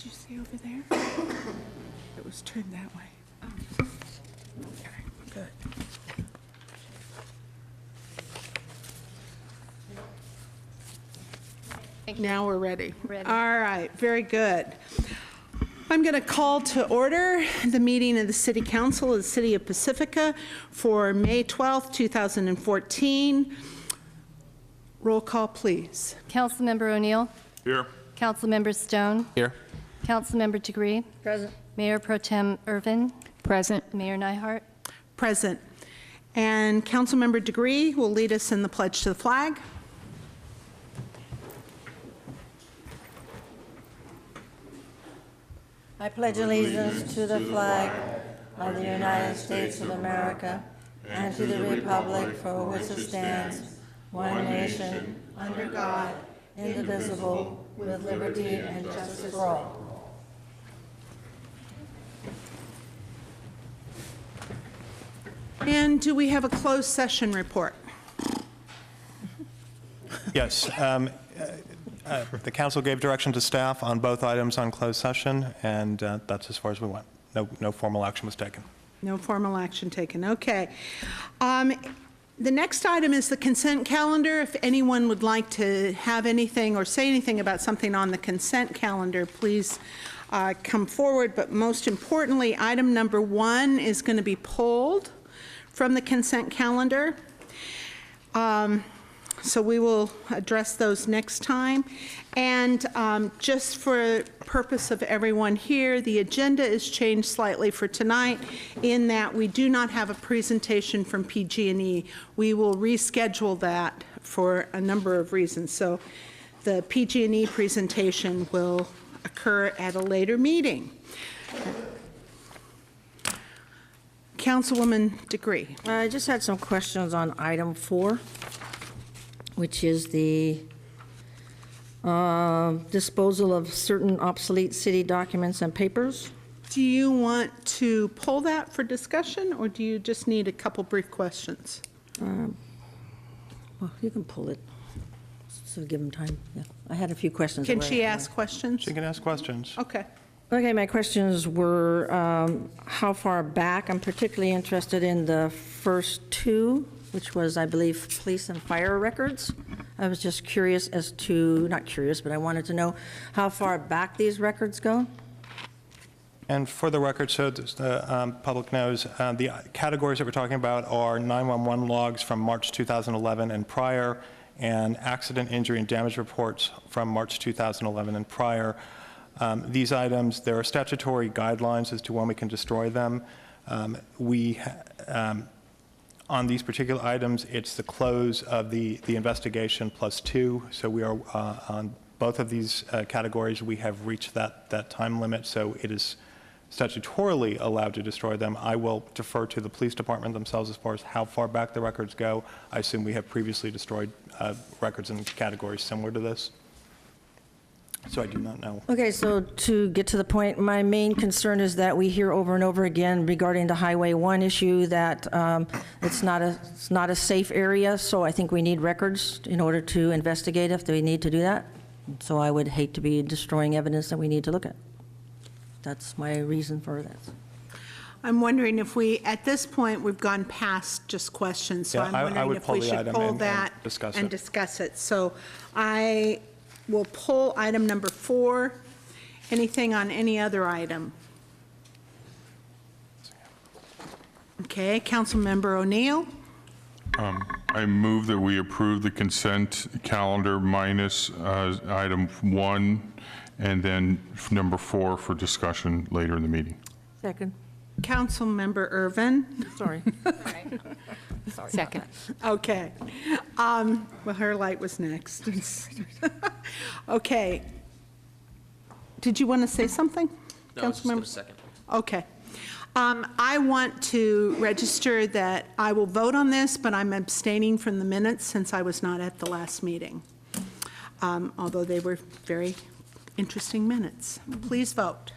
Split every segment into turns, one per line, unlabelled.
Did you see over there? It was turned that way. Okay, good. Now we're ready.
Ready.
All right, very good. I'm going to call to order the meeting of the City Council of the City of Pacifica for May 12th, 2014. Roll call, please.
Councilmember O'Neill.
Here.
Councilmember Stone.
Here.
Councilmember Degree.
Present.
Mayor Pro Tem Irvin.
Present.
Mayor Neihardt.
Present. And Councilmember Degree will lead us in the pledge to the flag.
I pledge allegiance to the flag of the United States of America and to the republic for which it stands, one nation, under God, indivisible, with liberty and justice for all.
And do we have a closed session report?
Yes. The council gave direction to staff on both items on closed session, and that's as far as we went. No formal action was taken.
No formal action taken. Okay. The next item is the consent calendar. If anyone would like to have anything or say anything about something on the consent calendar, please come forward. But most importantly, item number 1 is going to be pulled from the consent calendar. So we will address those next time. And just for purpose of everyone here, the agenda is changed slightly for tonight in that we do not have a presentation from PG&E. We will reschedule that for a number of reasons. So the PG&E presentation will occur at a later meeting. Councilwoman Degree.
I just had some questions on item 4, which is the disposal of certain obsolete city documents and papers.
Do you want to pull that for discussion, or do you just need a couple brief questions?
Well, you can pull it, so give them time. Yeah, I had a few questions.
Can she ask questions?
She can ask questions.
Okay.
Okay, my questions were how far back. I'm particularly interested in the first 2, which was, I believe, police and fire records. I was just curious as to, not curious, but I wanted to know how far back these records go.
And for the record, so the public knows, the categories that we're talking about are 911 logs from March 2011 and prior, and accident, injury, and damage reports from March 2011 and prior. These items, there are statutory guidelines as to when we can destroy them. On these particular items, it's the close of the investigation +2. So we are on both of these categories. We have reached that time limit, so it is statutorily allowed to destroy them. I will defer to the police department themselves as far as how far back the records go. I assume we have previously destroyed records in categories similar to this. So I do not know.
Okay, so to get to the point, my main concern is that we hear over and over again regarding the Highway 1 issue that it's not a safe area, so I think we need records in order to investigate if we need to do that. So I would hate to be destroying evidence that we need to look at. That's my reason for that.
I'm wondering if we, at this point, we've gone past just questions. So
Yeah,
I'm
I
wondering
would
if
pull
we
the
should
item
pull
and
that
discuss
and
it.
discuss it. So I will pull item number 4. Anything on any other item? Okay, Councilmember O'Neill.
I move that we approve the consent calendar minus item 1, and then number 4 for discussion later in the meeting.
Second.
Councilmember Irvin.
Sorry.
Second.
Okay. Well, her light was next. Okay. Did you want to say something?
No, I was just going
Councilmember?
to second.
Okay. I want to register that I will vote on this, but I'm abstaining from the minutes since I was not at the last meeting, although they were very interesting minutes. Please vote.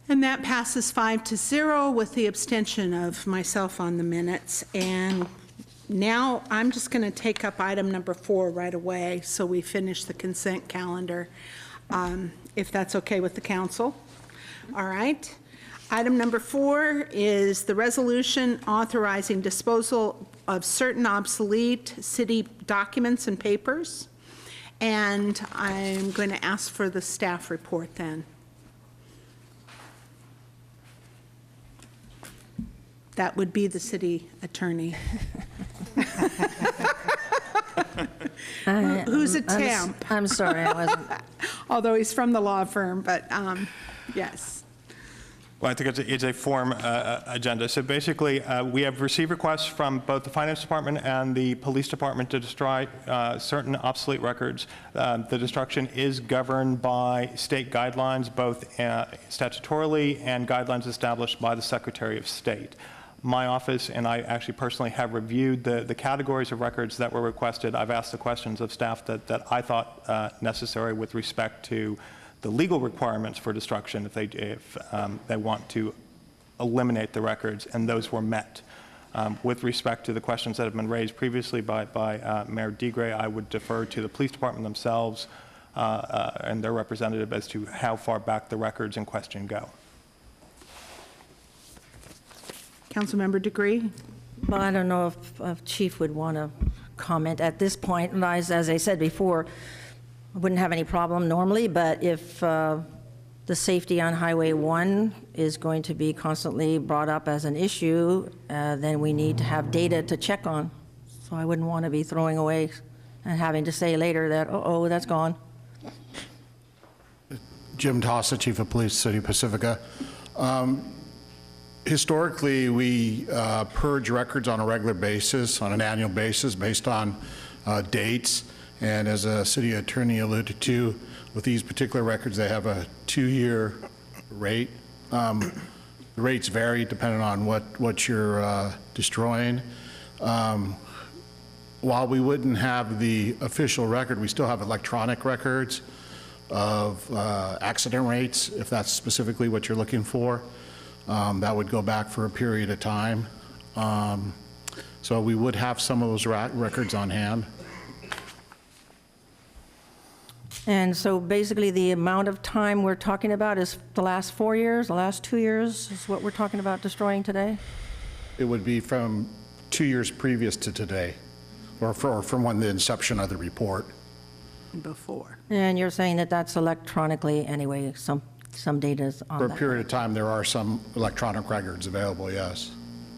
And that passes 5-0 with the abstention of myself on the minutes. And now I'm just going to take up item number 4 right away, so we finish the consent calendar, if that's okay with the council. All right. Item number 4 is the resolution authorizing disposal of certain obsolete city documents and papers. And I'm going to ask for the staff report then. That would be the city attorney. Who's a temp,
I'm sorry, I wasn't.
although he's from the law firm, but yes.
Well, I think it's a form agenda. So basically, we have received requests from both the Finance Department and the Police Department to destroy certain obsolete records. The destruction is governed by state guidelines, both statutorily and guidelines established by the Secretary of State. My office and I actually personally have reviewed the categories of records that were requested. I've asked the questions of staff that I thought necessary with respect to the legal requirements for destruction if they want to eliminate the records, and those were met. With respect to the questions that have been raised previously by Mayor DeGray, I would defer to the police department themselves and their representative as to how far back the records in question go.
Councilmember Degree?
Well, I don't know if Chief would want to comment at this point. And as I said before, I wouldn't have any problem normally, but if the safety on Highway 1 is going to be constantly brought up as an issue, then we need to have data to check on. So I wouldn't want to be throwing away and having to say later that, oh, that's gone.
Jim Tossa, Chief of Police, City of Pacifica. Historically, we purge records on a regular basis, on an annual basis, based on dates. And as a city attorney alluded to, with these particular records, they have a 2-year rate. The rates vary depending on what you're destroying. While we wouldn't have the official record, we still have electronic records of accident rates, if that's specifically what you're looking for. That would go back for a period of time. So we would have some of those records on hand.
And so basically the amount of time we're talking about is the last 4 years, the last 2 years is what we're talking about destroying today?
It would be from 2 years previous to today, or from when the inception of the report.
Before.
And you're saying that that's electronically anyway, some data's on
For
that.
a period of time, there are some electronic records available, yes.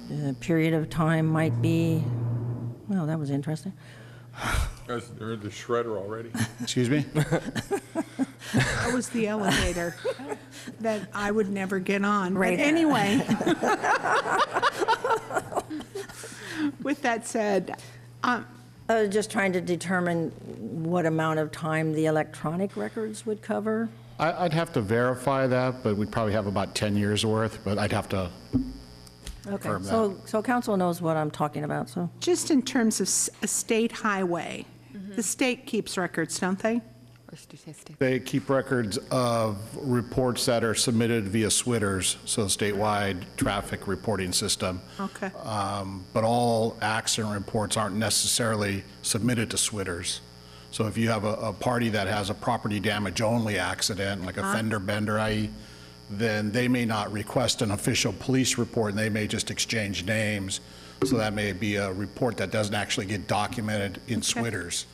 The period of time might be, well, that was interesting.
Guys, they're in the shredder already.
Excuse me?
That was the elevator that I would never get on.
Right.
But anyway. With that said,
I was just trying to determine what amount of time the electronic records would cover.
I'd have to verify that, but we'd probably have about 10 years worth, but I'd have to
Okay,
confirm that.
so council knows what I'm talking about, so.
just in terms of a state highway, the state keeps records, don't they?
Or statistic.
They keep records of reports that are submitted via SWITers, so statewide traffic reporting system.
Okay.
But all accident reports aren't necessarily submitted to SWITers. So if you have a party that has a property damage only accident, like a fender bender, i.e., then they may not request an official police report, and they may just exchange names. So that may be a report that doesn't actually get documented in SWITers.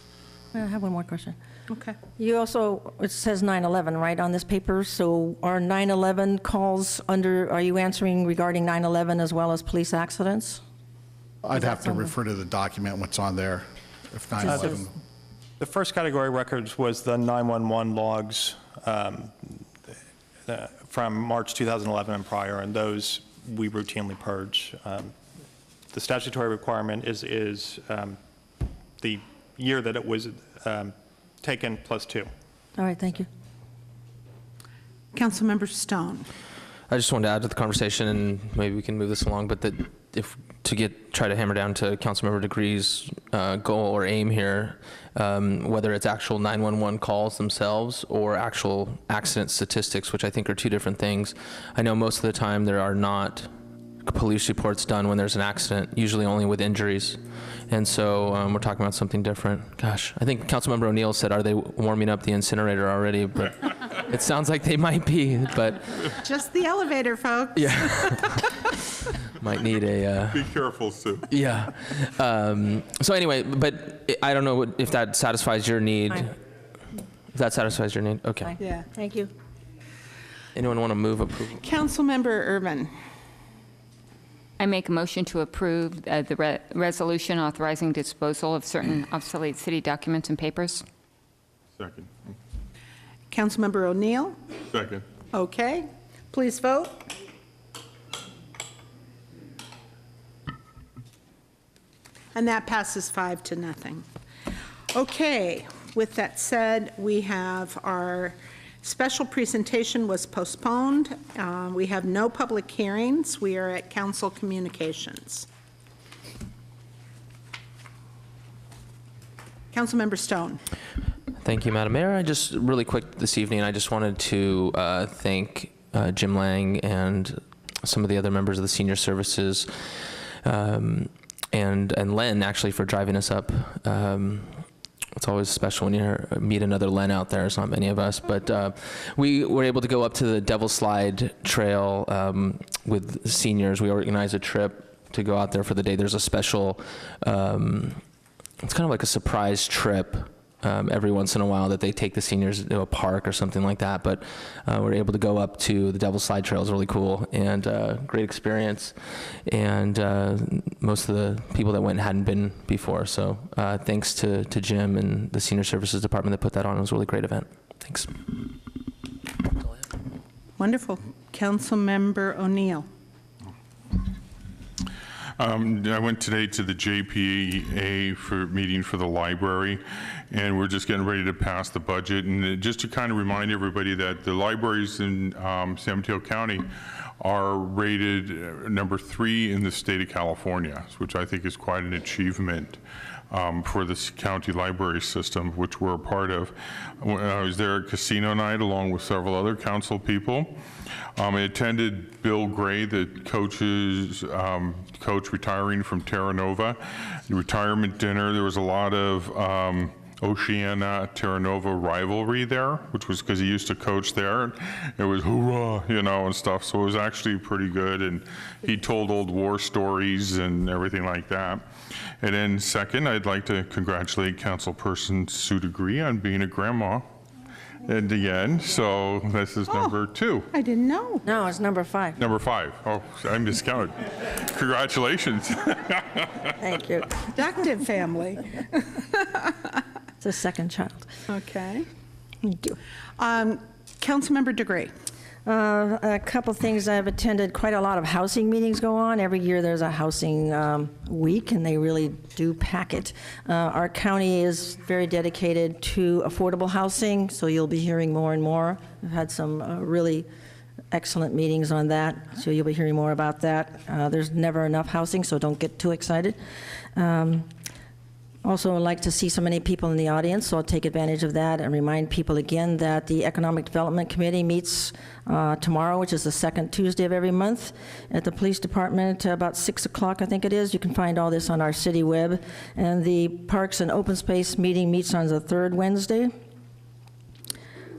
I have one more question.
Okay.
You also, it says 9/11, right, on this paper, so are 9/11 calls under, are you answering regarding 9/11 as well as police accidents?
I'd have to refer to the document, what's on there, if 9/11.
The first category of records was the 911 logs from March 2011 and prior, and those we routinely purge. The statutory requirement is the year that it was taken plus 2.
All right, thank you.
Councilmember Stone.
I just wanted to add to the conversation, and maybe we can move this along, but that if try to hammer down to Councilmember Degree's goal or aim here, whether it's actual 911 calls themselves or actual accident statistics, which I think are two different things. I know most of the time there are not police reports done when there's an accident, usually only with injuries. And so we're talking about something different. Gosh, I think Councilmember O'Neill said, are they warming up the incinerator already? But it sounds like they might be, but
Just the elevator, folks.
yeah. Might need a,
Be careful, Sue.
yeah. So anyway, but I don't know if that satisfies your need.
Fine.
If that satisfies your need, okay.
Yeah.
Thank you.
Anyone want to move approval?
Councilmember Irvin.
I make a motion to approve the resolution authorizing disposal of certain obsolete city documents and papers.
Second.
Councilmember O'Neill.
Second.
Okay. Please vote. And that passes 5-0. Okay, with that said, we have our special presentation was postponed. We have no public hearings. We are at council communications. Councilmember Stone.
Thank you, Madam Mayor. I just really quick this evening, I just wanted to thank Jim Lang and some of the other members of the senior services and Len actually for driving us up. It's always special when you meet another Len out there. There's not many of us, but we were able to go up to the Devil's Slide Trail with seniors. We organized a trip to go out there for the day. There's a special, it's kind of like a surprise trip every once in a while that they take the seniors to a park or something like that. But we're able to go up to the Devil's Slide Trail. It was really cool and great experience. And most of the people that went hadn't been before. So thanks to Jim and the Senior Services Department that put that on. It was a really great event. Thanks.
Wonderful. Councilmember O'Neill.
I went today to the JPA for meeting for the library, and we're just getting ready to pass the budget. And just to kind of remind everybody that the libraries in San Mateo County are rated number 3 in the state of California, which I think is quite an achievement for this county library system, which we're a part of. I was there at casino night along with several other council people. I attended Bill Gray, the coach retiring from Terra Nova, the retirement dinner. There was a lot of Oceana Terra Nova rivalry there, which was because he used to coach there. It was hoorah, you know, and stuff. So it was actually pretty good. And he told old war stories and everything like that. And then second, I'd like to congratulate Councilperson Sue Degree on being a grandma. And again, so this is number 2.
I didn't know.
No, it's number 5.
Number 5. Oh, I miscounted. Congratulations.
Thank you.
Productive family.
It's a second child.
Okay.
Thank you.
Councilmember Degree.
A couple things. I've attended quite a lot of housing meetings go on. Every year there's a housing week, and they really do pack it. Our county is very dedicated to affordable housing, so you'll be hearing more and more. We've had some really excellent meetings on that, so you'll be hearing more about that. There's never enough housing, so don't get too excited. Also, I'd like to see so many people in the audience, so I'll take advantage of that and remind people again that the Economic Development Committee meets tomorrow, which is the second Tuesday of every month, at the police department about 6 o'clock, I think it is. You can find all this on our city web. And the Parks and Open Space meeting meets on the third Wednesday.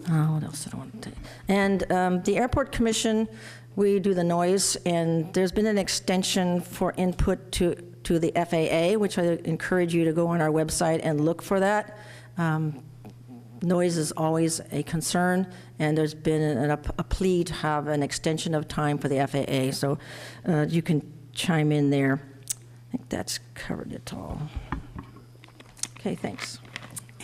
What else did I want to tell you? And the Airport Commission, we do the noise, and there's been an extension for input to the FAA, which I encourage you to go on our website and look for that. Noise is always a concern, and there's been a plea to have an extension of time for the FAA, so you can chime in there. I think that's covered it all. Okay, thanks.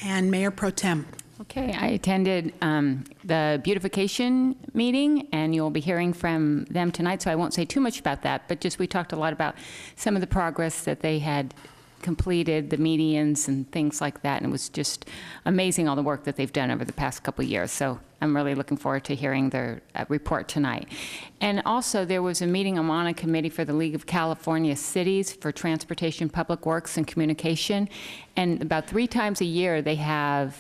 And Mayor Pro Tem.
Okay, I attended the beautification meeting, and you'll be hearing from them tonight, so I won't say too much about that, but just we talked a lot about some of the progress that they had completed, the medians and things like that, and it was just amazing all the work that they've done over the past couple of years. So I'm really looking forward to hearing their report tonight. And also, there was a meeting. I'm on a committee for the League of California Cities for Transportation, Public Works, and Communication. And about 3 times a year, they have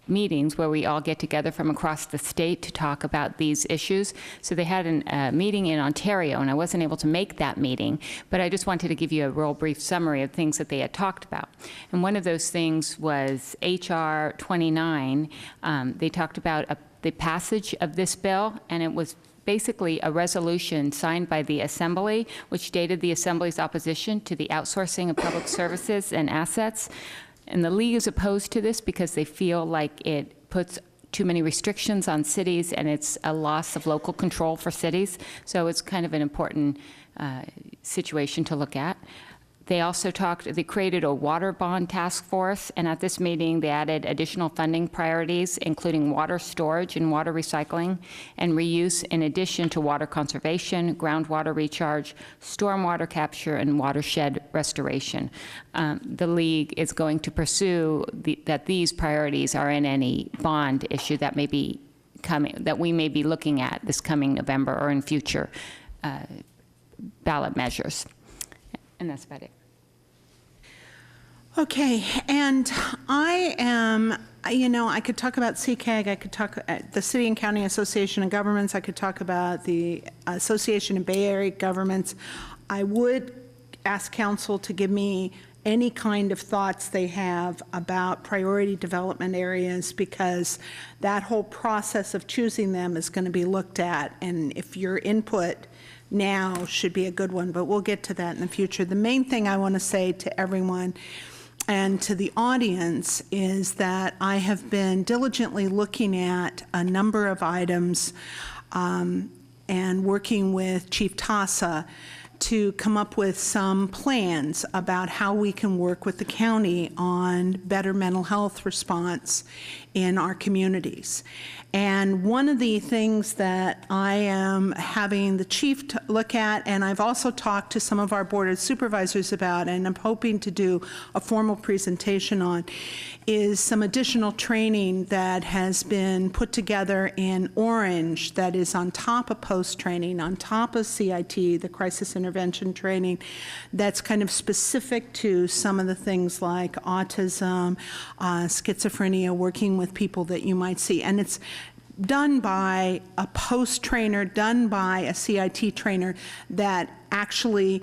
meetings where we all get together from across the state to talk about these issues. So they had a meeting in Ontario, and I wasn't able to make that meeting, but I just wanted to give you a real brief summary of things that they had talked about. And one of those things was H.R. 29. They talked about the passage of this bill, and it was basically a resolution signed by the Assembly, which stated the Assembly's opposition to the outsourcing of public services and assets. And the League is opposed to this because they feel like it puts too many restrictions on cities, and it's a loss of local control for cities. So it's kind of an important situation to look at. They also they created a water bond task force, and at this meeting, they added additional funding priorities, including water storage and water recycling and reuse, in addition to water conservation, groundwater recharge, stormwater capture, and watershed restoration. The League is going to pursue that these priorities are in any bond issue that may be coming, that we may be looking at this coming November or in future ballot measures. And that's about it.
Okay, and I am, I could talk about CCAG, I could talk the City and County Association of Governments, I could talk about the Association of Bay Area Governments. I would ask council to give me any kind of thoughts they have about priority development areas, because that whole process of choosing them is going to be looked at, and if your input now should be a good one, but we'll get to that in the future. The main thing I want to say to everyone and to the audience is that I have been diligently looking at a number of items and working with Chief Tassa to come up with some plans about how we can work with the county on better mental health response in our communities. And one of the things that I am having the chief look at, and I've also talked to some of our board of supervisors about, and I'm hoping to do a formal presentation on, is some additional training that has been put together in Orange that is on top of post-training, on top of CIT, the crisis intervention training, that's kind of specific to some of the things like autism, schizophrenia, working with people that you might see. And it's done by a post trainer, done by a CIT trainer that actually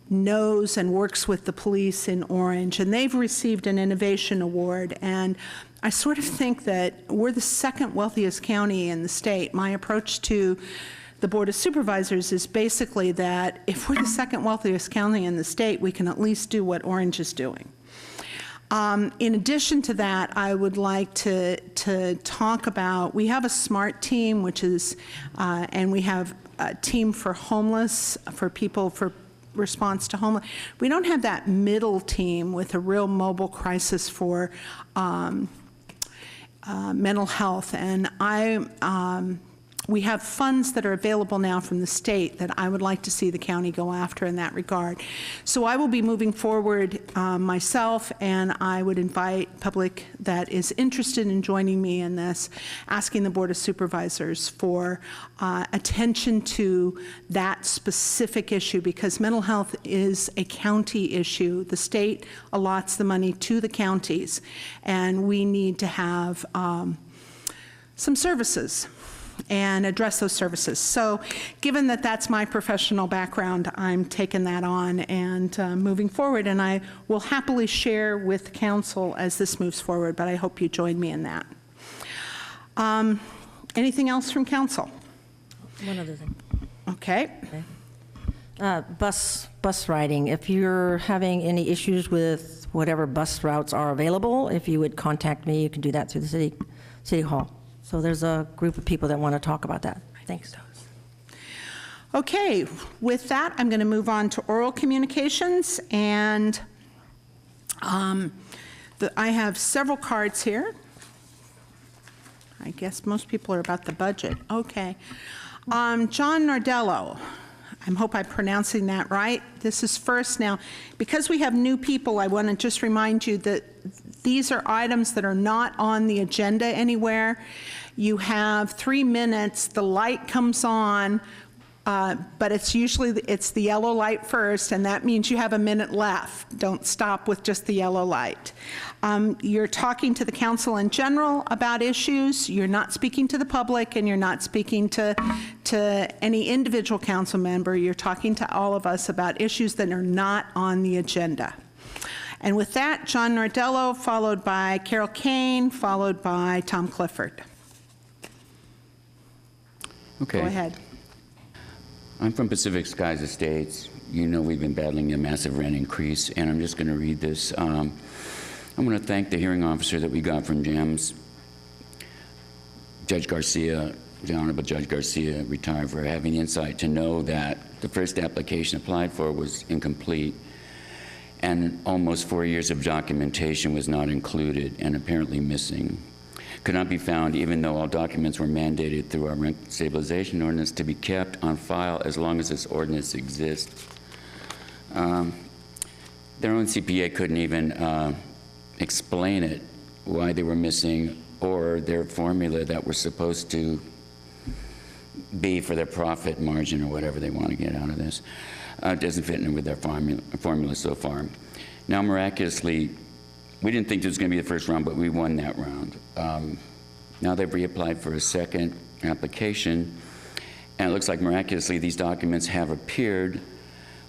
knows and works with the police in Orange. And they've received an innovation award. And I sort of think that we're the second wealthiest county in the state. My approach to the Board of Supervisors is basically that if we're the second wealthiest county in the state, we can at least do what Orange is doing. In addition to that, I would like to talk about, we have a SMART team, which is, and we have a team for homeless, for people for response to homeless. We don't have that middle team with a real mobile crisis for mental health. And we have funds that are available now from the state that I would like to see the county go after in that regard. So I will be moving forward myself, and I would invite public that is interested in joining me in this, asking the Board of Supervisors for attention to that specific issue, because mental health is a county issue. The state allots the money to the counties, and we need to have some services and address those services. So given that that's my professional background, I'm taking that on and moving forward, and I will happily share with council as this moves forward, but I hope you join me in that. Anything else from council?
One other thing.
Okay.
Bus riding. If you're having any issues with whatever bus routes are available, if you would contact me, you can do that through the city hall. So there's a group of people that want to talk about that. Thanks.
Okay, with that, I'm going to move on to oral communications, and I have several cards here. I guess most people are about the budget. Okay. John Nardello. I hope I'm pronouncing that right. This is first. Now, because we have new people, I want to just remind you that These are items that are not on the agenda anywhere. You have 3 minutes, the light comes on, but it's usually, it's the yellow light first, and that means you have a minute left. Don't stop with just the yellow light. You're talking to the council in general about issues. You're not speaking to the public, and you're not speaking to any individual council member. You're talking to all of us about issues that are not on the agenda. And with that, John Nardello, followed by Carol Kane, followed by Tom Clifford.
Okay.
Go ahead.
I'm from Pacific Skies Estates. You know we've been battling a massive rent increase, and I'm just going to read this. I'm going to thank the hearing officer that we got from JAMS, Judge Garcia, the Honorable Judge Garcia, retired, for having insight to know that the first application applied for was incomplete, and almost 4 years of documentation was not included and apparently missing. Could not be found, even though all documents were mandated through our rent stabilization ordinance to be kept on file as long as this ordinance exists. Their own CPA couldn't even explain it, why they were missing, or their formula that was supposed to be for their profit margin or whatever they want to get out of this. It doesn't fit in with their formula so far. Now, miraculously, we didn't think this was going to be the first round, but we won that round. Now they've reapplied for a second application, and it looks like miraculously these documents have appeared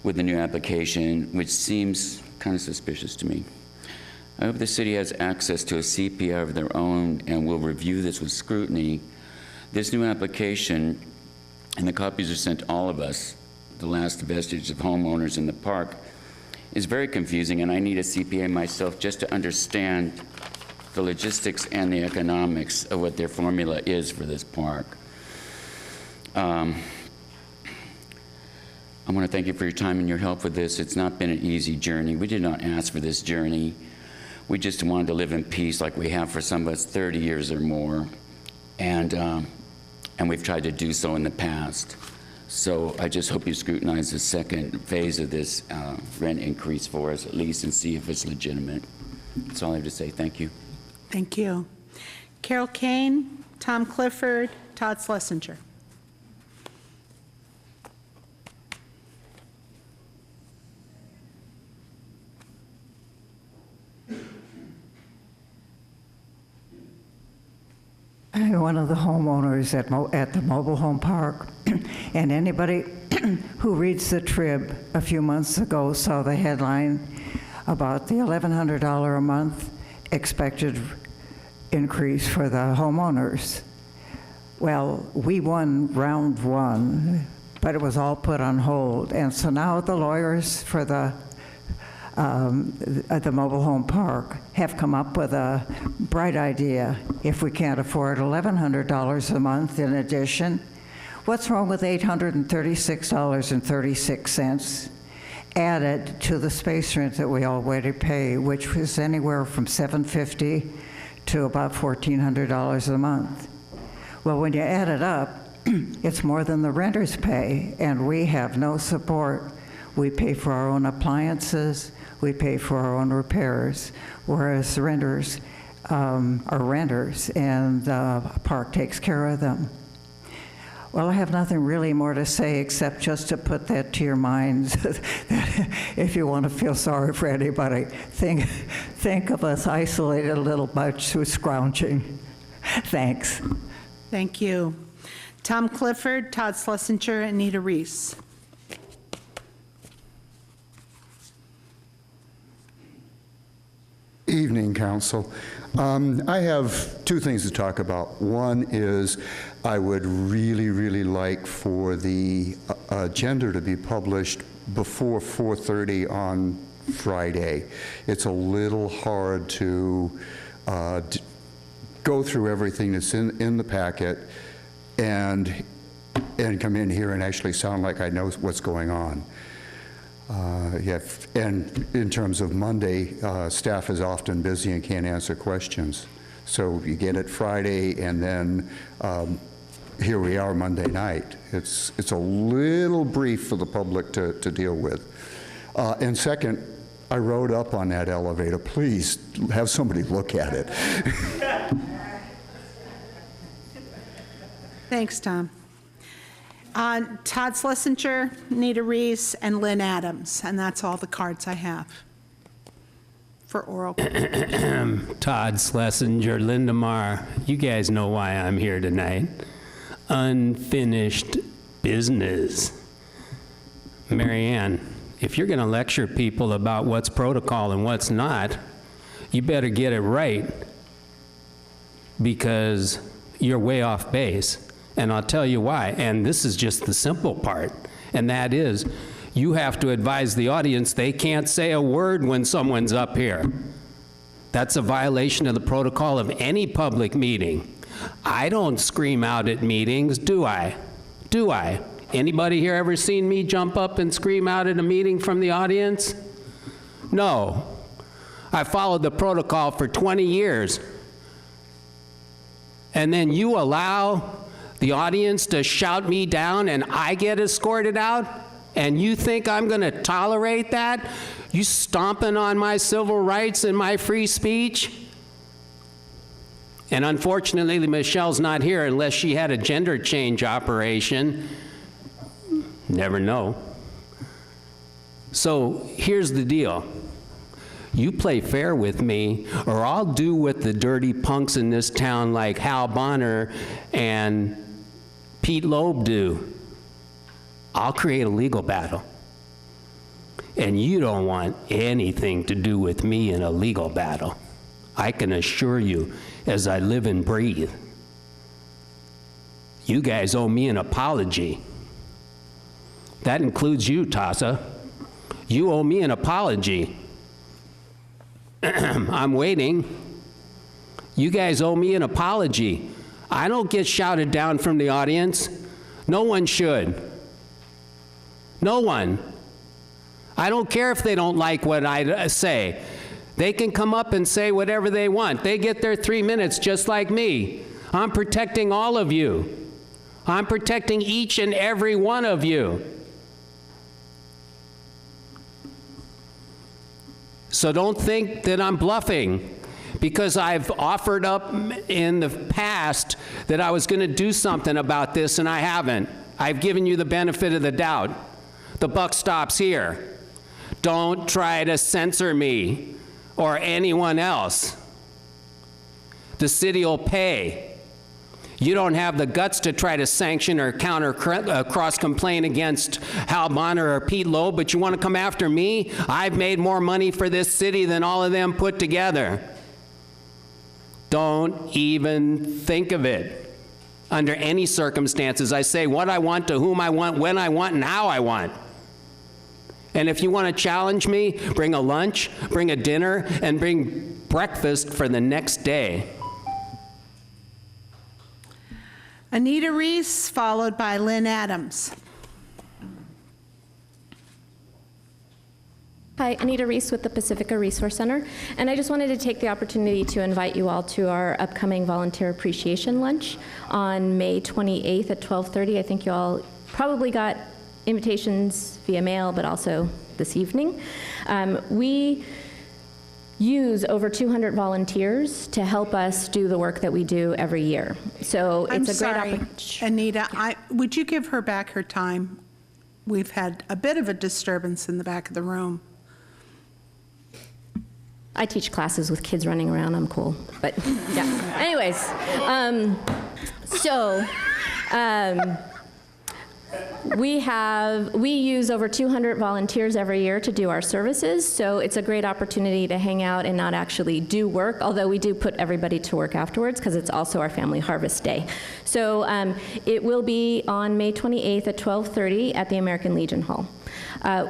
with the new application, which seems kind of suspicious to me. I hope the city has access to a CPA of their own and will review this with scrutiny. This new application, and the copies are sent to all of us, the last vestige of homeowners in the park, is very confusing, and I need a CPA myself just to understand the logistics and the economics of what their formula is for this park. I want to thank you for your time and your help with this. It's not been an easy journey. We did not ask for this journey. We just wanted to live in peace like we have for some of us 30 years or more, and we've tried to do so in the past. So I just hope you scrutinize the second phase of this rent increase for us at least and see if it's legitimate. That's all I have to say. Thank you.
Thank you. Carol Kane, Tom Clifford, Todd Schlesinger.
I'm one of the homeowners at the mobile home park, and anybody who reads the Trib a few months ago saw the headline about the $1,100 a month expected increase for the homeowners. Well, we won round one, but it was all put on hold, and so now the lawyers for at the mobile home park have come up with a bright idea. If we can't afford $1,100 a month in addition, what's wrong with $836.36 added to the space rent that we already pay, which was anywhere from $750 to about $1,400 a month? Well, when you add it up, it's more than the renters pay, and we have no support. We pay for our own appliances, we pay for our own repairs, whereas the renters are renters, and the park takes care of them. Well, I have nothing really more to say except just to put that to your minds. That if you want to feel sorry for anybody, think of us isolated a little much who's scrounging. Thanks.
Thank you. Tom Clifford, Todd Schlesinger, and Anita Reese.
Evening, Council. I have two things to talk about. One is I would really like for the agenda to be published before 4:30 on Friday. It's a little hard to go through everything that's in the packet and come in here and actually sound like I know what's going on. And in terms of Monday, staff is often busy and can't answer questions. So you get it Friday, and then here we are Monday night. It's a little brief for the public to deal with. And second, I rode up on that elevator. Please have somebody look at it.
Thanks, Tom. Todd Schlesinger, Nita Reese, and Lynn Adams, and that's all the cards I have for oral.
Todd Schlesinger, Linda Marr, you guys know why I'm here tonight. Unfinished business. Marianne, if you're going to lecture people about what's protocol and what's not, you better get it right, because you're way off base. And I'll tell you why. And this is just the simple part. And that is, you have to advise the audience they can't say a word when someone's up here. That's a violation of the protocol of any public meeting. I don't scream out at meetings, do I? Do I? Anybody here ever seen me jump up and scream out at a meeting from the audience? No. I followed the protocol for 20 years. And then you allow the audience to shout me down and I get escorted out? And you think I'm going to tolerate that? You stomping on my civil rights and my free speech? And unfortunately, Michelle's not here unless she had a gender change operation. Never know. So here's the deal. You play fair with me, or I'll do what the dirty punks in this town like Hal Bonner and Pete Loeb do. I'll create a legal battle. And you don't want anything to do with me in a legal battle. I can assure you, as I live and breathe. You guys owe me an apology. That includes you, Tasa. You owe me an apology. I'm waiting. You guys owe me an apology. I don't get shouted down from the audience. No one should. No one. I don't care if they don't like what I say. They can come up and say whatever they want. They get their 3 minutes just like me. I'm protecting all of you. I'm protecting each and every one of you. So don't think that I'm bluffing, because I've offered up in the past that I was going to do something about this, and I haven't. I've given you the benefit of the doubt. The buck stops here. Don't try to censor me or anyone else. The city will pay. You don't have the guts to try to sanction or cross-complain against Hal Bonner or Pete Loeb, but you want to come after me? I've made more money for this city than all of them put together. Don't even think of it. Under any circumstances, I say what I want, to whom I want, when I want, and how I want. And if you want to challenge me, bring a lunch, bring a dinner, and bring breakfast for the next day.
Anita Reese, followed by Lynn Adams.
Hi, Anita Reese with the Pacifica Resource Center, and I just wanted to take the opportunity to invite you all to our upcoming Volunteer Appreciation Lunch on May 28th at 12:30. I think you all probably got invitations via mail, but also this evening. We use over 200 volunteers to help us do the work that we do every year. So it's a great opportunity.
Anita, would you give her back her time? We've had a bit of a disturbance in the back of the room.
I teach classes with kids running around. I'm cool. But yeah. Anyways, we use over 200 volunteers every year to do our services, so it's a great opportunity to hang out and not actually do work, although we do put everybody to work afterwards because it's also our family harvest day. So it will be on May 28th at 12:30 at the American Legion Hall.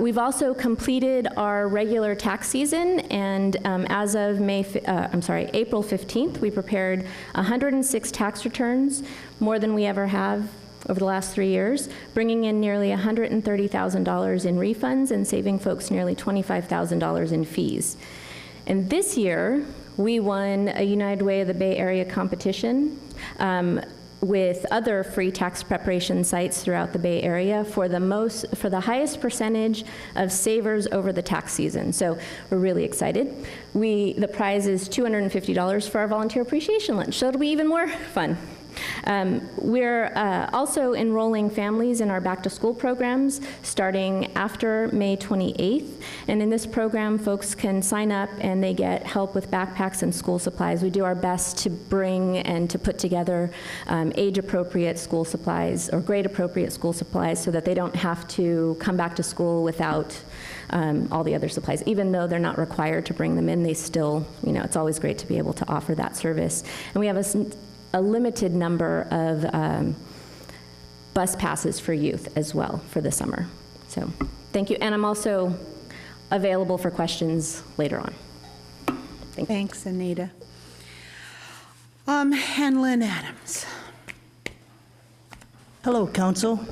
We've also completed our regular tax season, and as of April 15th, we prepared 106 tax returns, more than we ever have over the last 3 years, bringing in nearly $130,000 in refunds and saving folks nearly $25,000 in fees. And this year, we won a United Way of the Bay Area competition. with other free tax preparation sites throughout the Bay Area for the highest percentage of savers over the tax season. So we're really excited. The prize is $250 for our volunteer appreciation lunch, so it'll be even more fun. We're also enrolling families in our back-to-school programs starting after May 28th. And in this program, folks can sign up and they get help with backpacks and school supplies. We do our best to bring and to put together age-appropriate school supplies or grade-appropriate school supplies so that they don't have to come back to school without all the other supplies. Even though they're not required to bring them in, they still, it's always great to be able to offer that service. And we have a limited number of bus passes for youth as well for the summer. So thank you. And I'm also available for questions later on.
Thanks, Anita. And Lynn Adams.
Hello, Council.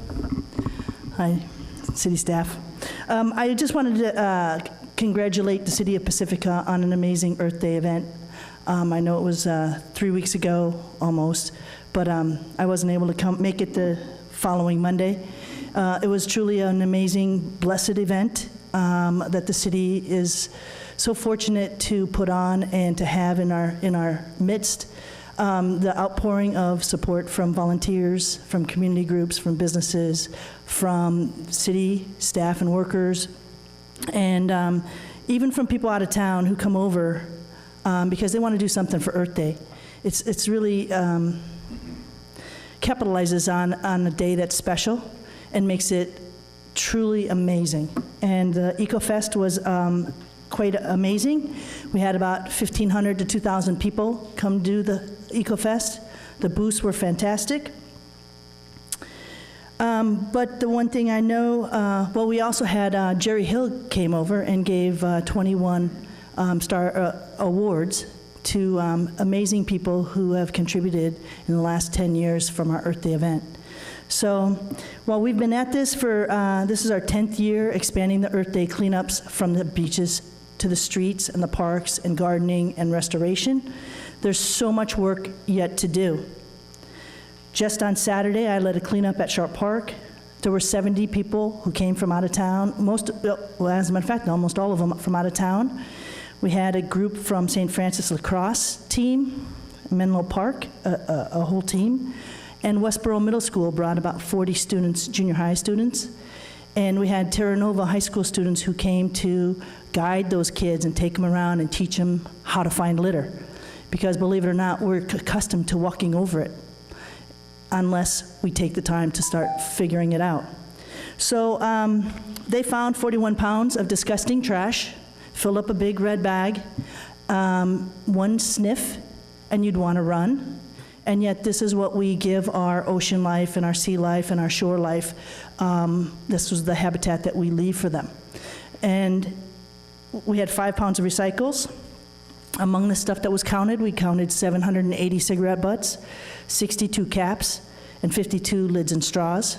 Hi, City staff. I just wanted to congratulate the City of Pacifica on an amazing Earth Day event. I know it was 3 weeks ago, almost, but I wasn't able to make it the following Monday. It was truly an amazing, blessed event that the city is so fortunate to put on and to have in our midst. The outpouring of support from volunteers, from community groups, from businesses, from city staff and workers, and even from people out of town who come over because they want to do something for Earth Day. It's really capitalizes on a day that's special and makes it truly amazing. And the EcoFest was quite amazing. We had about 1,500 to 2,000 people come do the EcoFest. The booths were fantastic. But the one thing I know, well, we also had Jerry Hill came over and gave 21 star awards to amazing people who have contributed in the last 10 years from our Earth Day event. So while we've been at this for, this is our 10th year expanding the Earth Day cleanups from the beaches to the streets and the parks and gardening and restoration, there's so much work yet to do. Just on Saturday, I led a cleanup at Sharp Park. There were 70 people who came from out of town, well, as a matter of fact, almost all of them from out of town. We had a group from St. Francis Lacrosse team, Menlo Park, a whole team, and Westboro Middle School brought about 40 students, junior high students, and we had Terra Nova high school students who came to guide those kids and take them around and teach them how to find litter, because believe it or not, we're accustomed to walking over it unless we take the time to start figuring it out. So they found 41 pounds of disgusting trash, filled up a big red bag, one sniff, and you'd want to run. And yet this is what we give our ocean life and our sea life and our shore life. This was the habitat that we leave for them. And we had 5 pounds of recycles. Among the stuff that was counted, we counted 780 cigarette butts, 62 caps, and 52 lids and straws.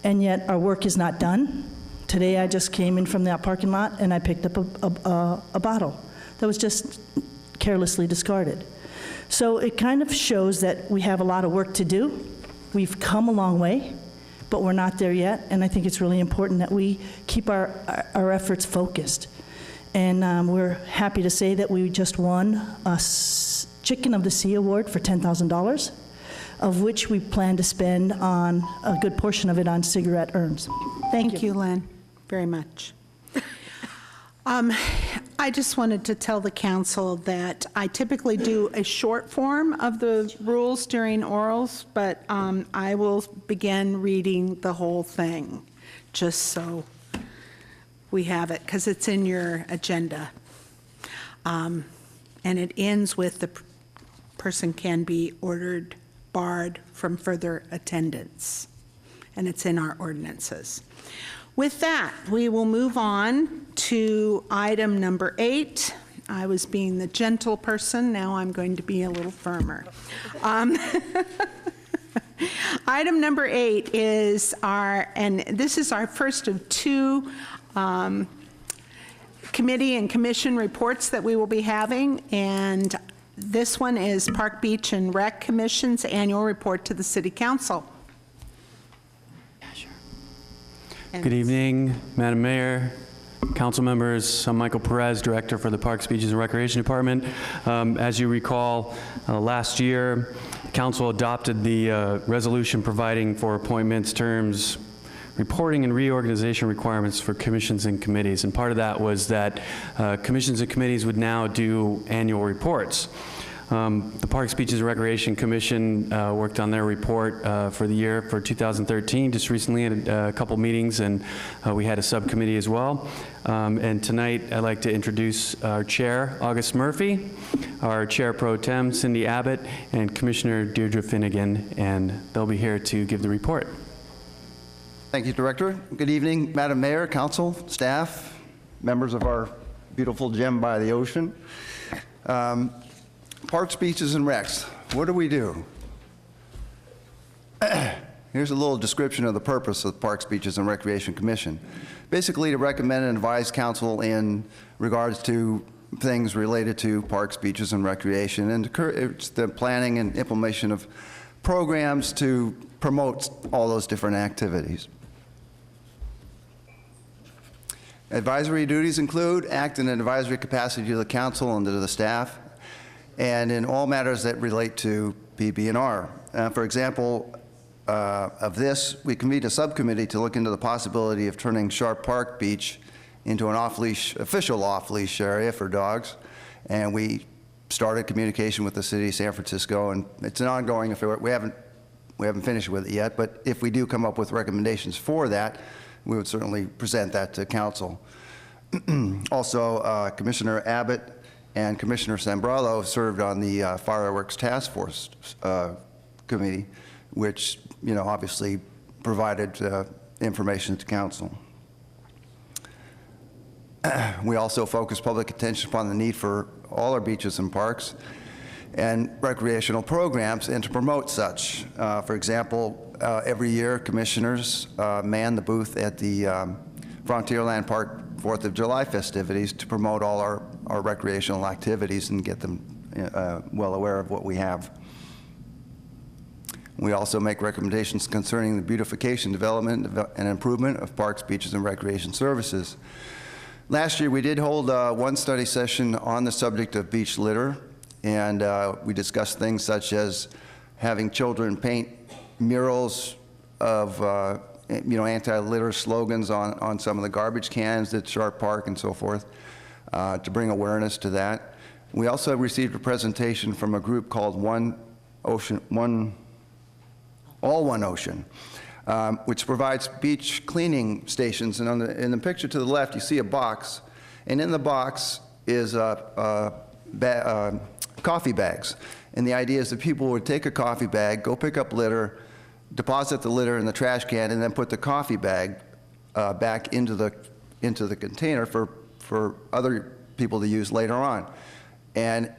And yet our work is not done. Today I just came in from that parking lot and I picked up a bottle that was just carelessly discarded. So it kind of shows that we have a lot of work to do. We've come a long way, but we're not there yet, and I think it's really important that we keep our efforts focused. And we're happy to say that we just won a Chicken of the Sea Award for $10,000, of which we plan to spend on a good portion of it on cigarette urns.
Thank you, Lynn, very much. I just wanted to tell the council that I typically do a short form of the rules during orals, but I will begin reading the whole thing, just so we have it, because it's in your agenda. And it ends with the person can be ordered barred from further attendance, and it's in our ordinances. With that, we will move on to item number 8. I was being the gentle person, now I'm going to be a little firmer. Item number 8 is and this is our first of 2 committee and commission reports that we will be having, and This one is Park, Beach, and Rec Commission's annual report to the City Council.
Good evening, Madam Mayor, council members. I'm Michael Perez, Director for the Parks, Beaches, and Recreation Department. As you recall, last year, the council adopted the resolution providing for appointments, terms, reporting, and reorganization requirements for commissions and committees. And part of that was that commissions and committees would now do annual reports. The Parks, Beaches, and Recreation Commission worked on their report for the year for 2013 just recently at a couple meetings, and we had a subcommittee as well. And tonight I'd like to introduce our chair, August Murphy, our chair pro tem, Cindy Abbott, and Commissioner Deirdre Finnegan, and they'll be here to give the report.
Thank you, Director. Good evening, Madam Mayor, council, staff, members of our beautiful gem by the ocean. Parks, beaches, and recs. What do we do? Here's a little description of the purpose of the Parks, Beaches, and Recreation Commission. Basically, to recommend and advise council in regards to things related to parks, beaches, and recreation, and it's the planning and implementation of programs to promote all those different activities. Advisory duties include act in an advisory capacity to the council and to the staff, and in all matters that relate to PB&R. For example, of this, we convened a subcommittee to look into the possibility of turning Sharp Park Beach into an official off-leash area for dogs, and we started communication with the city of San Francisco, and it's an ongoing affair. We haven't finished with it yet, but if we do come up with recommendations for that, we would certainly present that to council. Also, Commissioner Abbott and Commissioner Sambralo served on the Fireworks Task Force Committee, which, you know, obviously provided information to council. We also focus public attention upon the need for all our beaches and parks and recreational programs and to promote such. For example, every year commissioners man the booth at the Frontierland Park 4th of July festivities to promote all our recreational activities and get them well aware of what we have. We also make recommendations concerning the beautification, development, and improvement of parks, beaches, and recreation services. Last year, we did hold one study session on the subject of beach litter, and we discussed things such as having children paint murals of anti-litter slogans on some of the garbage cans at Sharp Park and so forth, to bring awareness to that. We also received a presentation from a group called All One Ocean, which provides beach cleaning stations. And in the picture to the left, you see a box, and in the box is coffee bags. And the idea is that people would take a coffee bag, go pick up litter, deposit the litter in the trash can, and then put the coffee bag back into the container for other people to use later on. And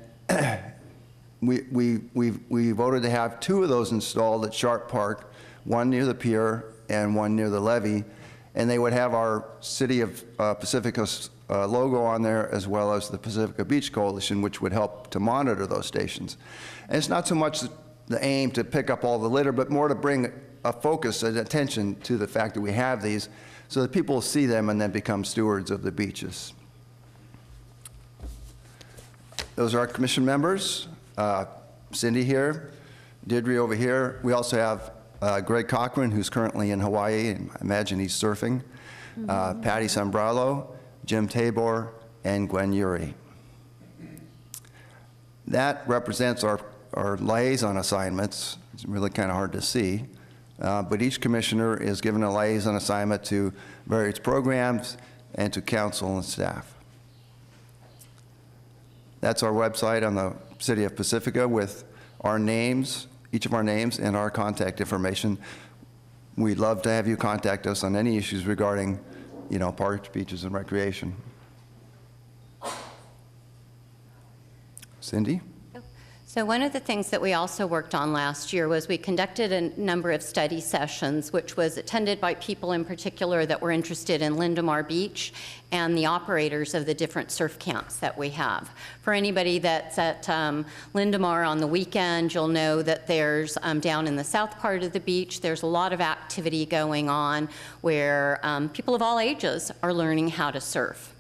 we voted to have 2 of those installed at Sharp Park, one near the pier and one near the levee, and they would have our City of Pacifica's logo on there, as well as the Pacifica Beach Coalition, which would help to monitor those stations. And it's not so much the aim to pick up all the litter, but more to bring a focus and attention to the fact that we have these so that people see them and then become stewards of the beaches. Those are our commission members. Cindy here, Deirdre over here. We also have Greg Cochran, who's currently in Hawaii, and I imagine he's surfing. Patty Sambralo, Jim Tabor, and Gwen Urey. That represents our liaison assignments. It's really kind of hard to see, but each commissioner is given a liaison assignment to various programs and to council and staff. That's our website on the City of Pacifica with our names, each of our names, and our contact information. We'd love to have you contact us on any issues regarding, parks, beaches, and recreation. Cindy?
So one of the things that we also worked on last year was we conducted a number of study sessions, which was attended by people in particular that were interested in Lindemar Beach and the operators of the different surf camps that we have. For anybody that's at Lindemar on the weekend, you'll know that there's down in the south part of the beach, there's a lot of activity going on where people of all ages are learning how to surf.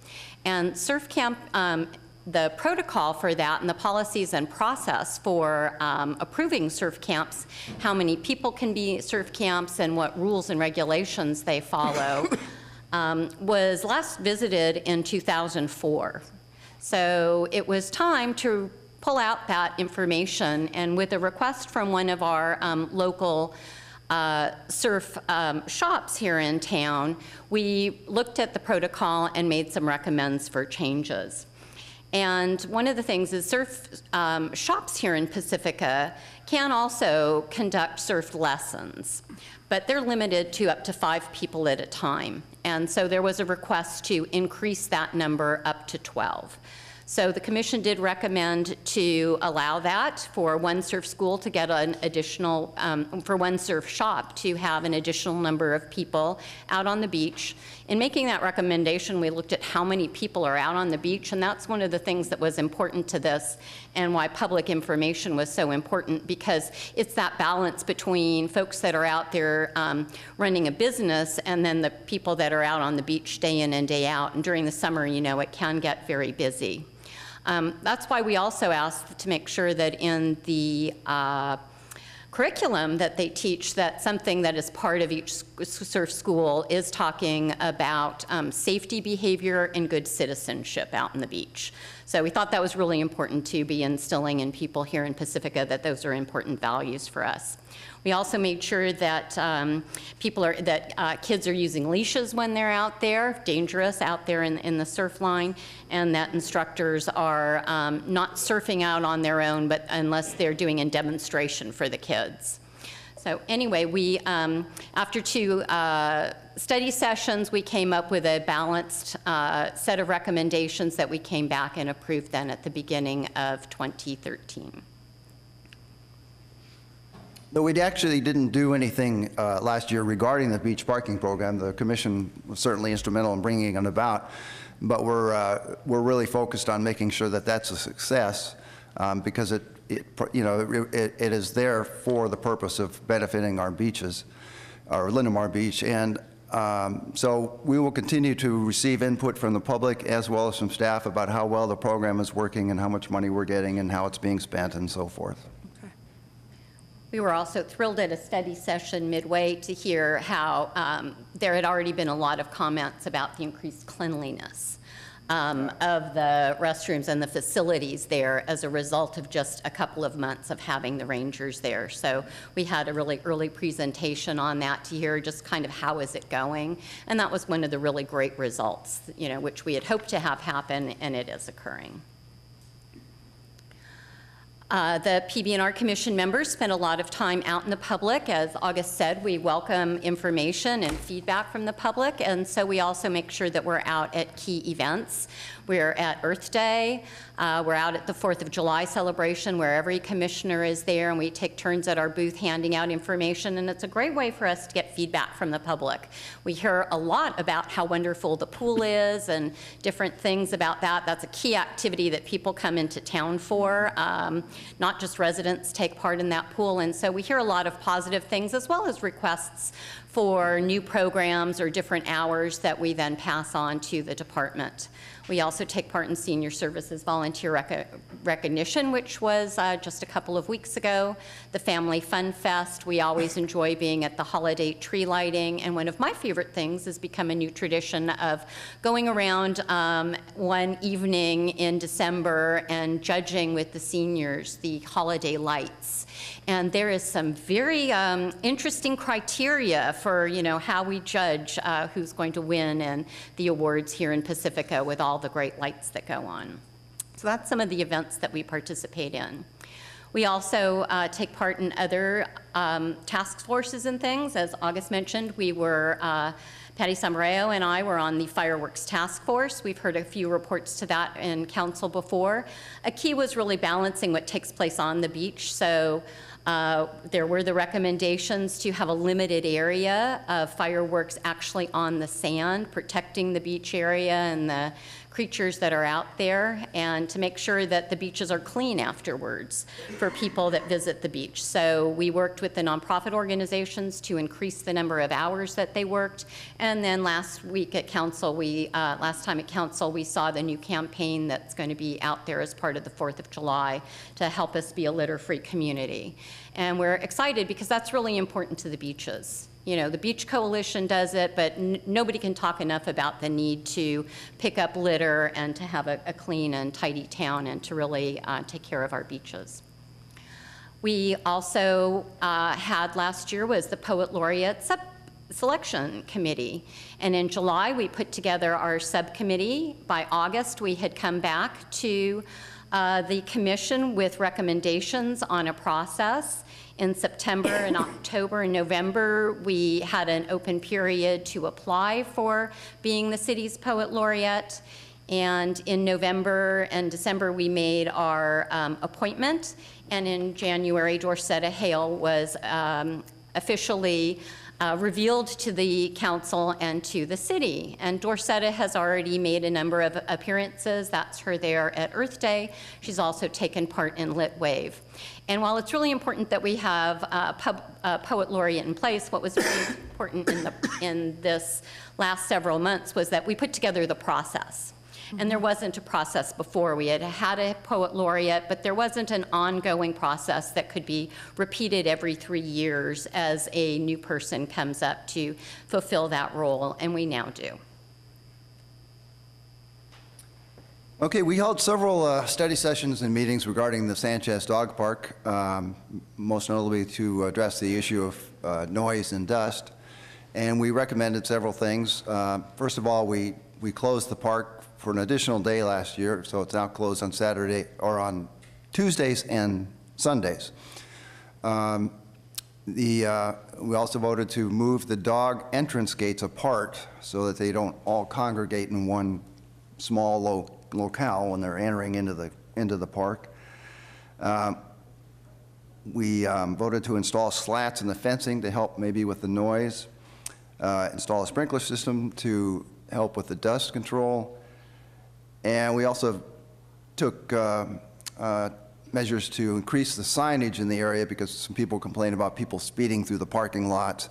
And surf camp, the protocol for that and the policies and process for approving surf camps, how many people can be surf camps and what rules and regulations they follow, was last visited in 2004. So it was time to pull out that information, and with a request from one of our local surf shops here in town, we looked at the protocol and made some recommends for changes. And one of the things is surf shops here in Pacifica can also conduct surf lessons, but they're limited to up to 5 people at a time. And so there was a request to increase that number up to 12. So the commission did recommend to allow that for one surf school to get an additional, for one surf shop to have an additional number of people out on the beach. In making that recommendation, we looked at how many people are out on the beach, and that's one of the things that was important to this and why public information was so important, because it's that balance between folks that are out there running a business and then the people that are out on the beach day in and day out. And during the summer, you know, it can get very busy. That's why we also asked to make sure that in the curriculum that they teach, that something that is part of each surf school is talking about safety behavior and good citizenship out on the beach. So we thought that was really important to be instilling in people here in Pacifica, that those are important values for us. We also made sure that kids are using leashes when they're out there, dangerous out there in the surf line, and that instructors are not surfing out on their own, but unless they're doing a demonstration for the kids. So anyway, we, after 2 study sessions, we came up with a balanced set of recommendations that we came back and approved then at the beginning of 2013.
Though we actually didn't do anything last year regarding the beach parking program, the commission was certainly instrumental in bringing it about, but we're really focused on making sure that that's a success because it is there for the purpose of benefiting our beaches, our Lindemar Beach, and so we will continue to receive input from the public as well as from staff about how well the program is working and how much money we're getting and how it's being spent and so forth.
We were also thrilled at a study session midway to hear how there had already been a lot of comments about the increased cleanliness of the restrooms and the facilities there as a result of just a couple of months of having the rangers there. So we had a really early presentation on that to hear just kind of how is it going. And that was one of the really great results, you know, which we had hoped to have happen, and it is occurring. The PB&R Commission members spent a lot of time out in the public. As August said, we welcome information and feedback from the public, and so we also make sure that we're out at key events. We're at Earth Day. We're out at the 4th of July celebration where every commissioner is there, and we take turns at our booth handing out information, and it's a great way for us to get feedback from the public. We hear a lot about how wonderful the pool is and different things about that. That's a key activity that people come into town for. Not just residents take part in that pool, and so we hear a lot of positive things as well as requests for new programs or different hours that we then pass on to the department. We also take part in Senior Services Volunteer Recognition, which was just a couple of weeks ago. The Family Fun Fest, we always enjoy being at the holiday tree lighting, and one of my favorite things has become a new tradition of going around one evening in December and judging with the seniors the holiday lights. And there is some very interesting criteria for, you know, how we judge who's going to win and the awards here in Pacifica with all the great lights that go on. So that's some of the events that we participate in. We also take part in other task forces and things. As August mentioned, we were Patty Sammareo and I were on the fireworks task force. We've heard a few reports to that in council before. A key was really balancing what takes place on the beach. So there were the recommendations to have a limited area of fireworks actually on the sand, protecting the beach area and the creatures that are out there, and to make sure that the beaches are clean afterwards for people that visit the beach. So we worked with the nonprofit organizations to increase the number of hours that they worked. And then last time at council, we saw the new campaign that's going to be out there as part of the 4th of July to help us be a litter-free community. And we're excited because that's really important to the beaches. You know, the Beach Coalition does it, but nobody can talk enough about the need to pick up litter and to have a clean and tidy town and to really take care of our beaches. We also had last year was the Poet Laureate Selection Committee. And in July, we put together our subcommittee. By August, we had come back to the commission with recommendations on a process. In September and October and November, we had an open period to apply for being the city's Poet Laureate. And in November and December, we made our appointment. And in January, Dorcetta Hale was officially revealed to the council and to the city. And Dorcetta has already made a number of appearances. That's her there at Earth Day. She's also taken part in Lit Wave. And while it's really important that we have a Poet Laureate in place, what was really important in this last several months was that we put together the process. And there wasn't a process before. We had had a Poet Laureate, but there wasn't an ongoing process that could be repeated every 3 years as a new person comes up to fulfill that role, and we now do.
Okay, we held several study sessions and meetings regarding the Sanchez Dog Park, most notably to address the issue of noise and dust. And we recommended several things. First of all, we closed the park for an additional day last year, so it's now closed on Saturday or on Tuesdays and Sundays. We also voted to move the dog entrance gates apart so that they don't all congregate in one small locale when they're entering into the park. We voted to install slats in the fencing to help maybe with the noise, install a sprinkler system to help with the dust control, and we also took measures to increase the signage in the area because some people complain about people speeding through the parking lot.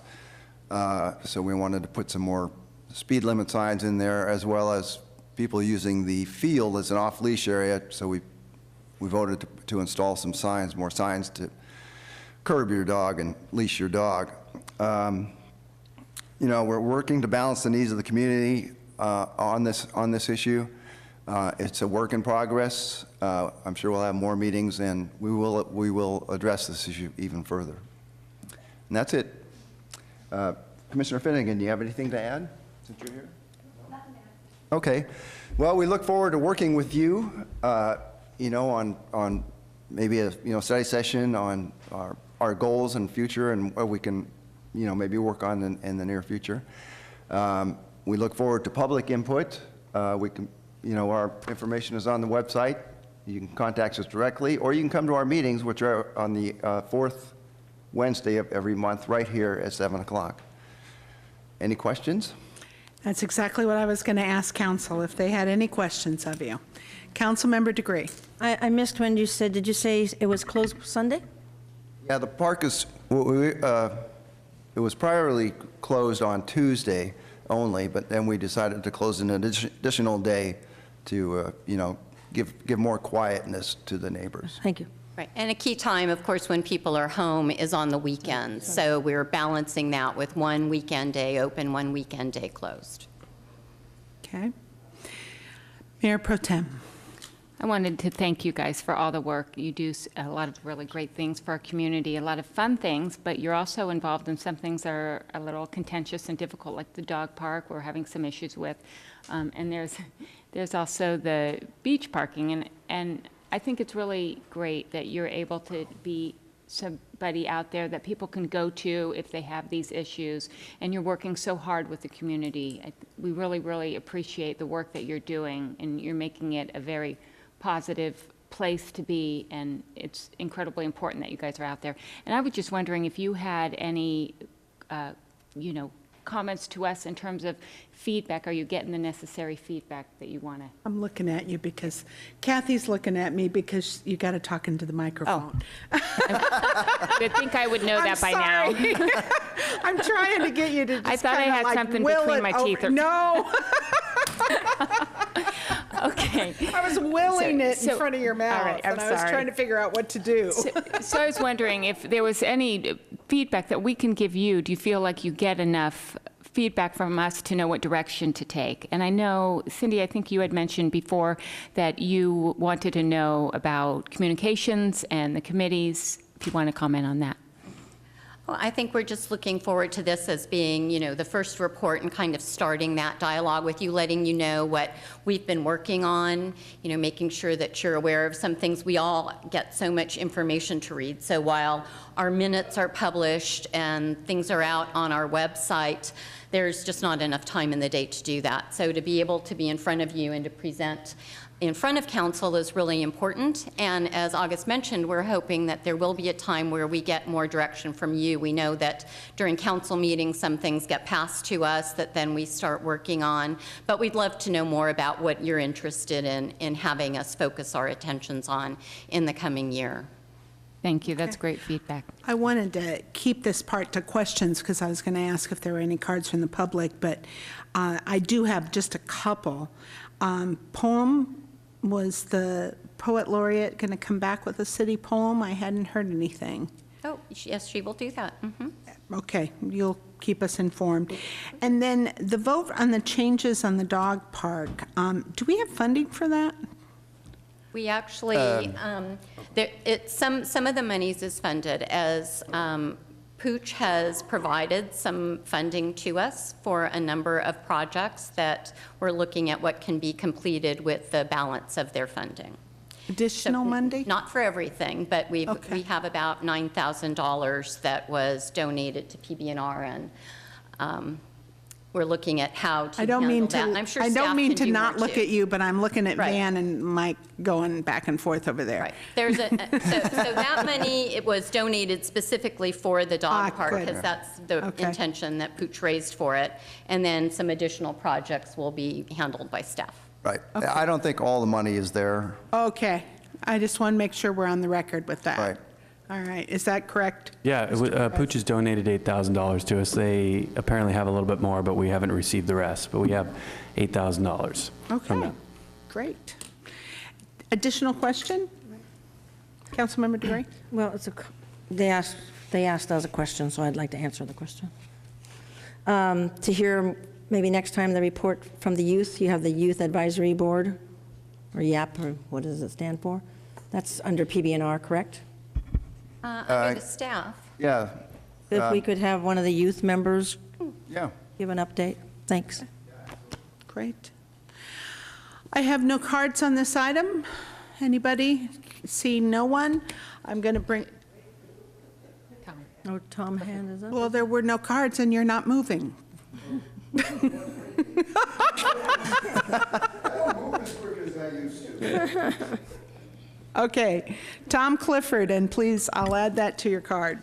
So we wanted to put some more speed limit signs in there, as well as people using the field as an off-leash area. So we voted to install some signs, more signs to curb your dog and leash your dog. You know, we're working to balance the needs of the community on this issue. It's a work in progress. I'm sure we'll have more meetings, and we will address this issue even further. And that's it. Commissioner Finnegan, do you have anything to add since you're here? Okay. Well, we look forward to working with you, you know, on maybe a study session on our goals and future and what we can, you know, maybe work on in the near future. We look forward to public input. We can, you know, our information is on the website. You can contact us directly, or you can come to our meetings, which are on the fourth Wednesday of every month, right here at 7 o'clock. Any questions?
That's exactly what I was going to ask council, if they had any questions of you. Councilmember Degree.
I missed when you said, did you say it was closed Sunday?
Yeah, the park is, it was priorly closed on Tuesday only, but then we decided to close an additional day to, you know, give more quietness to the neighbors.
Thank you.
Right, and a key time, of course, when people are home is on the weekends. So we're balancing that with one weekend day open, one weekend day closed.
Okay. Mayor Pro Tem.
I wanted to thank you guys for all the work. You do a lot of really great things for our community, a lot of fun things, but you're also involved in some things that are a little contentious and difficult, like the dog park we're having some issues with. And there's also the beach parking. And I think it's really great that you're able to be somebody out there that people can go to if they have these issues, and you're working so hard with the community. We really, really appreciate the work that you're doing, and you're making it a very positive place to be, and it's incredibly important that you guys are out there. And I was just wondering if you had any, comments to us in terms of feedback. Are you getting the necessary feedback that you want to?
I'm looking at you because Kathy's looking at me because you got to talk into the microphone.
I think I would know that by now.
I'm trying to get you to just
I thought I had something between my teeth.
No.
Okay.
I was willing it in front of your mouth,
all right,
and I was trying to figure out what to do.
So I was wondering if there was any feedback that we can give you. Do you feel like you get enough feedback from us to know what direction to take? And I know, Cindy, I think you had mentioned before that you wanted to know about communications and the committees, if you want to comment on that.
Well, I think we're just looking forward to this as being, the first report and kind of starting that dialogue with you, letting you know what we've been working on, making sure that you're aware of some things. We all get so much information to read. So while our minutes are published and things are out on our website, there's just not enough time in the day to do that. So to be able to be in front of you and to present in front of council is really important. And as August mentioned, we're hoping that there will be a time where we get more direction from you. We know that during council meetings, some things get passed to us that then we start working on. But we'd love to know more about what you're interested in having us focus our attentions on in the coming year.
Thank you. That's great feedback.
I wanted to keep this part to questions because I was going to ask if there were any cards from the public, but I do have just a couple. Poem, was the poet laureate going to come back with a city poem? I hadn't heard anything.
Oh, yes, she will do that.
Okay, you'll keep us informed. And then the vote on the changes on the dog park, do we have funding for that?
We actually, some of the monies is funded as Pooch has provided some funding to us for a number of projects that we're looking at what can be completed with the balance of their funding.
Additional money?
Not for everything, but we have about $9,000 that was donated to PB&R, and we're looking at how to handle that. And I'm sure
I
staff
don't mean
can
to
do
not
more,
look
too.
at you, but I'm looking at
Right.
Van and Mike going back and forth over there.
Right. There's so that money, it was donated specifically for the dog park,
good.
because that's the intention that Pooch raised for it. And then some additional projects will be handled by staff.
Right. I don't think all the money is there.
Okay, I just want to make sure we're on the record with that.
Right.
All right, is that correct?
Yeah, Pooch has donated $8,000 to us. They apparently have a little bit more, but we haven't received the rest. But we have $8,000 from
Okay,
them.
great. Additional question? Councilmember DeGray?
Well, they asked us a question, so I'd like to answer the question. To hear maybe next time the report from the youth, you have the Youth Advisory Board, or YAP, or what does it stand for? That's under PB&R, correct?
Under the staff.
Yeah.
If we could have one of the youth members
Yeah.
give an update. Thanks.
Great. I have no cards on this item. Anybody? See no one? I'm going to bring,
Oh, Tom hand is up.
well, there were no cards and you're not moving. Okay, Tom Clifford, and please, I'll add that to your card.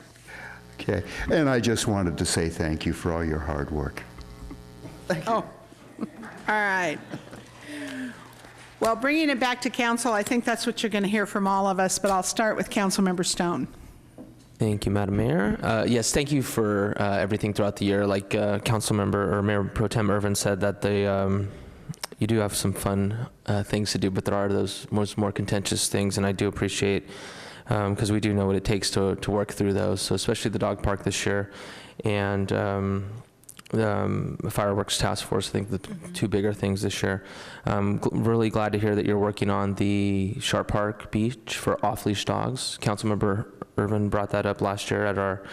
Okay, and I just wanted to say thank you for all your hard work.
All right. Well, bringing it back to council, I think that's what you're going to hear from all of us, but I'll start with Councilmember Stone.
Thank you, Madam Mayor. Yes, thank you for everything throughout the year. Like Councilmember or Mayor Pro Tem Irvin said, that you do have some fun things to do, but there are those more contentious things, and I do appreciate, because we do know what it takes to work through those, so especially the dog park this year, and the fireworks task force, I think the two bigger things this year. Really glad to hear that you're working on the Sharp Park Beach for off-leash dogs. Councilmember Irvin brought that up last year at our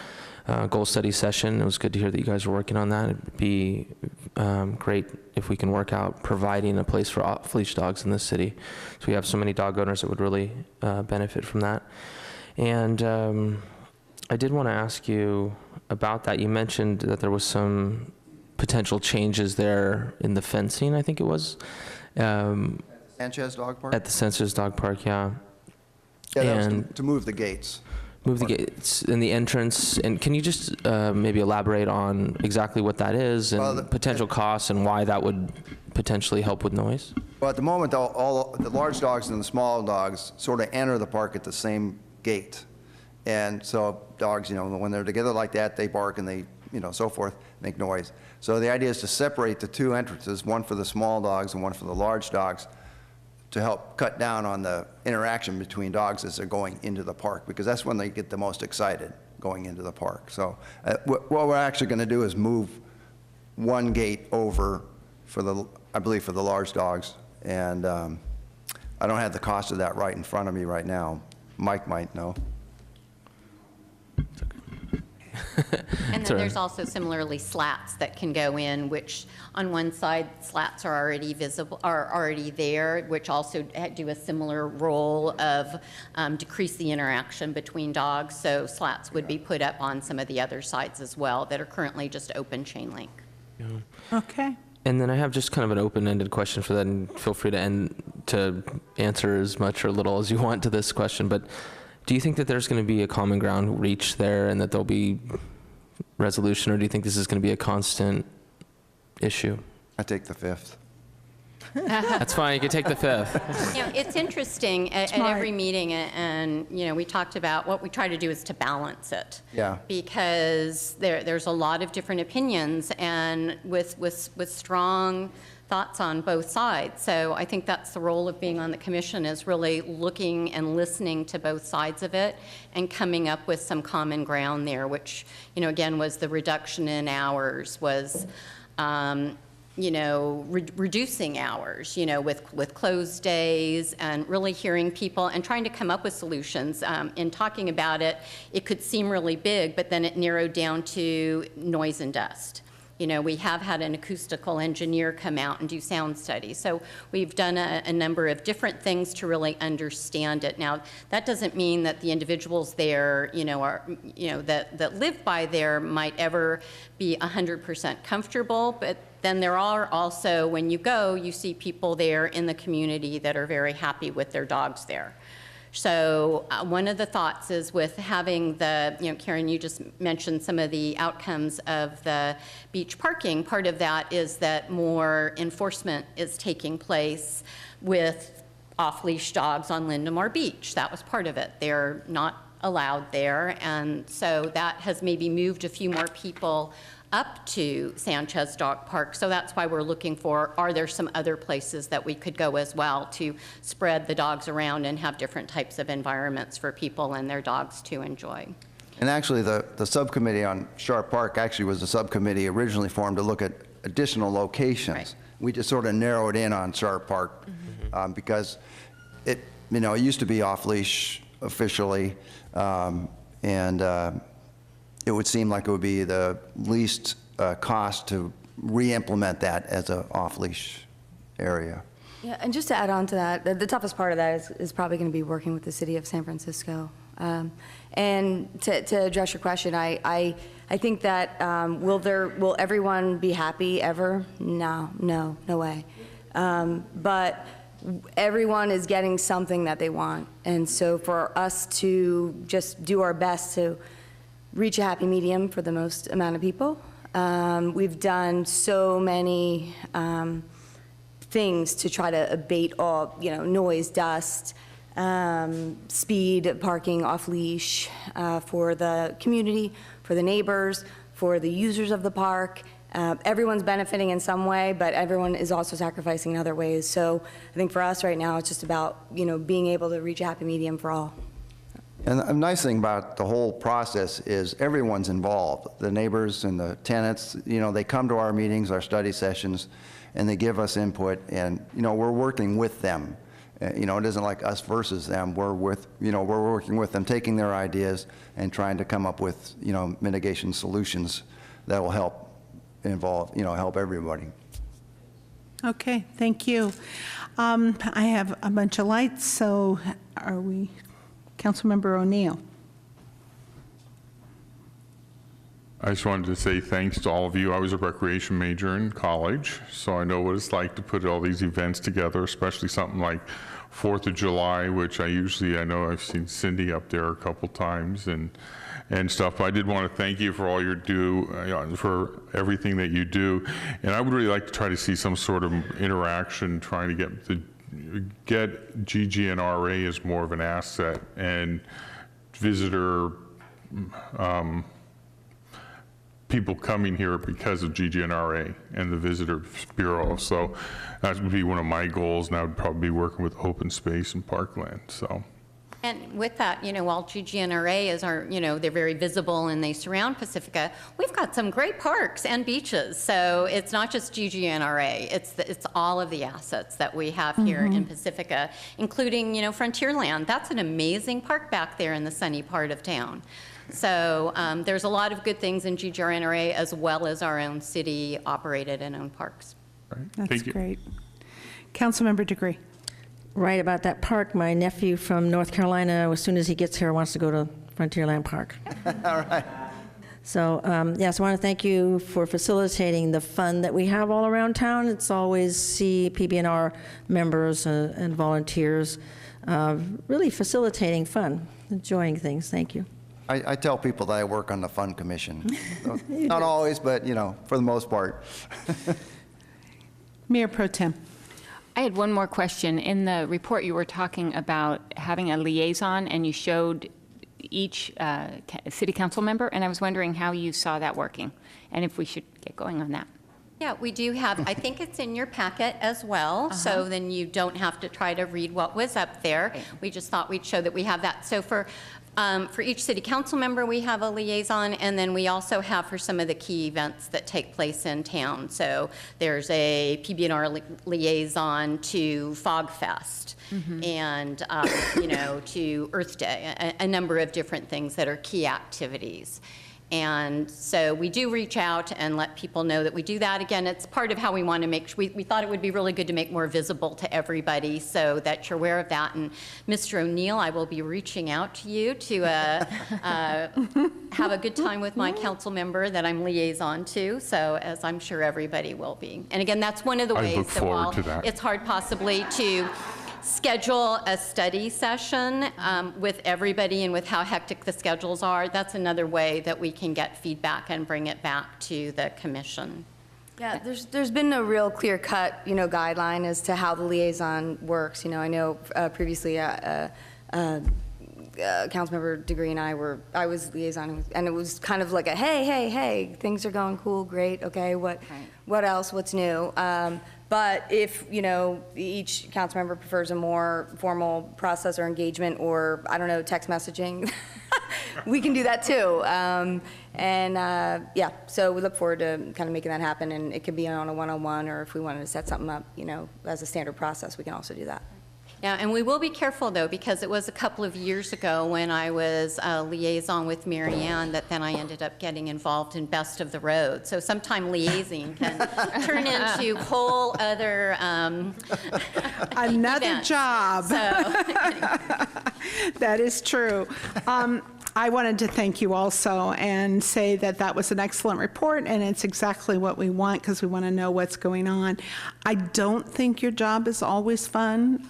goal study session. It was good to hear that you guys are working on that. It'd be great if we can work out providing a place for off-leash dogs in this city. So we have so many dog owners that would really benefit from that. And I did want to ask you about that. You mentioned that there was some potential changes there in the fencing, I think it was.
Sanchez Dog Park?
At the Sanchez Dog Park, yeah.
Yeah, that was
And
to move the gates.
move the gates in the entrance. And can you just maybe elaborate on exactly what that is and
Well,
potential costs and why that would potentially help with noise?
Well, at the moment, all the large dogs and the small dogs sort of enter the park at the same gate. And so dogs, when they're together like that, they bark and they, so forth, make noise. So the idea is to separate the two entrances, one for the small dogs and one for the large dogs, to help cut down on the interaction between dogs as they're going into the park, because that's when they get the most excited, going into the park. So what we're actually going to do is move one gate over for I believe for the large dogs. And I don't have the cost of that right in front of me right now. Mike might know.
And then there's also similarly slats that can go in, which on one side, slats are already visible, are already there, which also do a similar role of decrease the interaction between dogs. So slats would be put up on some of the other sides as well that are currently just open chain link.
Yeah.
Okay.
And then I have just kind of an open-ended question for that, and feel free to answer as much or little as you want to this question. But do you think that there's going to be a common ground reached there and that there'll be resolution, or do you think this is going to be a constant issue?
I take the fifth.
That's fine. You can take the fifth.
It's interesting at every meeting, and we talked about what we try to do is to balance it.
Yeah.
Because there's a lot of different opinions, and with strong thoughts on both sides. So I think that's the role of being on the commission, is really looking and listening to both sides of it and coming up with some common ground there, which, again, was the reduction in hours, was reducing hours, with closed days, and really hearing people and trying to come up with solutions. In talking about it, it could seem really big, but then it narrowed down to noise and dust. We have had an acoustical engineer come out and do sound studies. So we've done a number of different things to really understand it. Now, that doesn't mean that the individuals there, that live by there might ever be 100% comfortable, but then there are also, when you go, you see people there in the community that are very happy with their dogs there. So one of the thoughts is with having Karen, you just mentioned some of the outcomes of the beach parking. Part of that is that more enforcement is taking place with off-leash dogs on Lindemar Beach. That was part of it. They're not allowed there, and so that has maybe moved a few more people up to Sanchez Dog Park. So that's why we're looking for, are there some other places that we could go as well to spread the dogs around and have different types of environments for people and their dogs to enjoy.
And actually, the subcommittee on Sharp Park actually was a subcommittee originally formed to look at additional locations.
Right.
We just sort of narrowed in on Sharp Park because it used to be off-leash officially, and it would seem like it would be the least cost to re-implement that as an off-leash area.
Yeah, and just to add on to that, the toughest part of that is probably going to be working with the city of San Francisco. And to address your question, I think that will everyone be happy ever? No way. But everyone is getting something that they want, and so for us to just do our best to reach a happy medium for the most amount of people. We've done so many things to try to abate all, noise, dust, speed, parking, off-leash, for the community, for the neighbors, for the users of the park. Everyone's benefiting in some way, but everyone is also sacrificing in other ways. So I think for us right now, it's just about, being able to reach a happy medium for all.
And the nice thing about the whole process is everyone's involved. The neighbors and the tenants, they come to our meetings, our study sessions, and they give us input, and, we're working with them. It isn't like us versus them. We're working with them, taking their ideas and trying to come up with, mitigation solutions that will help help everybody.
Okay, thank you. I have a bunch of lights, so are we? Councilmember O'Neill.
I just wanted to say thanks to all of you. I was a recreation major in college, so I know what it's like to put all these events together, especially something like 4th of July, which I know I've seen Cindy up there a couple times and stuff. But I did want to thank you for all for everything that you do. And I would really like to try to see some sort of interaction trying to get GGNRA as more of an asset and visitor people coming here because of GGNRA and the Visitor Bureau. So that would be one of my goals, and I would probably be working with open space and parkland. So.
And with that, while GGNRA is they're very visible and they surround Pacifica, we've got some great parks and beaches. So it's not just GGNRA, it's all of the assets that we have here in Pacifica, including, Frontierland. That's an amazing park back there in the sunny part of town. So there's a lot of good things in GGNRA as well as our own city-operated and owned parks.
Right.
That's great. Councilmember Degree.
Right about that park, my nephew from North Carolina, as soon as he gets here, wants to go to Frontierland Park.
All right.
So, yes, I want to thank you for facilitating the fun that we have all around town. It's always see PBNR members and volunteers really facilitating fun, enjoying things. Thank you.
I tell people that I work on the Fun Commission. So, not always, but, for the most part.
Mayor Pro Tem.
I had one more question. In the report, you were talking about having a liaison, and you showed each city council member, and I was wondering how you saw that working, and if we should get going on that.
Yeah, we do have, I think it's in your packet as well, so then you don't have to try to read what was up there. We just thought we'd show that we have that. So for each city council member, we have a liaison, and then we also have for some of the key events that take place in town. So there's a PBNR liaison to Fog Fest and, to Earth Day, a number of different things that are key activities. And so we do reach out and let people know that we do that. Again, it's part of how we want to make sure, we thought it would be really good to make more visible to everybody so that you're aware of that. And Mr. O'Neill, I will be reaching out to you to have a good time with my council member that I'm liaison to, so as I'm sure everybody will be. And again, that's one of the ways that while it's hard possibly to schedule a study session with everybody and with how hectic the schedules are, that's another way that we can get feedback and bring it back to the commission.
Yeah, there's been no real clear-cut, guideline as to how the liaison works. I know previously Councilmember Degree and I was liaison, and it was kind of like a hey, things are going cool, great, okay, what else, what's new? But if, each council member prefers a more formal process or engagement or, I don't know, text messaging, we can do that too. Yeah, so we look forward to kind of making that happen, and it could be on a one-on-one, or if we wanted to set something up, as a standard process, we can also do that.
Yeah, and we will be careful, though, because it was a couple of years ago when I was a liaison with Mary Ann that then I ended up getting involved in Best of the Road. So sometime liaising can turn into whole other
another
events.
Job.
So,
that is true. I wanted to thank you also and say that that was an excellent report, and it's exactly what we want because we want to know what's going on. I don't think your job is always fun.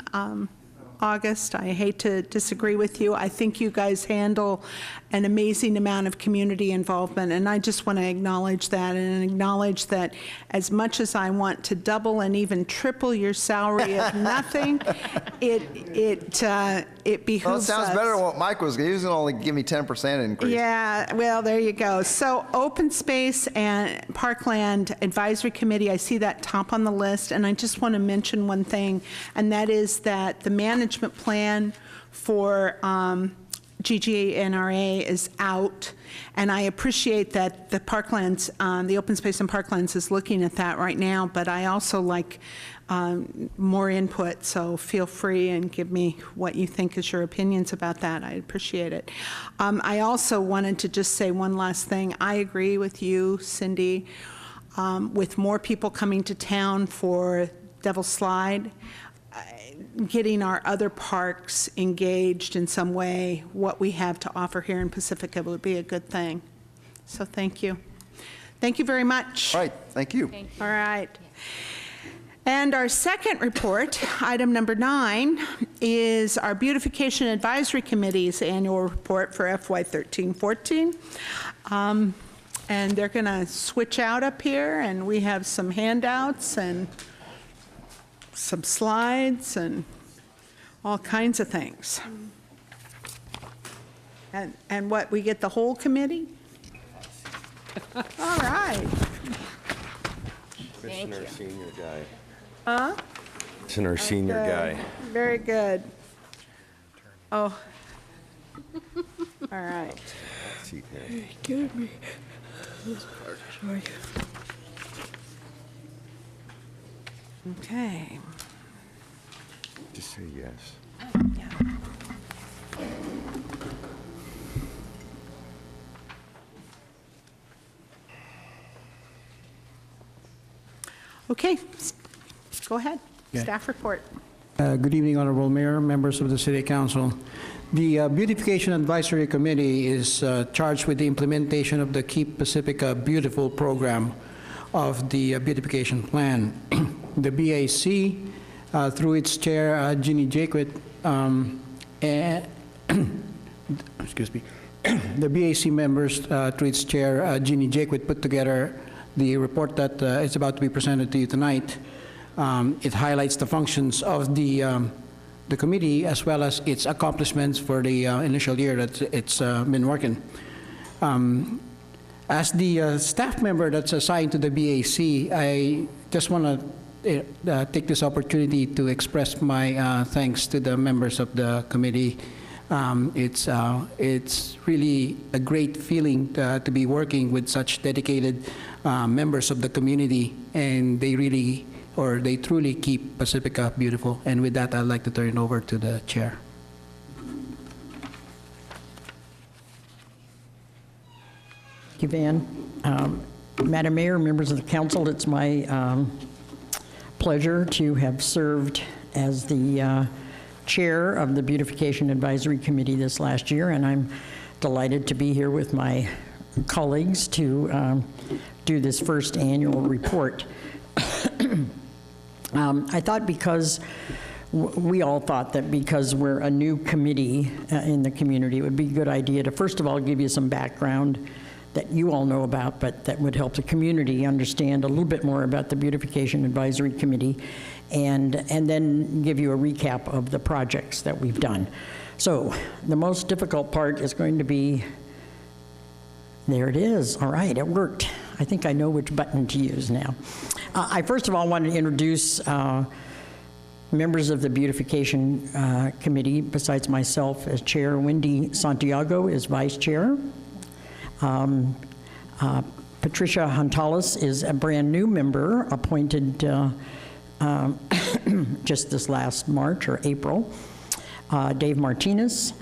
August, I hate to disagree with you. I think you guys handle an amazing amount of community involvement, and I just want to acknowledge that and acknowledge that as much as I want to double and even triple your salary of nothing, it behooves
Well, it sounds
us.
better than what Mike was. He was going to only give me 10% increase.
Yeah, well, there you go. So Open Space and Parkland Advisory Committee, I see that top on the list, and I just want to mention one thing, and that is that the management plan for GGNRA is out, and I appreciate that the Parklands, the Open Space and Parklands is looking at that right now, but I also like more input, so feel free and give me what you think is your opinions about that. I appreciate it. I also wanted to just say one last thing. I agree with you, Cindy, with more people coming to town for Devil's Slide, getting our other parks engaged in some way, what we have to offer here in Pacifica would be a good thing. So thank you. Thank you very much.
All right, thank you.
All right. And our second report, item number 9, is our Beautification Advisory Committee's annual report for FY13-14. And they're going to switch out up here, and we have some handouts and some slides and all kinds of things. And what, we get the whole committee? All right.
Thank you. Senior guy.
Huh?
It's our senior guy.
Very good. Oh. All right.
Give me.
Sorry. Okay.
Just say yes.
Yeah. Okay, go ahead.
Yeah.
Staff report.
Good evening, Honorable Mayor, members of the City Council. The Beautification Advisory Committee is charged with the implementation of the Keep Pacifica Beautiful program of the beautification plan. The BAC, through its chair, Ginny Jaquit, excuse me, the BAC members, through its chair, Ginny Jaquit, put together the report that is about to be presented to you tonight. It highlights the functions of the committee as well as its accomplishments for the initial year that it's been working. As the staff member that's assigned to the BAC, I just want to take this opportunity to express my thanks to the members of the committee. It's really a great feeling to be working with such dedicated members of the community, and they truly keep Pacifica beautiful. And with that, I'd like to turn it over to the chair.
Thank you, Van. Madam Mayor, members of the council, it's my pleasure to have served as the chair of the Beautification Advisory Committee this last year, and I'm delighted to be here with my colleagues to do this first annual report. I thought we all thought that because we're a new committee in the community, it would be a good idea to first of all give you some background that you all know about, but that would help the community understand a little bit more about the Beautification Advisory Committee, and then give you a recap of the projects that we've done. So the most difficult part is going to be, there it is. All right, it worked. I think I know which button to use now. I first of all want to introduce members of the Beautification Committee, besides myself as chair. Wendy Santiago is vice chair. Patricia Huntalis is a brand new member appointed just this last March or April. Dave Martinez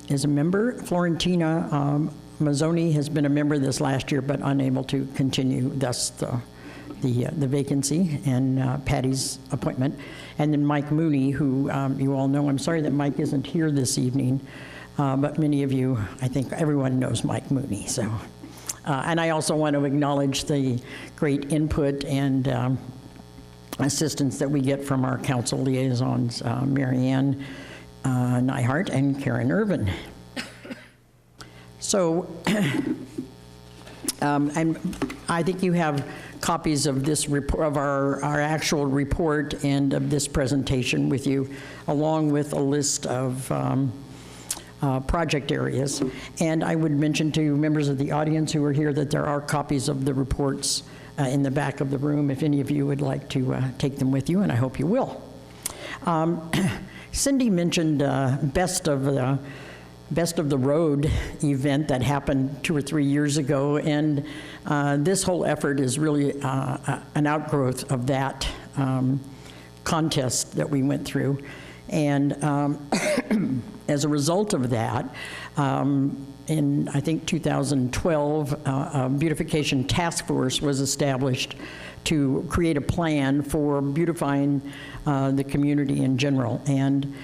is a member. Florentina Mazzoni has been a member this last year but unable to continue, thus the vacancy and Patty's appointment. And then Mike Mooney, who you all know. I'm sorry that Mike isn't here this evening, but many of you, I think everyone knows Mike Mooney. So, and I also want to acknowledge the great input and assistance that we get from our council liaisons, Marianne Neihart and Karen Irvin. So I think you have copies of this report, of our actual report and of this presentation with you, along with a list of project areas. And I would mention to members of the audience who are here that there are copies of the reports in the back of the room if any of you would like to take them with you, and I hope you will. Cindy mentioned Best of the Road event that happened 2 or 3 years ago, and this whole effort is really an outgrowth of that contest that we went through. And as a result of that, in, I think, 2012, a beautification task force was established to create a plan for beautifying the community in general. And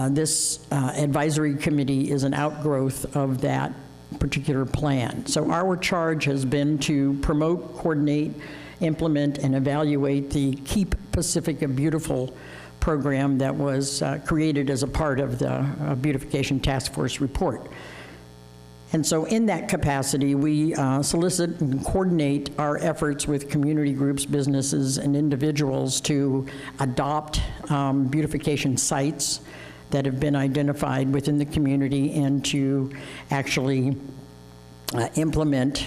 this advisory committee is an outgrowth of that particular plan. So our charge has been to promote, coordinate, implement, and evaluate the Keep Pacifica Beautiful program that was created as a part of the Beautification Task Force report. And so in that capacity, we solicit and coordinate our efforts with community groups, businesses, and individuals to adopt beautification sites that have been identified within the community and to actually implement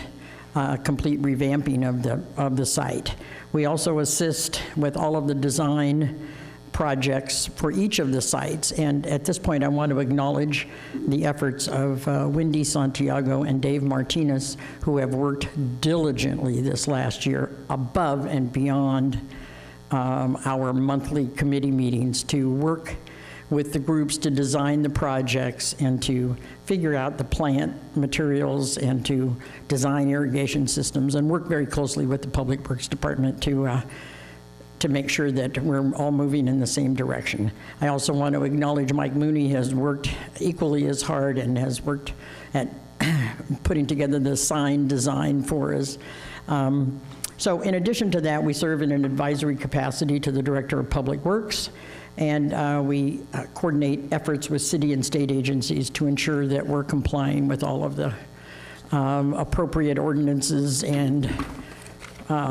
complete revamping of the site. We also assist with all of the design projects for each of the sites. And at this point, I want to acknowledge the efforts of Wendy Santiago and Dave Martinez, who have worked diligently this last year above and beyond our monthly committee meetings to work with the groups to design the projects and to figure out the plant materials and to design irrigation systems, and work very closely with the Public Works Department to make sure that we're all moving in the same direction. I also want to acknowledge Mike Mooney has worked equally as hard and has worked at putting together the sign design for us. So in addition to that, we serve in an advisory capacity to the Director of Public Works, and we coordinate efforts with city and state agencies to ensure that we're complying with all of the appropriate ordinances and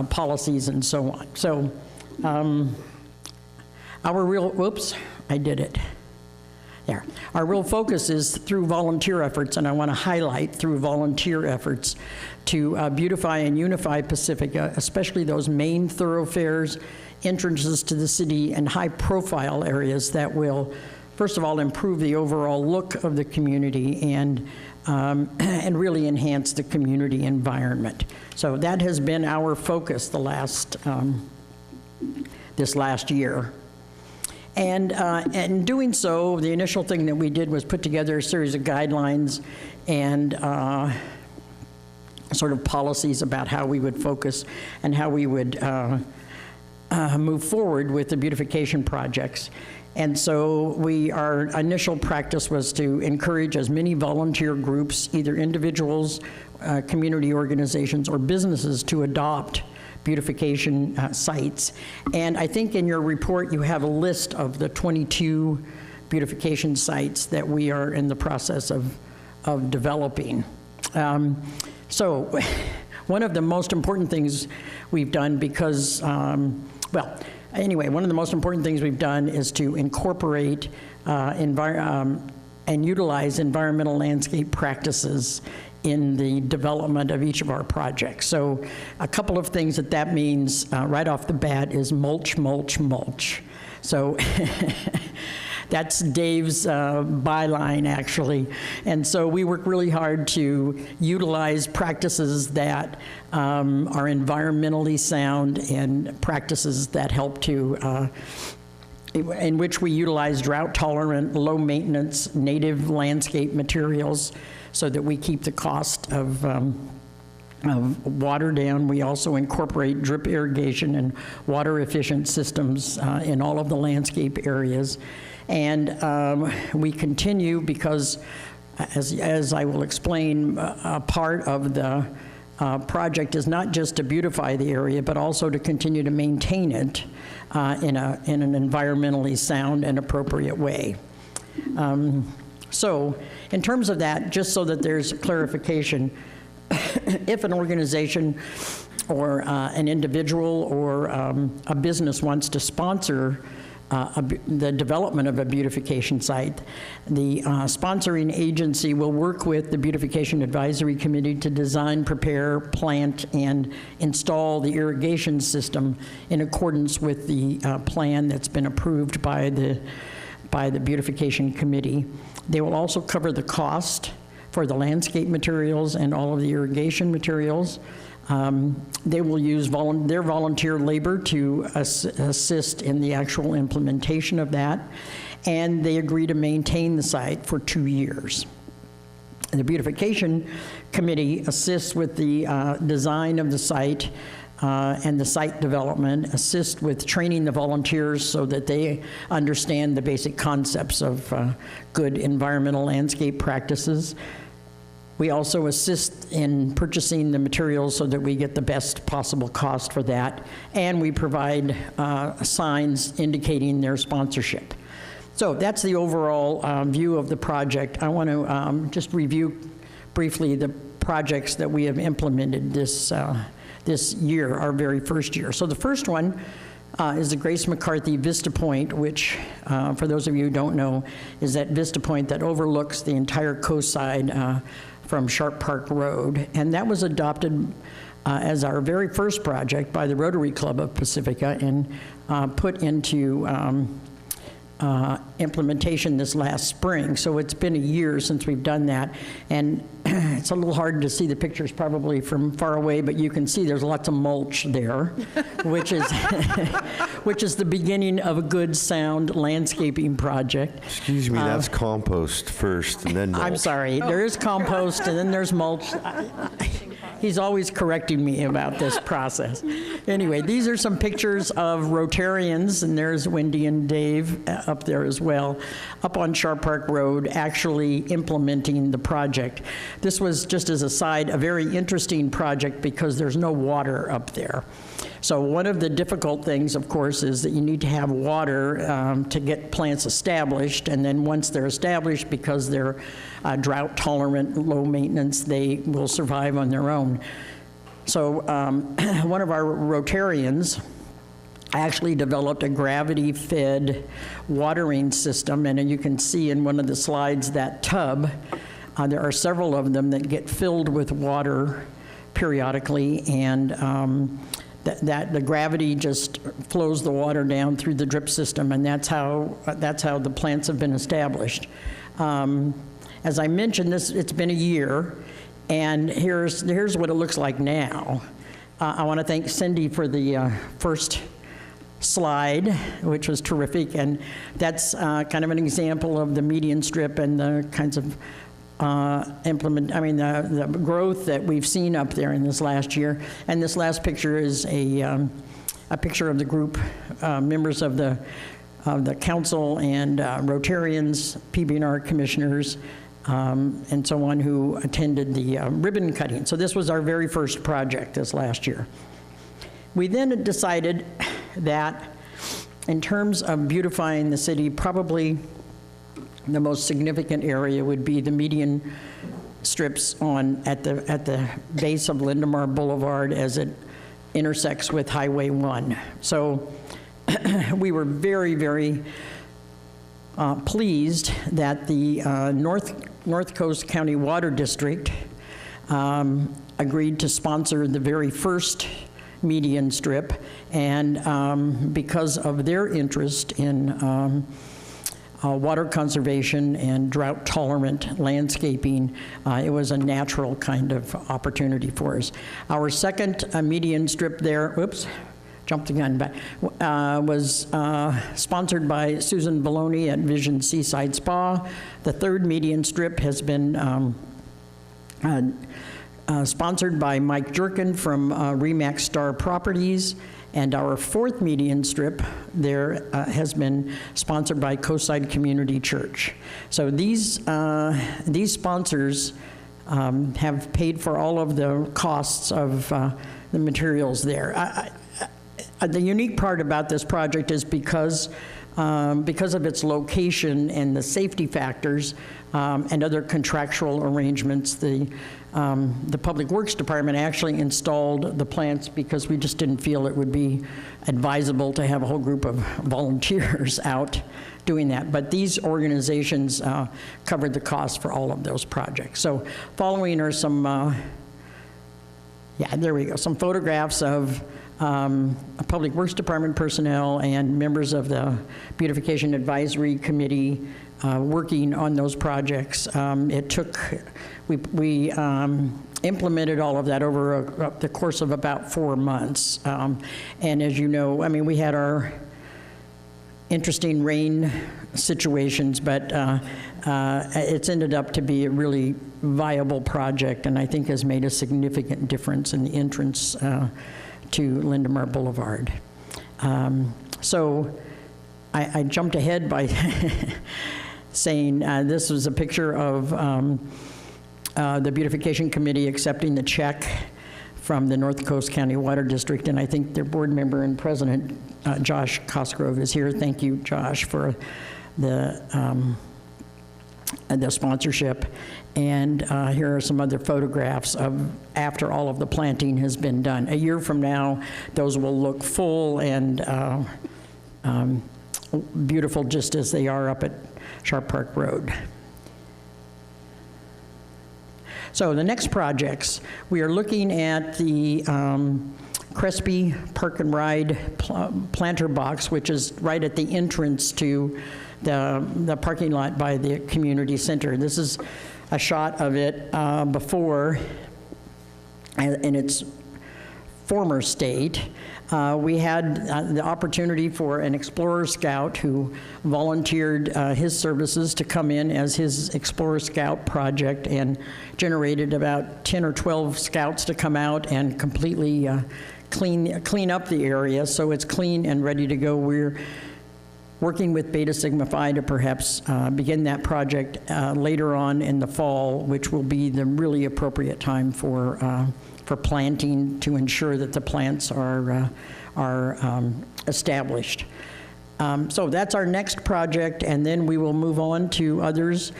policies and so on. So our real, whoops, I did it. There. Our real focus is through volunteer efforts, and I want to highlight through volunteer efforts to beautify and unify Pacifica, especially those main thoroughfares, entrances to the city, and high-profile areas that will, first of all, improve the overall look of the community and really enhance the community environment. So that has been our focus this last year. And in doing so, the initial thing that we did was put together a series of guidelines and sort of policies about how we would focus and how we would move forward with the beautification projects. And so our initial practice was to encourage as many volunteer groups, either individuals, community organizations, or businesses to adopt beautification sites. And I think in your report you have a list of the 22 beautification sites that we are in the process of developing. So one of the most important things we've done because, well, anyway, one of the most important things we've done is to incorporate and utilize environmental landscape practices in the development of each of our projects. So a couple of things that means right off the bat is mulch, mulch, mulch. So that's Dave's byline, actually. And so we work really hard to utilize practices that are environmentally sound and practices that help to in which we utilize drought-tolerant, low-maintenance, native landscape materials so that we keep the cost of water down. We also incorporate drip irrigation and water-efficient systems in all of the landscape areas. And we continue because, as I will explain, a part of the project is not just to beautify the area, but also to continue to maintain it in an environmentally sound and appropriate way. So in terms of that, just so that there's clarification, if an organization or an individual or a business wants to sponsor the development of a beautification site, the sponsoring agency will work with the Beautification Advisory Committee to design, prepare, plant, and install the irrigation system in accordance with the plan that's been approved by the Beautification Committee. They will also cover the cost for the landscape materials and all of the irrigation materials. They will use their volunteer labor to assist in the actual implementation of that, and they agree to maintain the site for 2 years. The Beautification Committee assists with the design of the site and the site development, assist with training the volunteers so that they understand the basic concepts of good environmental landscape practices. We also assist in purchasing the materials so that we get the best possible cost for that, and we provide signs indicating their sponsorship. So that's the overall view of the project. I want to just review briefly the projects that we have implemented this year, our very first year. So the first one is the Grace McCarthy Vista Point, which, for those of you who don't know, is that Vista Point that overlooks the entire coast side from Sharp Park Road. And that was adopted as our very first project by the Rotary Club of Pacifica and put into implementation this last spring. So it's been a year since we've done that. And it's a little hard to see the pictures probably from far away, but you can see there's lots of mulch there, which is which is the beginning of a good sound landscaping project.
Excuse me, that's compost first and then mulch.
I'm sorry, there is compost and then there's mulch. He's always correcting me about this process. Anyway, these are some pictures of Rotarians, and there's Wendy and Dave up there as well, up on Sharp Park Road, actually implementing the project. This was, just as a side, a very interesting project because there's no water up there. So one of the difficult things, of course, is that you need to have water to get plants established, and then once they're established, because they're drought tolerant, low maintenance, they will survive on their own. So one of our Rotarians actually developed a gravity-fed watering system, and you can see in one of the slides that tub. There are several of them that get filled with water periodically, and that the gravity just flows the water down through the drip system, and that's how the plants have been established. As I mentioned, it's been a year, and here's what it looks like now. I want to thank Cindy for the first slide, which was terrific, and that's kind of an example of the median strip and the kinds of the growth that we've seen up there in this last year. And this last picture is a picture of the group, members of the council and Rotarians, PB&R commissioners, and so on, who attended the ribbon cutting. So this was our very first project this last year. We then decided that in terms of beautifying the city, probably the most significant area would be the median strips at the base of Lindemar Boulevard as it intersects with Highway 1. So we were very, very pleased that the North Coast County Water District agreed to sponsor the very first median strip, and because of their interest in water conservation and drought-tolerant landscaping, it was a natural kind of opportunity for us. Our second median strip there, whoops, jumped the gun, but was sponsored by Susan Baloney at Vision Seaside Spa. The third median strip has been sponsored by Mike Jerkin from Remax Star Properties, and our fourth median strip there has been sponsored by Coastside Community Church. So these sponsors have paid for all of the costs of the materials there. The unique part about this project is because of its location and the safety factors and other contractual arrangements, the Public Works Department actually installed the plants because we just didn't feel it would be advisable to have a whole group of volunteers out doing that. But these organizations covered the cost for all of those projects. So following are some, there we go, some photographs of Public Works Department personnel and members of the Beautification Advisory Committee working on those projects. We implemented all of that over the course of about 4 months. And as you know, we had our interesting rain situations, but it's ended up to be a really viable project, and I think has made a significant difference in the entrance to Lindemar Boulevard. So I jumped ahead by saying this was a picture of the Beautification Committee accepting the check from the North Coast County Water District, and I think their board member and president, Josh Cosgrove, is here. Thank you, Josh, for the sponsorship. And here are some other photographs of after all of the planting has been done. A year from now, those will look full and beautiful, just as they are up at Sharp Park Road. So the next projects, we are looking at the Crespi Park and Ride planter box, which is right at the entrance to the parking lot by the community center. This is a shot of it before in its former state. We had the opportunity for an Explorer Scout who volunteered his services to come in as his Explorer Scout project and generated about 10 or 12 scouts to come out and completely clean up the area so it's clean and ready to go. We're working with Beta Sigma Phi to perhaps begin that project later on in the fall, which will be the really appropriate time for planting to ensure that the plants are established. So that's our next project, and then we will move on to others.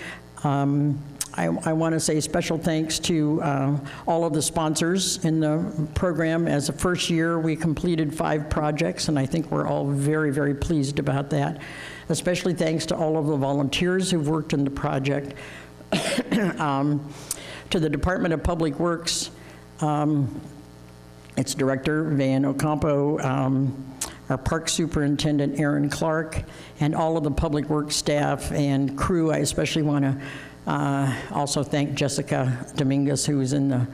I want to say special thanks to all of the sponsors in the program. As a first year, we completed 5 projects, and I think we're all very, very pleased about that. Especially thanks to all of the volunteers who've worked in the project. To the Department of Public Works, its Director, Van Ocampo, our Park Superintendent, Aaron Clark, and all of the Public Works staff and crew. I especially want to also thank Jessica Dominguez, who is in the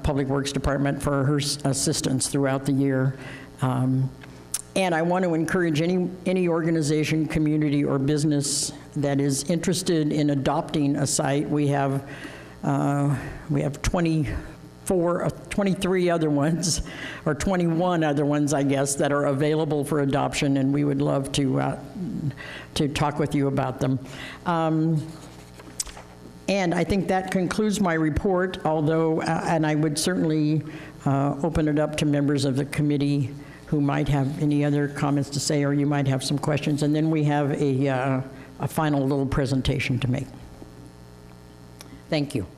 Public Works Department, for her assistance throughout the year. And I want to encourage any organization, community, or business that is interested in adopting a site. We have 23 other ones, or 21 other ones, I guess, that are available for adoption, and we would love to talk with you about them. And I think that concludes my report, although, and I would certainly open it up to members of the committee who might have any other comments to say, or you might have some questions, and then we have a final little presentation to make. Thank you.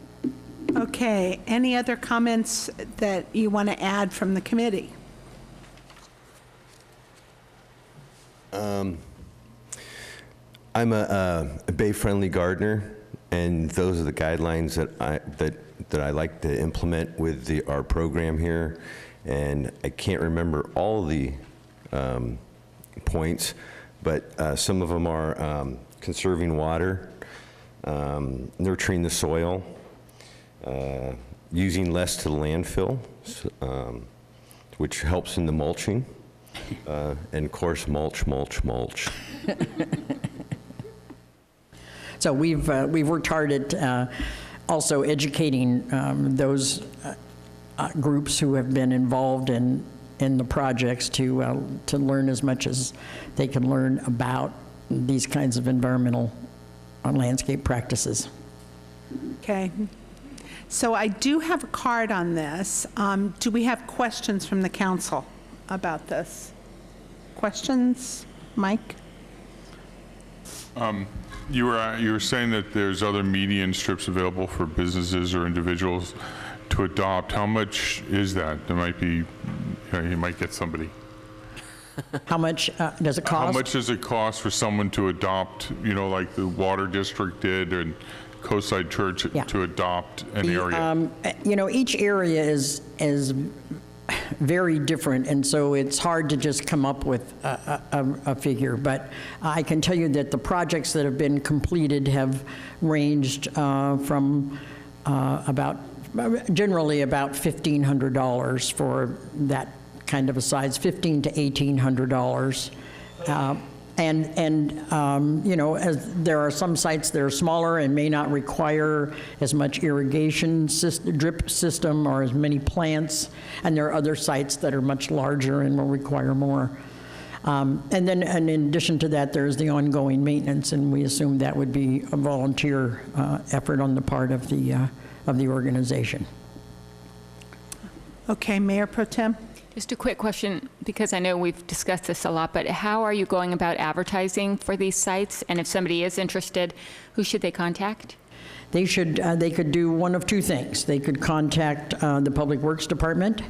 Okay, any other comments that you want to add from the committee?
I'm a bay-friendly gardener, and those are the guidelines that I like to implement with our program here. And I can't remember all the points, but some of them are conserving water, nurturing the soil, using less to the landfill, which helps in the mulching, and of course, mulch.
So we've worked hard at also educating those groups who have been involved in the projects to learn as much as they can learn about these kinds of environmental landscape practices.
Okay. So I do have a card on this. Do we have questions from the council about this? Questions? Mike?
You were saying that there's other median strips available for businesses or individuals to adopt. How much is that? There might be, you might get somebody.
How much does it cost?
How much does it cost for someone to adopt, like the Water District did, and Coastside Church to adopt an area?
Each area is very different, and so it's hard to just come up with a figure. But I can tell you that the projects that have been completed have ranged from generally about $1,500 for that kind of a size, $1,500 to $1,800. As there are some sites that are smaller and may not require as much irrigation drip system or as many plants, and there are other sites that are much larger and will require more. And then in addition to that, there's the ongoing maintenance, and we assume that would be a volunteer effort on the part of the organization.
Okay, Mayor Pro Tem?
Just a quick question, because I know we've discussed this a lot, but how are you going about advertising for these sites? And if somebody is interested, who should they contact?
They could do one of two things. They could contact the Public Works Department,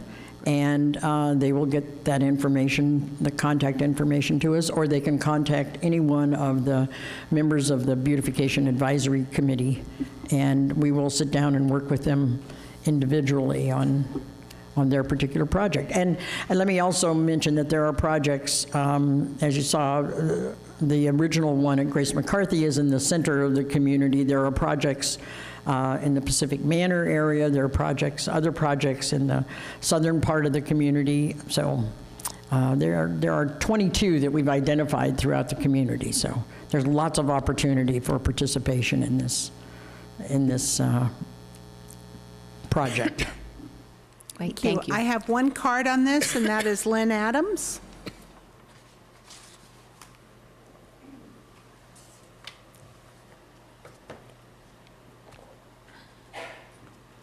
and they will get that information, the contact information to us, or they can contact any one of the members of the Beautification Advisory Committee, and we will sit down and work with them individually on their particular project. And let me also mention that there are projects, as you saw, the original one at Grace McCarthy is in the center of the community. There are projects in the Pacific Manor area. There are other projects in the southern part of the community. So there are 22 that we've identified throughout the community. So there's lots of opportunity for participation in this project.
Great, thank you.
I have one card on this, and that is Lynn Adams.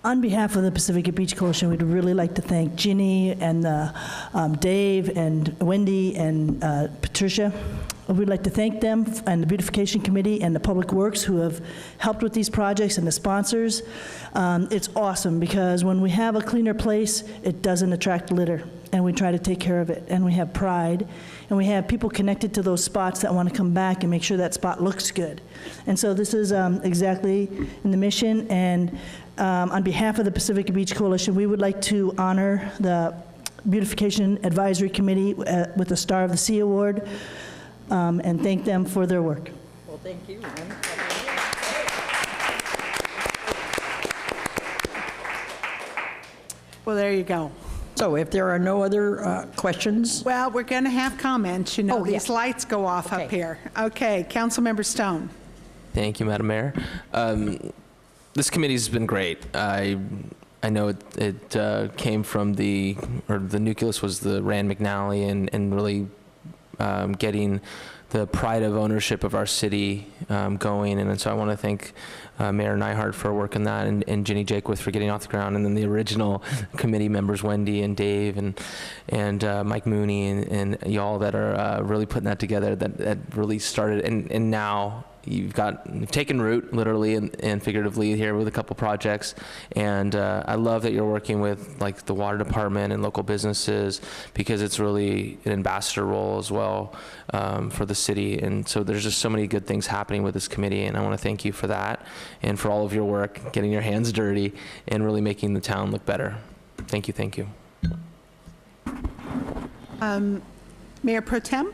On behalf of the Pacifica Beach Coalition, we'd really like to thank Ginny and Dave and Wendy and Patricia. We'd like to thank them and the Beautification Committee and the Public Works who have helped with these projects, and the sponsors. It's awesome because when we have a cleaner place, it doesn't attract litter, and we try to take care of it, and we have pride, and we have people connected to those spots that want to come back and make sure that spot looks good. And so this is exactly in the mission, and on behalf of the Pacifica Beach Coalition, we would like to honor the Beautification Advisory Committee with the Star of the Sea Award, and thank them for their work.
Well, thank you.
Well, there you go.
So if there are no other questions?
Well, we're going to have comments. You know, these lights go off up here. Okay, Councilmember Stone.
Thank you, Madam Mayor. This committee's been great. I know it came from the nucleus was the Rand McNally and really getting the pride of ownership of our city going. And so I want to thank Mayor Nyhart for working that, and Ginny Jakewith for getting off the ground, and then the original committee members, Wendy and Dave and Mike Mooney and y'all that are really putting that together, that really started. And now you've taken root literally and figuratively here with a couple projects, and I love that you're working with like the water department and local businesses, because it's really an ambassador role as well for the city. And so there's just so many good things happening with this committee, and I want to thank you for that and for all of your work, getting your hands dirty and really making the town look better. Thank you, thank you.
Mayor Pro Tem?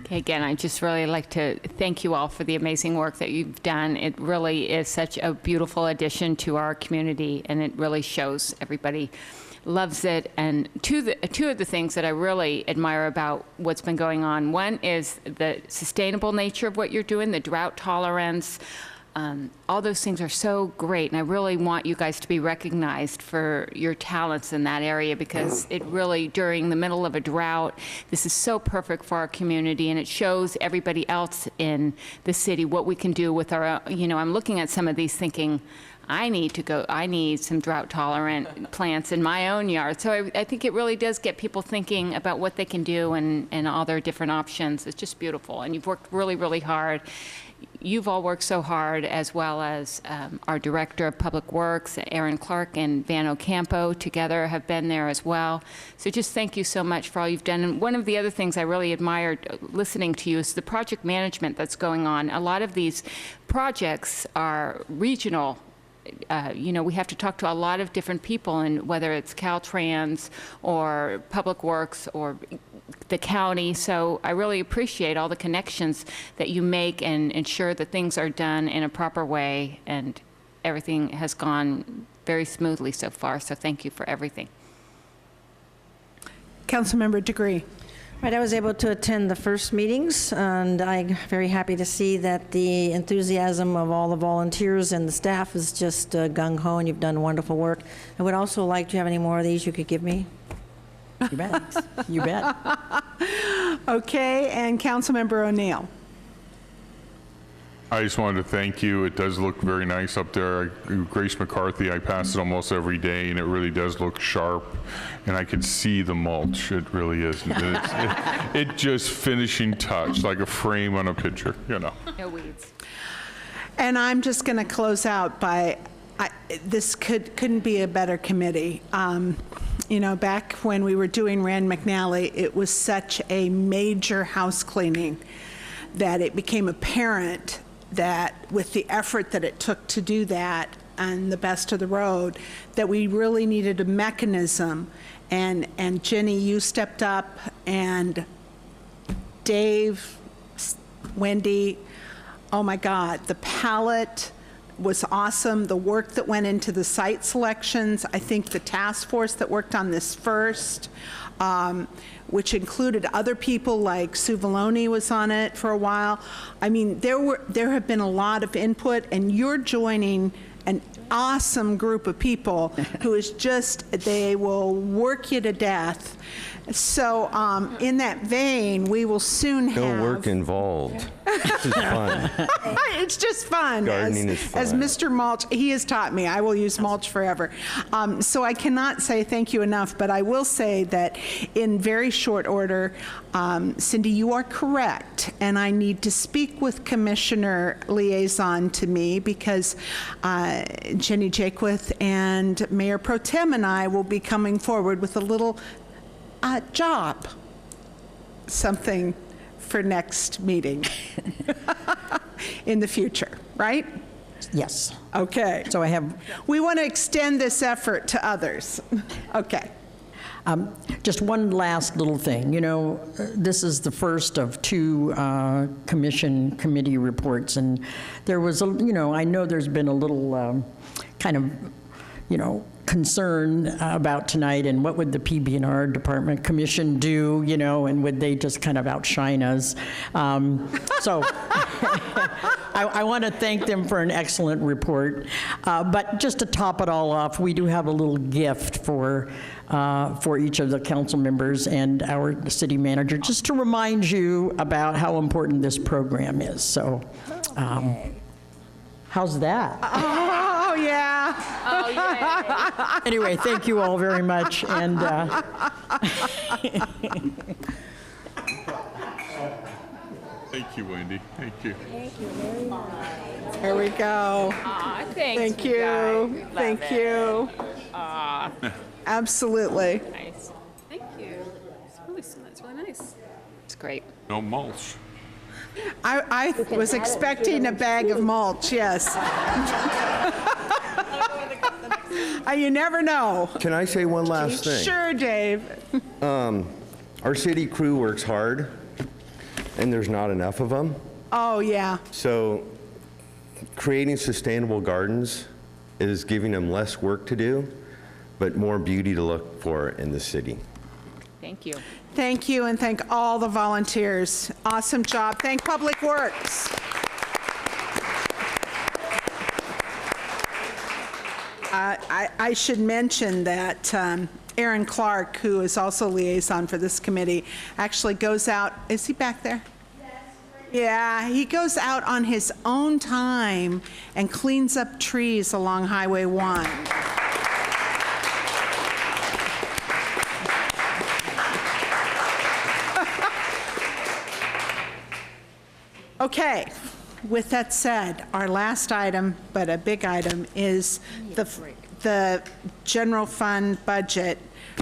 Okay, again, I'd just really like to thank you all for the amazing work that you've done. It really is such a beautiful addition to our community, and it really shows. Everybody loves it. And two of the things that I really admire about what's been going on, one is the sustainable nature of what you're doing, the drought tolerance. All those things are so great, and I really want you guys to be recognized for your talents in that area, because it really, during the middle of a drought, this is so perfect for our community, and it shows everybody else in the city what we can do with our, I'm looking at some of these thinking, I need some drought-tolerant plants in my own yard. So I think it really does get people thinking about what they can do and all their different options. It's just beautiful, and you've worked really, really hard. You've all worked so hard, as well as our Director of Public Works, Aaron Clark, and Van Ocampo together have been there as well. So just thank you so much for all you've done. And one of the other things I really admired listening to you is the project management that's going on. A lot of these projects are regional. We have to talk to a lot of different people, and whether it's Caltrans or Public Works or the county. So I really appreciate all the connections that you make and ensure that things are done in a proper way, and everything has gone very smoothly so far. So thank you for everything.
Councilmember Degree.
Right, I was able to attend the first meetings, and I'm very happy to see that the enthusiasm of all the volunteers and the staff is just gung-ho, and you've done wonderful work. I would also like to have any more of these you could give me.
You bet. You bet.
Okay, and Councilmember O'Neill.
I just wanted to thank you. It does look very nice up there. Grace McCarthy, I pass it almost every day, and it really does look sharp. And I can see the mulch. It really is. It just finishing touch, like a frame on a picture, you know.
No weeds.
And I'm just going to close out by, this couldn't be a better committee. You know, back when we were doing Rand McNally, it was such a major house cleaning that it became apparent that with the effort that it took to do that and the best of the road, that we really needed a mechanism. And Jenny, you stepped up, and Dave, Wendy, oh my God, the palette was awesome. The work that went into the site selections, I think the task force that worked on this first, which included other people like Sue Valoni was on it for a while. I mean, there have been a lot of input, and you're joining an awesome group of people who is just, they will work you to death. So in that vein, we will soon have...
No work involved. This is fun.
It's just fun.
Gardening is fun.
As Mr. Mulch, he has taught me. I will use mulch forever. So I cannot say thank you enough, but I will say that in very short order, Cindy, you are correct, and I need to speak with Commissioner Liaison to me, because Jenny Jaquith and Mayor Pro Tem and I will be coming forward with a little job, something for next meeting in the future, right?
Yes.
Okay.
So I have...
We want to extend this effort to others. Okay.
Just one last little thing. You know, this is the first of two committee reports, and there was, I know there's been a little kind of, concern about tonight, and what would the PB&R Department Commission do, and would they just kind of outshine us? So I want to thank them for an excellent report. But just to top it all off, we do have a little gift for each of the council members and our city manager, just to remind you about how important this program is. So how's that?
Oh, yeah.
Oh, yeah.
Anyway, thank you all very much. And
Thank you, Wendy. Thank you.
Thank you very much.
There we go.
Aw, thanks,
Thank
you guys. We
you.
love
Thank
it.
you.
Aw,
Absolutely.
nice.
Thank you. It's really nice.
It's great.
No mulch.
I was expecting a bag of mulch, yes. You never know.
Can I say one last thing?
Sure, Dave.
Our city crew works hard, and there's not enough of them.
Oh, yeah.
So creating sustainable gardens is giving them less work to do, but more beauty to look for in the city.
Thank you.
Thank you, and thank all the volunteers. Awesome job. Thank Public Works. I should mention that Aaron Clark, who is also liaison for this committee, actually goes out. Is he back there? Yeah, he goes out on his own time and cleans up trees along Highway 1. Okay, with that said, our last item, but a big item, is the general fund budget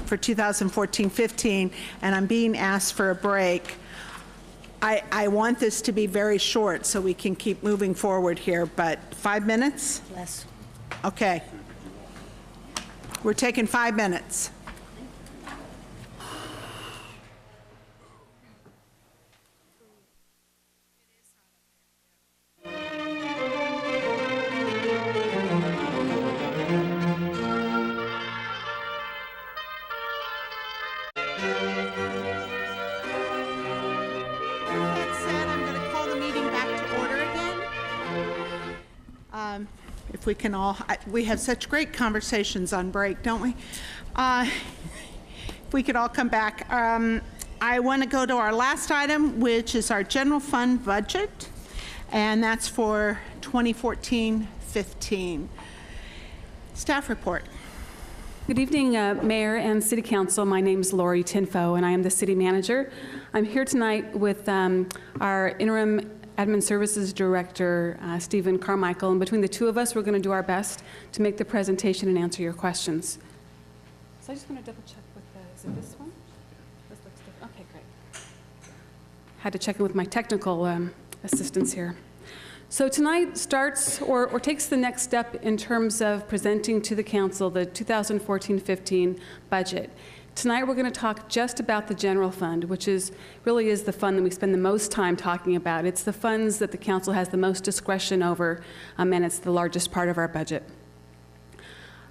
for 2014-15, and I'm being asked for a break. I want this to be very short so we can keep moving forward here, but 5 minutes?
Less.
Okay. We're taking 5 minutes. If we can all, we have such great conversations on break, don't we? if we could all come back. I want to go to our last item, which is our general fund budget, and that's for 2014-15. Staff report.
Good evening, Mayor and City Council. My name is Lori Tinfo, and I am the City Manager. I'm here tonight with our Interim Admin Services Director, Stephen Carmichael, and between the two of us, we're going to do our best to make the presentation and answer your questions. So I just want to double check with is it this one? This looks different. Okay, great. Had to check in with my technical assistants here. So tonight starts or takes the next step in terms of presenting to the council the 2014-15 budget. Tonight we're going to talk just about the general fund, which really is the fund that we spend the most time talking about. It's the funds that the council has the most discretion over, and it's the largest part of our budget.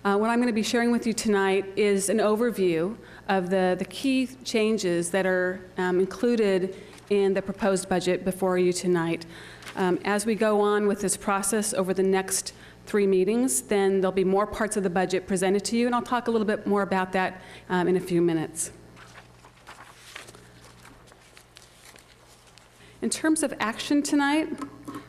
What I'm going to be sharing with you tonight is an overview of the key changes that are included in the proposed budget before you tonight. As we go on with this process over the next 3 meetings, then there'll be more parts of the budget presented to you, and I'll talk a little bit more about that in a few minutes. In terms of action tonight,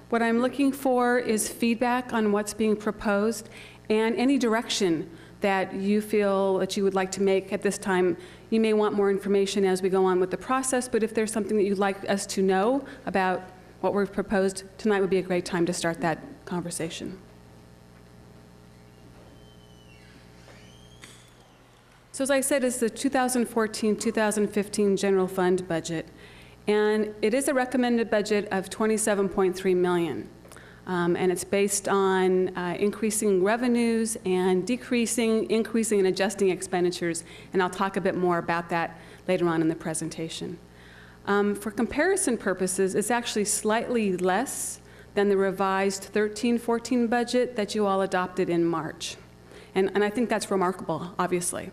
what I'm looking for is feedback on what's being proposed and any direction that you feel that you would like to make at this time. You may want more information as we go on with the process, but if there's something that you'd like us to know about what we've proposed, tonight would be a great time to start that conversation. So as I said, it's the 2014-2015 general fund budget, and it is a recommended budget of $27.3 million. And it's based on increasing revenues and increasing and adjusting expenditures, and I'll talk a bit more about that later on in the presentation. For comparison purposes, it's actually slightly less than the revised 13-14 budget that you all adopted in March. And I think that's remarkable, obviously.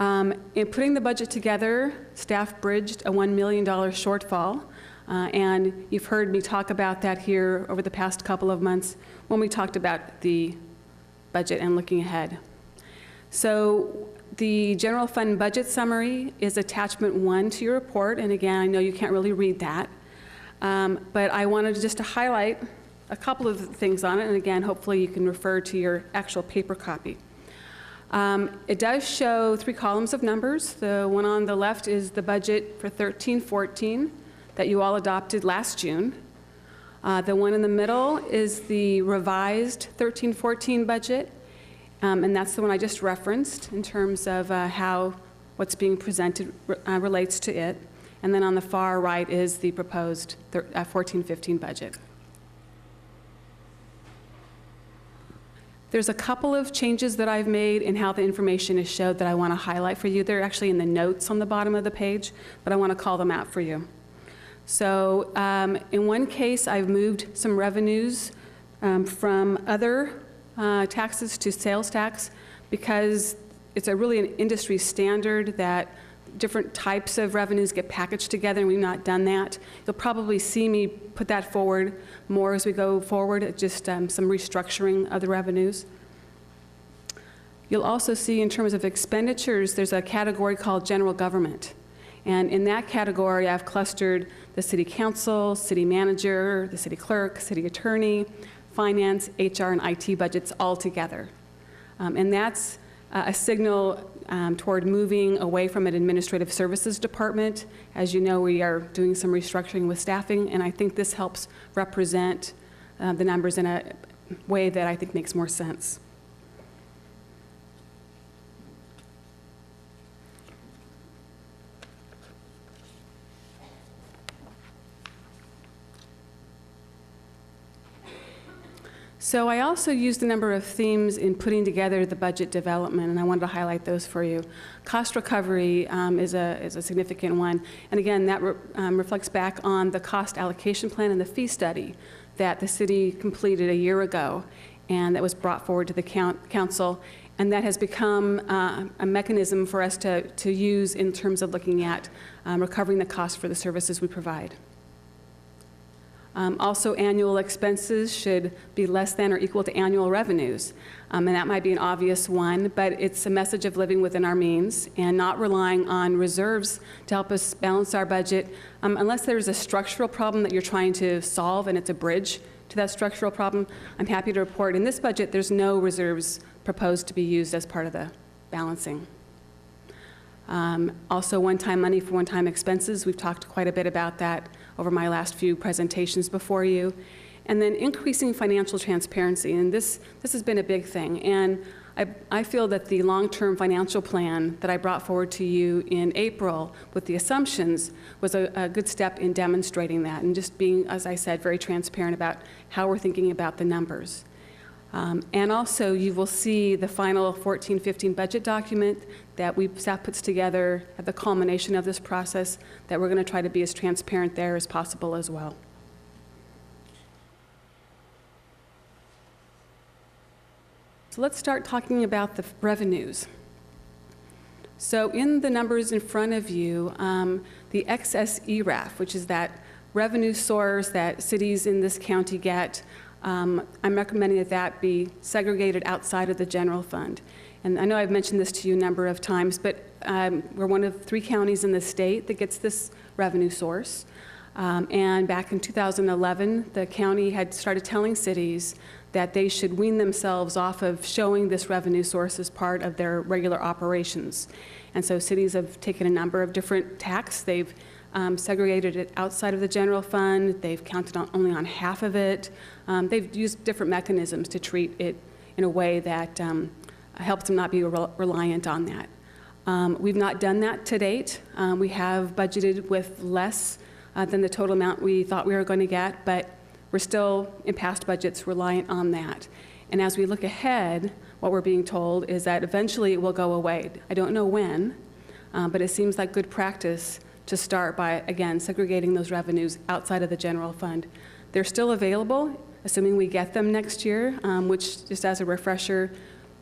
In putting the budget together, staff bridged a $1 million shortfall. And you've heard me talk about that here over the past couple of months when we talked about the budget and looking ahead. So the general fund budget summary is attachment 1 to your report, and again, I know you can't really read that, but I wanted just to highlight a couple of things on it, and again, hopefully you can refer to your actual paper copy. It does show 3 columns of numbers. The one on the left is the budget for 13-14 that you all adopted last June. The one in the middle is the revised 13-14 budget, and that's the one I just referenced in terms of how what's being presented relates to it. And then on the far right is the proposed 14-15 budget. There's a couple of changes that I've made in how the information is showed that I want to highlight for you. They're actually in the notes on the bottom of the page, but I want to call them out for you. So in one case, I've moved some revenues from other taxes to sales tax because it's really an industry standard that different types of revenues get packaged together, and we've not done that. You'll probably see me put that forward more as we go forward, just some restructuring of the revenues. You'll also see in terms of expenditures, there's a category called general government. And in that category, I've clustered the city council, city manager, the city clerk, city attorney, finance, HR, and IT budgets all together. And that's a signal toward moving away from an administrative services department. As you know, we are doing some restructuring with staffing, and I think this helps represent the numbers in a way that I think makes more sense. So I also used a number of themes in putting together the budget development, and I wanted to highlight those for you. Cost recovery is a significant one, and again, that reflects back on the cost allocation plan and the fee study that the city completed a year ago, and that was brought forward to the council, and that has become a mechanism for us to use in terms of looking at recovering the cost for the services we provide. Also, annual expenses should be less than or equal to annual revenues. And that might be an obvious one, but it's a message of living within our means and not relying on reserves to help us balance our budget unless there's a structural problem that you're trying to solve and it's a bridge to that structural problem. I'm happy to report in this budget there's no reserves proposed to be used as part of the balancing. Also, one-time money for one-time expenses. We've talked quite a bit about that over my last few presentations before you. And then increasing financial transparency, and this has been a big thing. And I feel that the long-term financial plan that I brought forward to you in April with the assumptions was a good step in demonstrating that and just being, as I said, very transparent about how we're thinking about the numbers. And also, you will see the final 14-15 budget document that staff puts together at the culmination of this process, that we're going to try to be as transparent there as possible as well. So let's start talking about the revenues. So in the numbers in front of you, the excess ERAF, which is that revenue source that cities in this county get, I'm recommending that that be segregated outside of the general fund. And I know I've mentioned this to you a number of times, but we're one of 3 counties in the state that gets this revenue source. And back in 2011, the county had started telling cities that they should wean themselves off of showing this revenue source as part of their regular operations. And so cities have taken a number of different tacks. They've segregated it outside of the general fund. They've counted only on half of it. They've used different mechanisms to treat it in a way that helps them not be reliant on that. We've not done that to date. We have budgeted with less than the total amount we thought we were going to get, but we're still, in past budgets, reliant on that. And as we look ahead, what we're being told is that eventually it will go away. I don't know when, but it seems like good practice to start by, again, segregating those revenues outside of the general fund. They're still available, assuming we get them next year, which, just as a refresher,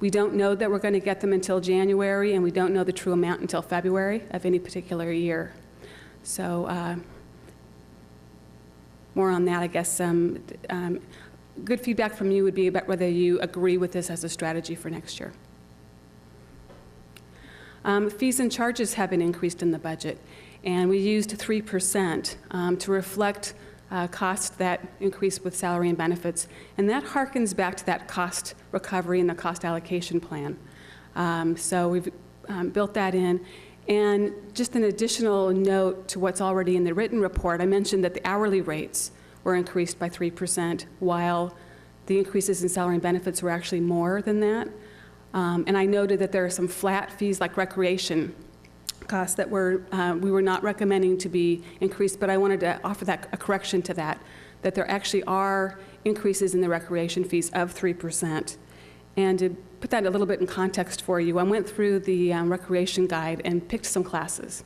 we don't know that we're going to get them until January, and we don't know the true amount until February of any particular year. So more on that, I guess. Good feedback from you would be about whether you agree with this as a strategy for next year. Fees and charges have been increased in the budget, and we used 3% to reflect costs that increased with salary and benefits, and that harkens back to that cost recovery and the cost allocation plan. So we've built that in. And just an additional note to what's already in the written report, I mentioned that the hourly rates were increased by 3%, while the increases in salary and benefits were actually more than that. And I noted that there are some flat fees like recreation costs that we were not recommending to be increased, but I wanted to offer that a correction to that there actually are increases in the recreation fees of 3%. And to put that a little bit in context for you, I went through the recreation guide and picked some classes.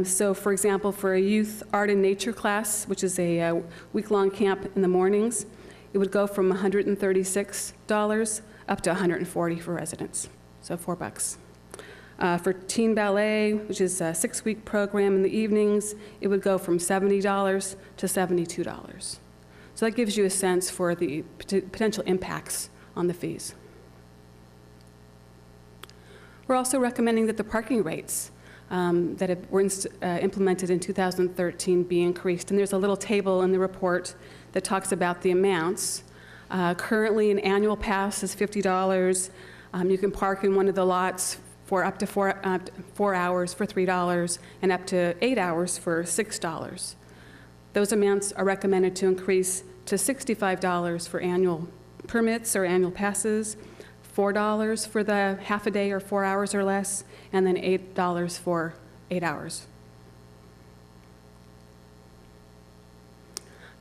So for example, for a youth art and nature class, which is a week-long camp in the mornings, it would go from $136 up to $140 for residents, so $4. For teen ballet, which is a 6-week program in the evenings, it would go from $70 to $72. So that gives you a sense for the potential impacts on the fees. We're also recommending that the parking rates that were implemented in 2013 be increased. And there's a little table in the report that talks about the amounts. Currently, an annual pass is $50. You can park in one of the lots for up to 4 hours for $3 and up to 8 hours for $6. Those amounts are recommended to increase to $65 for annual permits or annual passes, $4 for the half a day or 4 hours or less, and then $8 for 8 hours.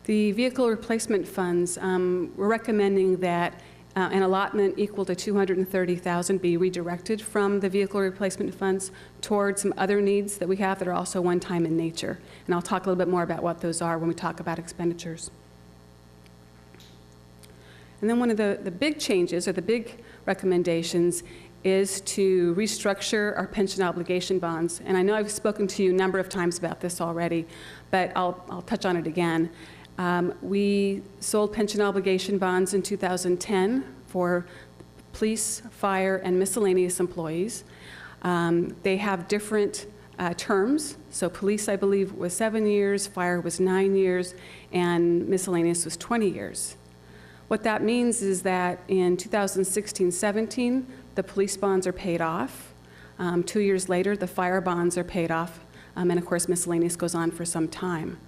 The vehicle replacement funds, we're recommending that an allotment equal to $230,000 be redirected from the vehicle replacement funds towards some other needs that we have that are also one-time in nature. And I'll talk a little bit more about what those are when we talk about expenditures. And then one of the big changes, or the big recommendations, is to restructure our pension obligation bonds. And I know I've spoken to you a number of times about this already, but I'll touch on it again. We sold pension obligation bonds in 2010 for police, fire, and miscellaneous employees. They have different terms. So police, I believe, was 7 years, fire was 9 years, and miscellaneous was 20 years. What that means is that in 2016-17, the police bonds are paid off. 2 years later, the fire bonds are paid off, and of course, miscellaneous goes on for some time.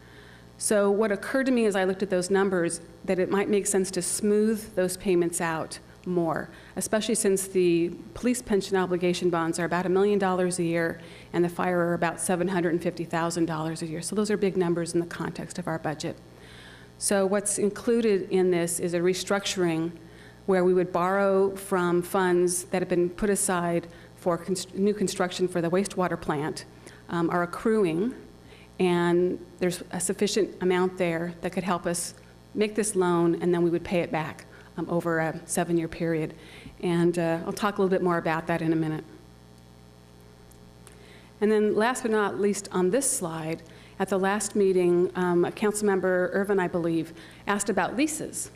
So what occurred to me as I looked at those numbers, that it might make sense to smooth those payments out more, especially since the police pension obligation bonds are about $1 million a year, and the fire are about $750,000 a year. So those are big numbers in the context of our budget. So what's included in this is a restructuring where we would borrow from funds that have been put aside for new construction for the wastewater plant, are accruing, and there's a sufficient amount there that could help us make this loan, and then we would pay it back over a 7-year period. And I'll talk a little bit more about that in a minute. And then last but not least on this slide, at the last meeting, Councilmember Irvin, I believe, asked about leases.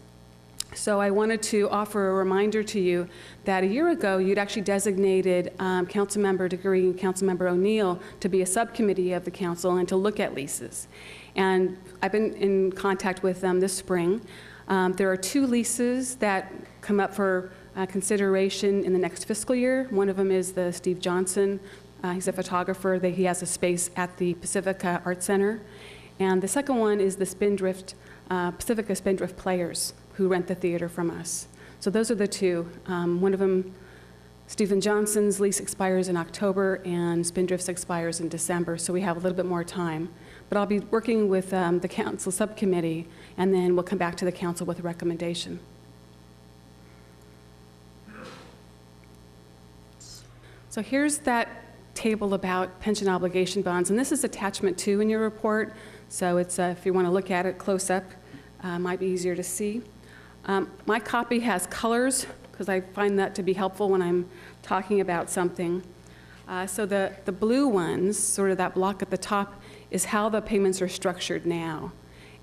So I wanted to offer a reminder to you that a year ago, you'd actually designated Councilmember Degree and Councilmember O'Neill to be a subcommittee of the council and to look at leases. And I've been in contact with them this spring. There are 2 leases that come up for consideration in the next fiscal year. One of them is the Steve Johnson. He's a photographer. He has a space at the Pacifica Art Center. And the second one is the Pacifica Spindrift Players, who rent the theater from us. So those are the 2. One of them, Stephen Johnson's lease expires in October, and Spindrift's expires in December, so we have a little bit more time. But I'll be working with the council subcommittee, and then we'll come back to the council with a recommendation. So here's that table about pension obligation bonds, and this is attachment 2 in your report. So it's if you want to look at it close up, might be easier to see. My copy has colors because I find that to be helpful when I'm talking about something. So the blue ones, sort of that block at the top, is how the payments are structured now.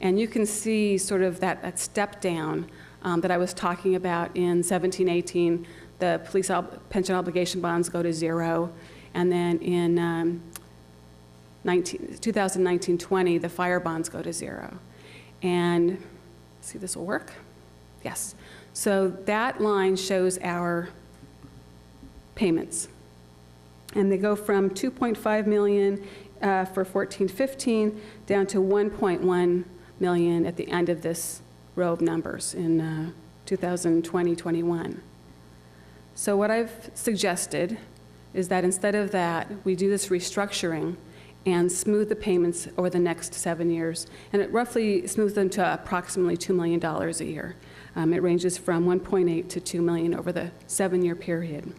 And you can see sort of that step down that I was talking about in 17-18. The police pension obligation bonds go to 0. And then in 2019-20, the fire bonds go to 0. And see, this will work? Yes. So that line shows our payments. And they go from $2.5 million for 14-15 down to $1.1 million at the end of this row of numbers in 2020-21. So what I've suggested is that instead of that, we do this restructuring and smooth the payments over the next 7 years. And it roughly smooths them to approximately $2 million a year. It ranges from 1.8 to 2 million over the 7-year period.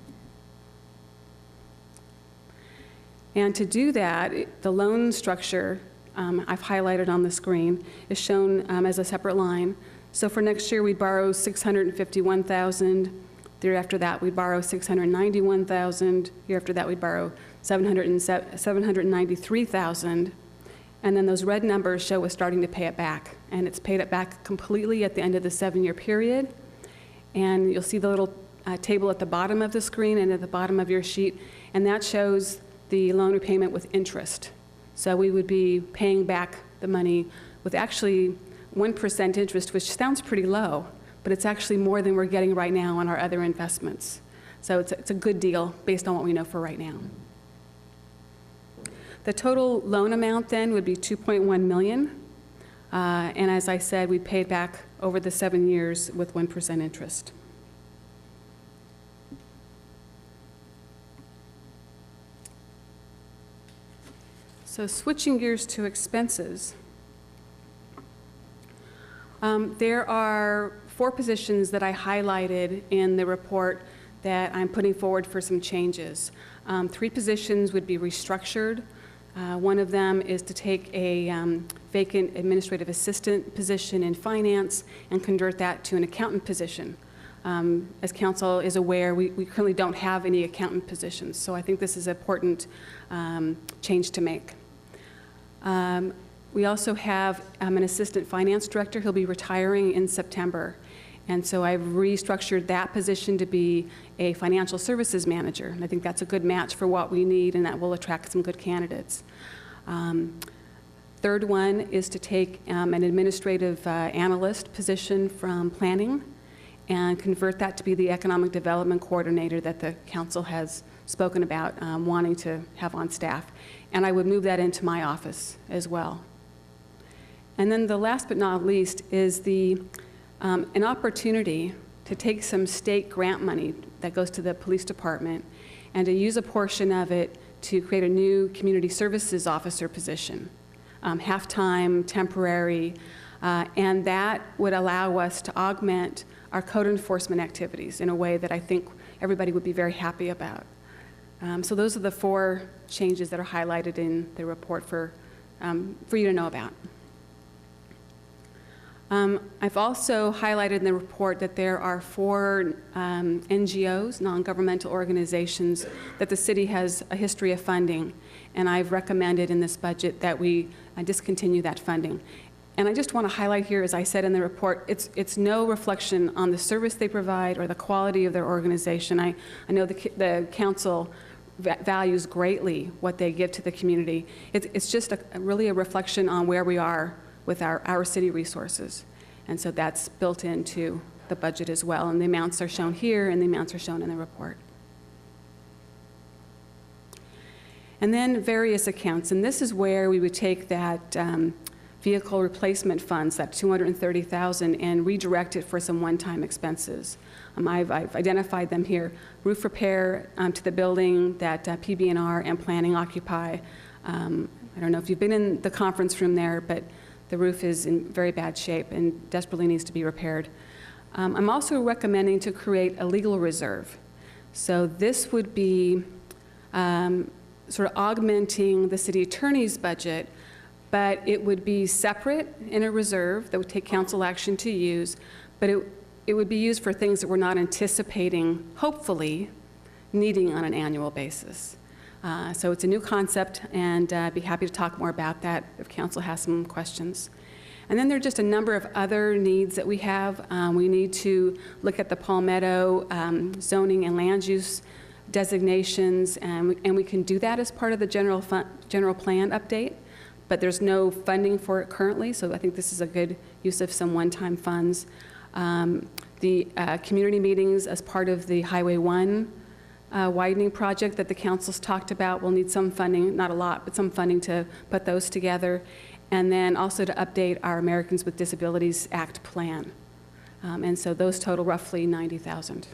And to do that, the loan structure, I've highlighted on the screen, is shown as a separate line. So for next year, we borrow $651,000. The year after that, we borrow $691,000. The year after that, we borrow $793,000. And then those red numbers show us starting to pay it back. And it's paid it back completely at the end of the 7-year period. And you'll see the little table at the bottom of the screen and at the bottom of your sheet. And that shows the loan repayment with interest. So we would be paying back the money with actually 1% interest, which sounds pretty low, but it's actually more than we're getting right now on our other investments. So it's a good deal based on what we know for right now. The total loan amount then would be $2.1 million. And as I said, we paid back over the 7 years with 1% interest. So switching gears to expenses, there are 4 positions that I highlighted in the report that I'm putting forward for some changes. 3 positions would be restructured. One of them is to take a vacant administrative assistant position in finance and convert that to an accountant position. As council is aware, we currently don't have any accountant positions, so I think this is an important change to make. We also have an assistant finance director. He'll be retiring in September. And so I've restructured that position to be a financial services manager. And I think that's a good match for what we need, and that will attract some good candidates. Third one is to take an administrative analyst position from planning and convert that to be the economic development coordinator that the council has spoken about wanting to have on staff. And I would move that into my office as well. And then the last but not least is an opportunity to take some state grant money that goes to the police department and to use a portion of it to create a new community services officer position, half-time, temporary, and that would allow us to augment our code enforcement activities in a way that I think everybody would be very happy about. So those are the 4 changes that are highlighted in the report for you to know about. I've also highlighted in the report that there are 4 NGOs, non-governmental organizations, that the city has a history of funding, and I've recommended in this budget that we discontinue that funding. And I just want to highlight here, as I said in the report, it's no reflection on the service they provide or the quality of their organization. I know the council values greatly what they give to the community. It's just really a reflection on where we are with our city resources. And so that's built into the budget as well. And the amounts are shown here, and the amounts are shown in the report. And then various accounts. And this is where we would take that vehicle replacement funds, that $230,000, and redirect it for some one-time expenses. I've identified them here. Roof repair to the building that PB&R and planning occupy. I don't know if you've been in the conference room there, but the roof is in very bad shape and desperately needs to be repaired. I'm also recommending to create a legal reserve. So this would be sort of augmenting the city attorney's budget, but it would be separate in a reserve that would take council action to use, but it would be used for things that we're not anticipating, hopefully, needing on an annual basis. So it's a new concept, and I'd be happy to talk more about that if council has some questions. And then there are just a number of other needs that we have. We need to look at the Palmetto zoning and land use designations, and we can do that as part of the general plan update, but there's no funding for it currently, so I think this is a good use of some one-time funds. The community meetings as part of the Highway 1 widening project that the council's talked about will need some funding, not a lot, but some funding to put those together. And then also to update our Americans with Disabilities Act plan. And so those total roughly $90,000.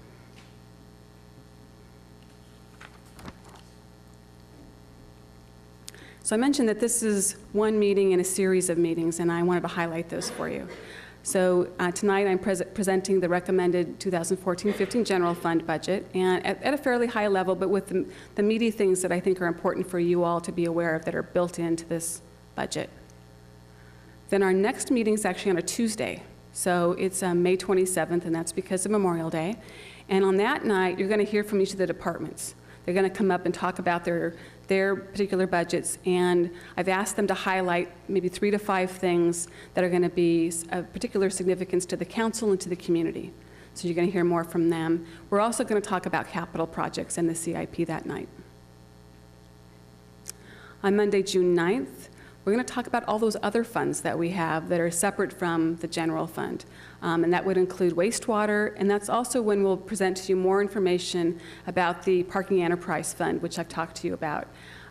So I mentioned that this is one meeting in a series of meetings, and I wanted to highlight those for you. So tonight I'm presenting the recommended 2014-15 general fund budget, and at a fairly high level, but with the meaty things that I think are important for you all to be aware of that are built into this budget. Then our next meeting is actually on a Tuesday. So it's May 27th, and that's because of Memorial Day. And on that night, you're going to hear from each of the departments. They're going to come up and talk about their particular budgets, and I've asked them to highlight maybe 3 to 5 things that are going to be of particular significance to the council and to the community. So you're going to hear more from them. We're also going to talk about capital projects and the CIP that night. On Monday, June 9th, we're going to talk about all those other funds that we have that are separate from the general fund. And that would include wastewater, and that's also when we'll present to you more information about the Parking Enterprise Fund, which I've talked to you about.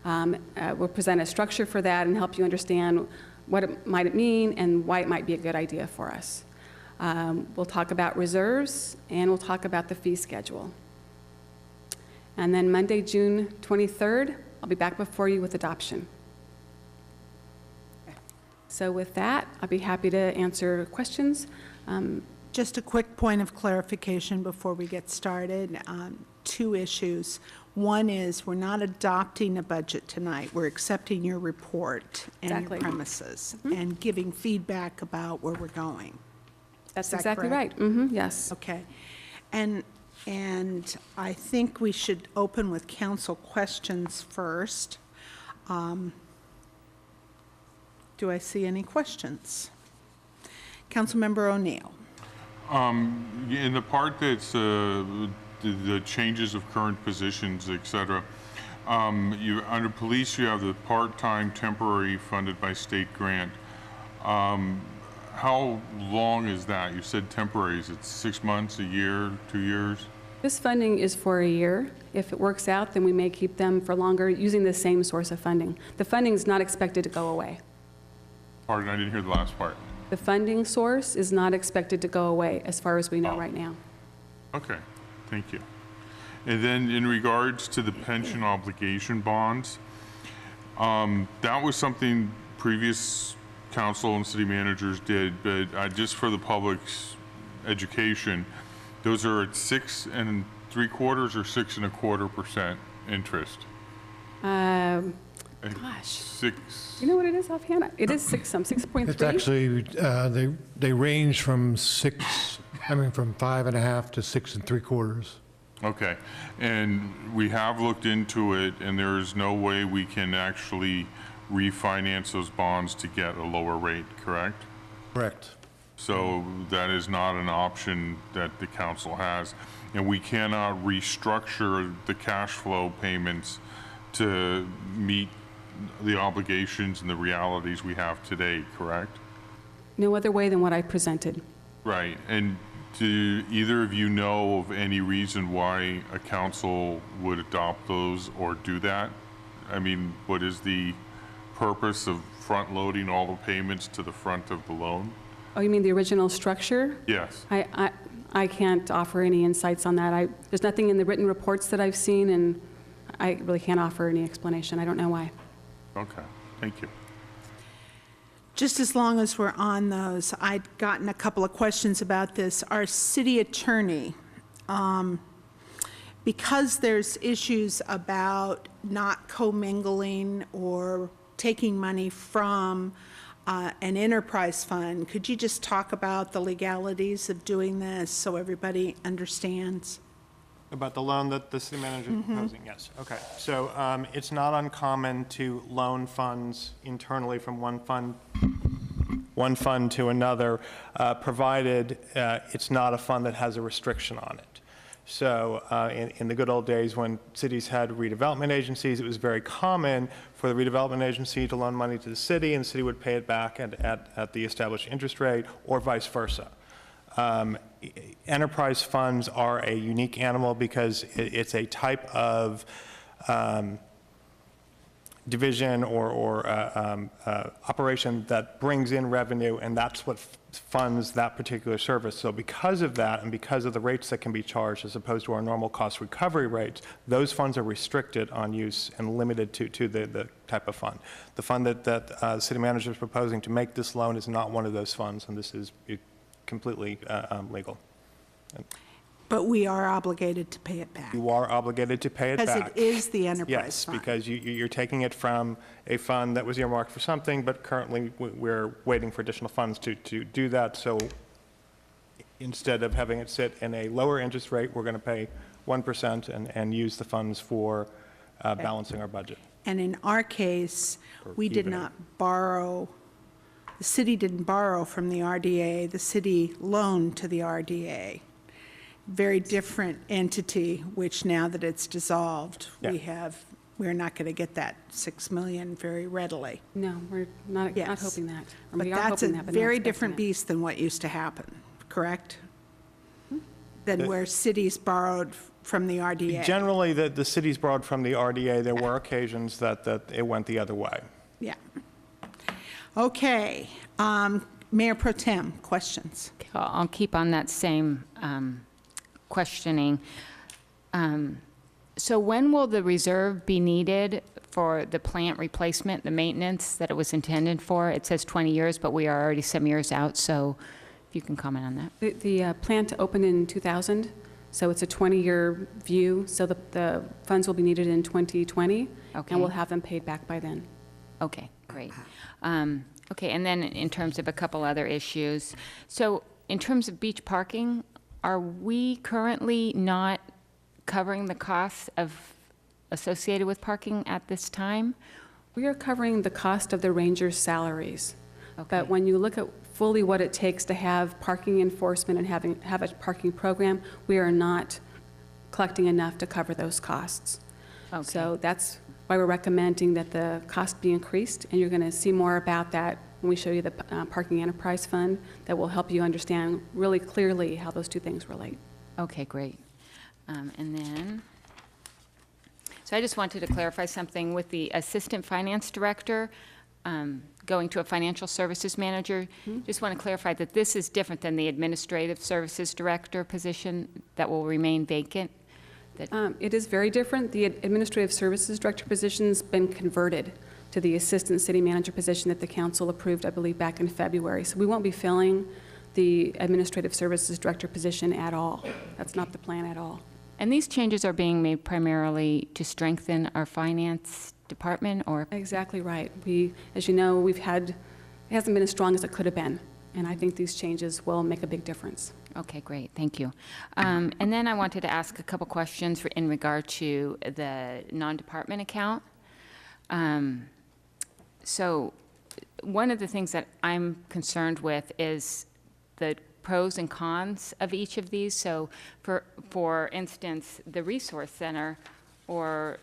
We'll present a structure for that and help you understand what it might mean and why it might be a good idea for us. We'll talk about reserves, and we'll talk about the fee schedule. And then Monday, June 23rd, I'll be back before you with adoption. So with that, I'll be happy to answer questions.
Just a quick point of clarification before we get started. 2 issues. One is we're not adopting a budget tonight. We're accepting your report and
Exactly.
your premises and giving feedback about where we're going.
That's
Is that
exactly
correct?
right. Yes.
Okay. And I think we should open with council questions first. Do I see any questions? Councilmember O'Neill.
In the part that's the changes of current positions, et cetera, under police, you have the part-time temporary funded by state grant. How long is that? You said temporary. Is it 6 months, a year, 2 years?
This funding is for a year. If it works out, then we may keep them for longer using the same source of funding. The funding is not expected to go away.
Pardon, I didn't hear the last part.
The funding source is not expected to go away as far as we know right now.
Okay, thank you. And then in regards to the pension obligation bonds, that was something previous council and city managers did, but just for the public's education, those are at 6 3/4 or 6 1/4% interest.
Gosh.
6.
You know what it is offhand? It is 6.3.
It's actually, they range from 5.5 to 6 3/4.
Okay, and we have looked into it, and there is no way we can actually refinance those bonds to get a lower rate, correct?
Correct.
So that is not an option that the council has, and we cannot restructure the cash flow payments to meet the obligations and the realities we have today, correct?
No other way than what I presented.
Right, and do either of you know of any reason why a council would adopt those or do that? I mean, what is the purpose of front-loading all the payments to the front of the loan?
Oh, you mean the original structure?
Yes.
I can't offer any insights on that. There's nothing in the written reports that I've seen, and I really can't offer any explanation. I don't know why.
Okay, thank you.
Just as long as we're on those, I'd gotten a couple of questions about this. Our city attorney, because there's issues about not commingling or taking money from an enterprise fund, could you just talk about the legalities of doing this so everybody understands?
About the loan that the city manager is proposing, yes. Okay, so it's not uncommon to loan funds internally from one fund to another, provided it's not a fund that has a restriction on it. So in the good old days when cities had redevelopment agencies, it was very common for the redevelopment agency to loan money to the city, and the city would pay it back at the established interest rate, or vice versa. Enterprise funds are a unique animal because it's a type of division or operation that brings in revenue, and that's what funds that particular service. So because of that, and because of the rates that can be charged as opposed to our normal cost recovery rates, those funds are restricted on use and limited to the type of fund. The fund that the city manager is proposing to make this loan is not one of those funds, and this is completely legal.
But we are obligated to pay it back.
You are obligated to pay it back.
Because it is the enterprise
yes,
fund.
because you're taking it from a fund that was earmarked for something, but currently we're waiting for additional funds to do that. So instead of having it sit in a lower interest rate, we're going to pay 1% and use the funds for balancing our budget.
And in our case, we did not borrow, the city didn't borrow from the RDA, the city loaned to the RDA. Very different entity, which now that it's dissolved, we're not going to get that $6 million very readily.
No, we're not hoping that. Or
But
we are
that's a
hoping that, but not
very
expecting
different
it.
beast than what used to happen, correct? Than where cities borrowed from the RDA.
Generally, the cities borrowed from the RDA. There were occasions that it went the other way.
Yeah. Okay. Mayor Pro Tem, questions?
I'll keep on that same questioning. So when will the reserve be needed for the plant replacement, the maintenance that it was intended for? It says 20 years, but we are already some years out, so if you can comment on that.
The plant opened in 2000, so it's a 20-year view, so the funds will be needed in 2020,
Okay.
and we'll have them paid back by then.
Okay, great. Okay, and then in terms of a couple other issues, so in terms of beach parking, are we currently not covering the costs associated with parking at this time?
We are covering the cost of the rangers' salaries. But when you look at fully what it takes to have parking enforcement and have a parking program, we are not collecting enough to cover those costs. So that's why we're recommending that the cost be increased, and you're going to see more about that when we show you the Parking Enterprise Fund that will help you understand really clearly how those two things relate.
Okay, great. And then, so I just wanted to clarify something with the Assistant Finance Director going to a Financial Services Manager. Just want to clarify that this is different than the Administrative Services Director position that will remain vacant.
It is very different. The Administrative Services Director position's been converted to the Assistant City Manager position that the council approved, I believe, back in February. So we won't be filling the Administrative Services Director position at all. That's not the plan at all.
And these changes are being made primarily to strengthen our finance department, or?
Exactly right. As you know, it hasn't been as strong as it could have been. And I think these changes will make a big difference.
Okay, great, thank you. And then I wanted to ask a couple questions in regard to the non-department account. So one of the things that I'm concerned with is the pros and cons of each of these. So for instance, the Resource Center, or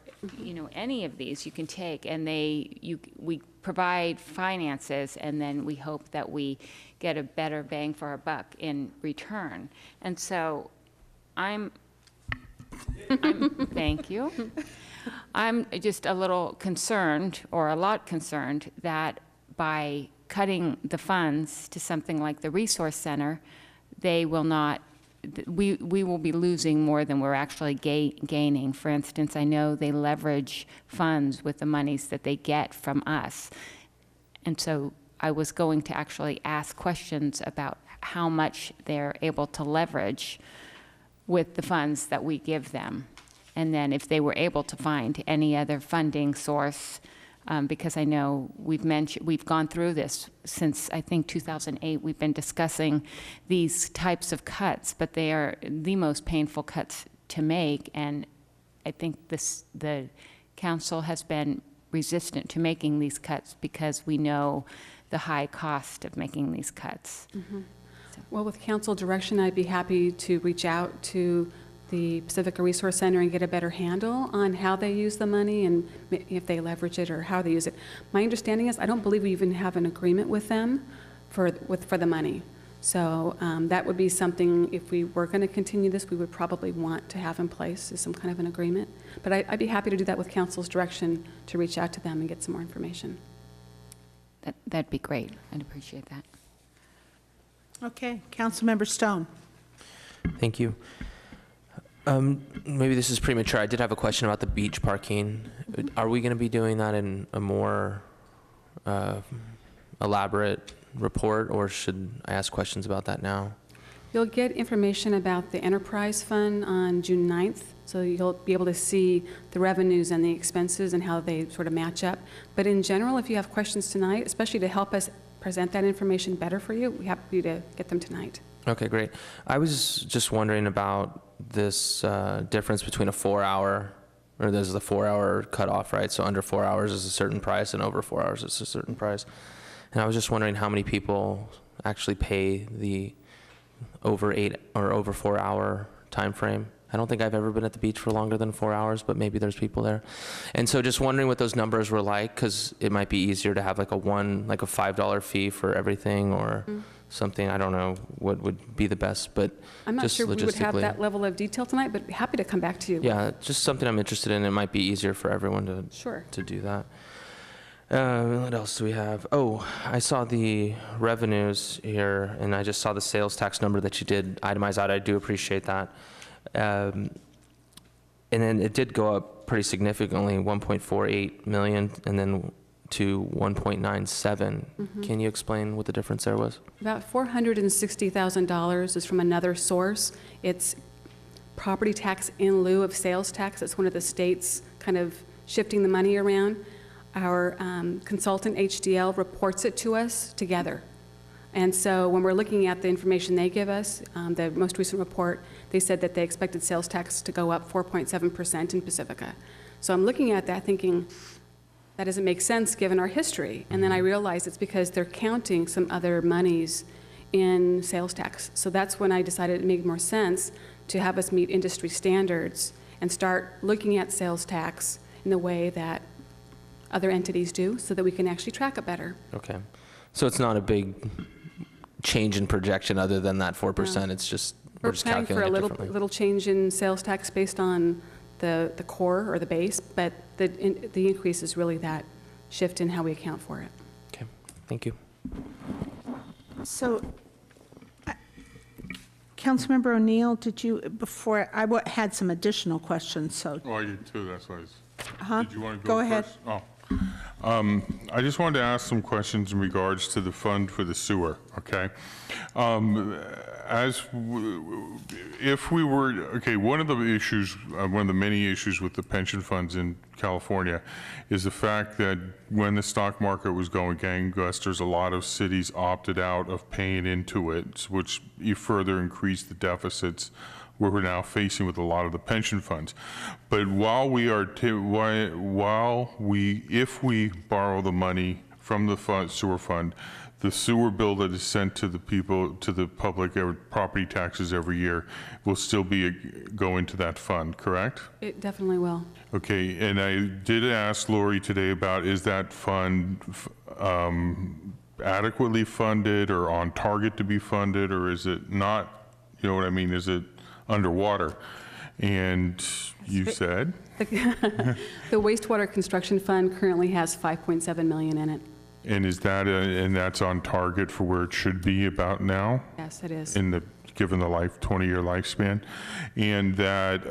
any of these you can take, and we provide finances, and then we hope that we get a better bang for our buck in return. And so thank you. I'm just a little concerned, or a lot concerned, that by cutting the funds to something like the Resource Center, we will be losing more than we're actually gaining. For instance, I know they leverage funds with the monies that they get from us. And so I was going to actually ask questions about how much they're able to leverage with the funds that we give them. And then if they were able to find any other funding source, because I know we've gone through this since, I think, 2008. We've been discussing these types of cuts, but they are the most painful cuts to make, and I think the council has been resistant to making these cuts because we know the high cost of making these cuts.
Well, with council direction, I'd be happy to reach out to the Pacifica Resource Center and get a better handle on how they use the money and if they leverage it or how they use it. My understanding is I don't believe we even have an agreement with them for the money. So that would be something, if we were going to continue this, we would probably want to have in place, is some kind of an agreement. But I'd be happy to do that with council's direction, to reach out to them and get some more information.
That'd be great. I'd appreciate that.
Okay, Councilmember Stone.
Thank you. Maybe this is premature. I did have a question about the beach parking. Are we going to be doing that in a more elaborate report, or should I ask questions about that now?
You'll get information about the Enterprise Fund on June 9th, so you'll be able to see the revenues and the expenses and how they sort of match up. But in general, if you have questions tonight, especially to help us present that information better for you, we're happy to get them tonight.
Okay, great. I was just wondering about this difference between a 4-hour, or there's the 4-hour cutoff, right? So under 4 hours is a certain price, and over 4 hours is a certain price. And I was just wondering how many people actually pay the over 8 or over 4 hour time frame. I don't think I've ever been at the beach for longer than 4 hours, but maybe there's people there. And so just wondering what those numbers were like, because it might be easier to have like a $5 fee for everything, or something. I don't know what would be the best, but
I'm not
just
sure we would have
logistically.
that level of detail tonight, but happy to come back to you.
Yeah, just something I'm interested in. It might be easier for everyone to do that. What else do we have? Oh, I saw the revenues here, and I just saw the sales tax number that you did itemize out. I do appreciate that. And then it did go up pretty significantly, 1.48 million, and then to 1.97. Can you explain what the difference there was?
About $460,000 is from another source. It's property tax in lieu of sales tax. It's one of the states kind of shifting the money around. Our consultant, HDL, reports it to us together. And so when we're looking at the information they give us, the most recent report, they said that they expected sales tax to go up 4.7% in Pacifica. So I'm looking at that thinking, that doesn't make sense given our history. And then I realized it's because they're counting some other monies in sales tax. So that's when I decided it made more sense to have us meet industry standards and start looking at sales tax in the way that other entities do so that we can actually track it better.
Okay. So it's not a big change in projection other than that 4%.
No.
It's just,
We're
just
planning for a
calculating it differently.
little change in sales tax based on the core or the base, but the increase is really that shift in how we account for it.
Okay, thank you.
So, Councilmember O'Neill, did you, before, had some additional questions, so.
Oh, I did too, that's why I was.
Uh-huh.
Did you want to
Go
go
ahead.
first? Oh. I just wanted to ask some questions in regards to the fund for the sewer, okay? If we were, okay, one of the issues, one of the many issues with the pension funds in California is the fact that when the stock market was going gangbusters, a lot of cities opted out of paying into it, which further increased the deficits we're now facing with a lot of the pension funds. But while we are, if we borrow the money from the sewer fund, the sewer bill that is sent to the people, to the public, property taxes every year will still go into that fund, correct?
It definitely will.
Okay, and I did ask Lori today about, is that fund adequately funded or on target to be funded, or is it not, you know what I mean, is it underwater? And you said?
The wastewater construction fund currently has $5.7 million in it.
And is that, and that's on target for where it should be about now?
Yes, it is.
Given the 20-year lifespan? And that,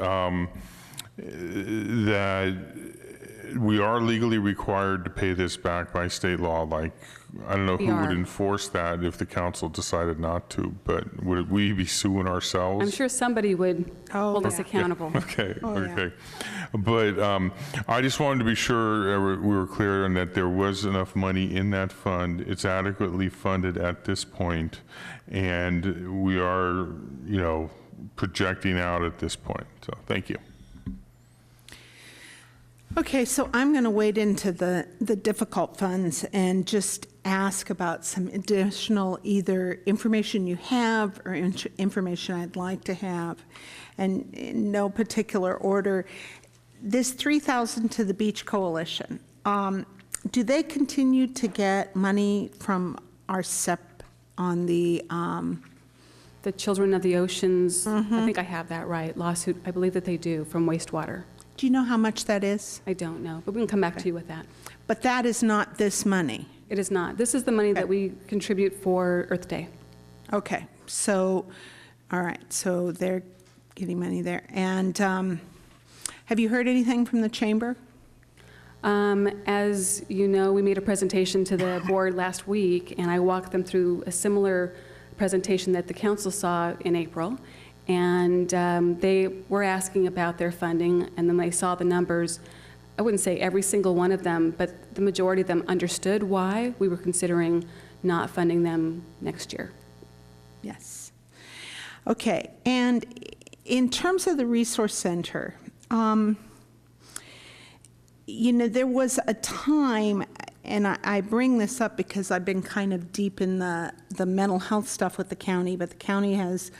that we are legally required to pay this back by state law, like, I don't know who would enforce that if the council decided not to, but would we be suing ourselves?
I'm sure somebody would hold us accountable.
Okay, okay. But I just wanted to be sure we were clear on that there was enough money in that fund. It's adequately funded at this point, and we are, projecting out at this point. So thank you.
Okay, so I'm going to wade into the difficult funds and just ask about some additional either information you have or information I'd like to have, and in no particular order. This $3,000 to the Beach Coalition, do they continue to get money from our SEP on the
Children of the Oceans? I think I have that right. Lawsuit, I believe that they do, from wastewater.
Do you know how much that is?
I don't know, but we can come back to you with that.
But that is not this money?
It is not. This is the money that we contribute for Earth Day.
Okay, so, all right, so they're getting money there. And have you heard anything from the chamber?
As you know, we made a presentation to the board last week, and I walked them through a similar presentation that the council saw in April. And they were asking about their funding, and then they saw the numbers. I wouldn't say every single one of them, but the majority of them understood why we were considering not funding them next year.
Yes. Okay, and in terms of the resource center, there was a time, and I bring this up because I've been kind of deep in the mental health stuff with the county, but the county has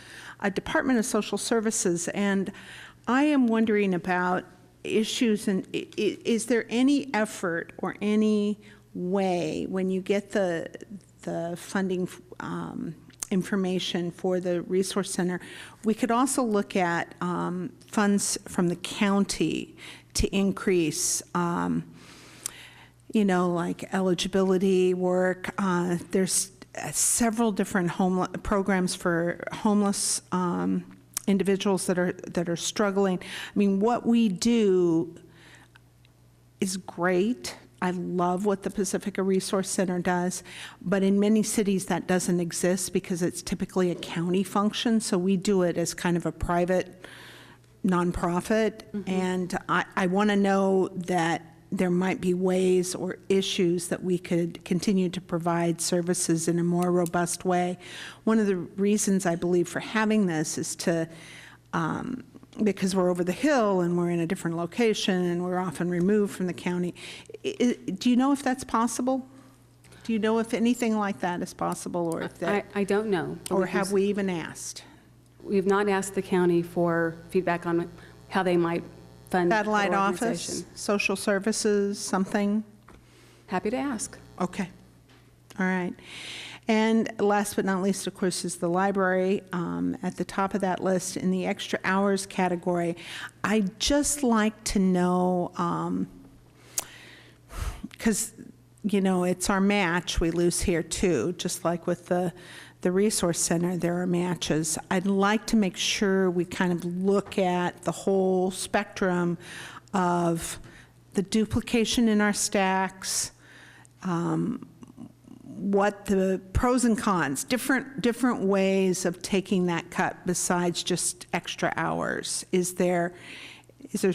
a Department of Social Services, and I am wondering about issues, and is there any effort or any way when you get the funding information for the resource center, we could also look at funds from the county to increase, like eligibility work. There's several different programs for homeless individuals that are struggling. I mean, what we do is great. I love what the Pacifica Resource Center does, but in many cities that doesn't exist because it's typically a county function, so we do it as kind of a private nonprofit, and I want to know that there might be ways or issues that we could continue to provide services in a more robust way. One of the reasons I believe for having this is to because we're over the hill and we're in a different location and we're often removed from the county. Do you know if that's possible? Do you know if anything like that is possible, or if that?
I don't know.
Or have we even asked?
We've not asked the county for feedback on how they might fund the
Satellite office,
organization.
social services, something?
Happy to ask.
Okay. All right. And last but not least, of course, is the library. At the top of that list in the extra hours category, I'd just like to know, because, you know, it's our match. We lose here too, just like with the Resource Center, there are matches. I'd like to make sure we kind of look at the whole spectrum of the duplication in our stacks, what the pros and cons, different ways of taking that cut besides just extra hours. Is there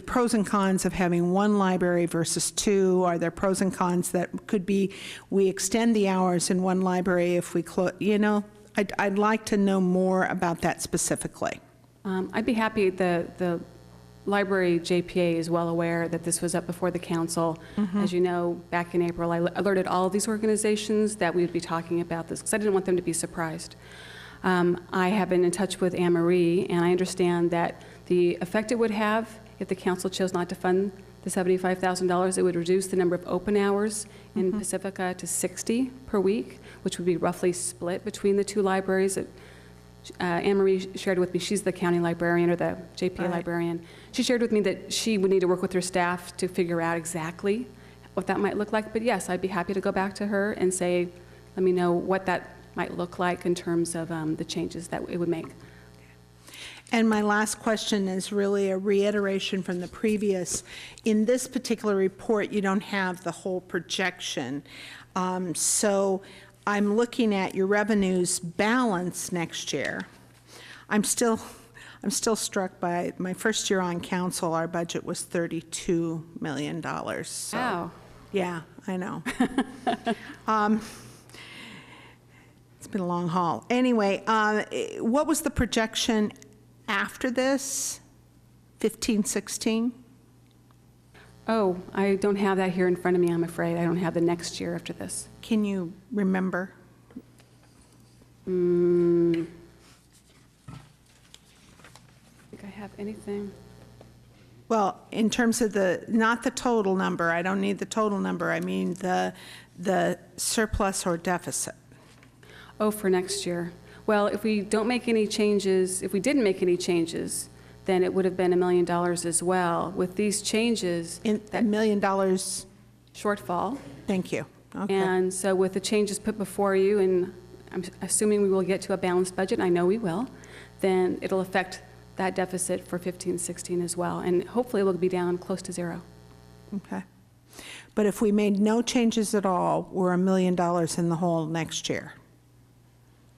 pros and cons of having one library versus two? Are there pros and cons that could be we extend the hours in one library if we close, you know? I'd like to know more about that specifically.
I'd be happy. The library JPA is well aware that this was up before the council. As you know, back in April, I alerted all of these organizations that we would be talking about this because I didn't want them to be surprised. I have been in touch with Anne Marie, and I understand that the effect it would have if the council chose not to fund the $75,000, it would reduce the number of open hours in Pacifica to 60 per week, which would be roughly split between the two libraries. Anne Marie shared with me, she's the county librarian or the JPA librarian. She shared with me that she would need to work with her staff to figure out exactly what that might look like. But yes, I'd be happy to go back to her and say, let me know what that might look like in terms of the changes that it would make.
And my last question is really a reiteration from the previous. In this particular report, you don't have the whole projection. So I'm looking at your revenues balance next year. I'm still struck by my first year on council, our budget was $32 million. So,
wow.
Yeah, I know. It's been a long haul. Anyway, what was the projection after this, 15, 16?
Oh, I don't have that here in front of me, I'm afraid. I don't have the next year after this.
Can you remember?
I think I have anything.
Well, in terms of not the total number, I don't need the total number, I mean the surplus or deficit.
Oh, for next year. Well, if we don't make any changes, if we didn't make any changes, then it would have been $1 million as well. With these changes,
that $1 million
shortfall.
Thank you. Okay.
And so with the changes put before you, and I'm assuming we will get to a balanced budget, I know we will, then it'll affect that deficit for 15-16 as well. And hopefully it will be down close to zero.
Okay. But if we made no changes at all, we're $1 million in the hole next year.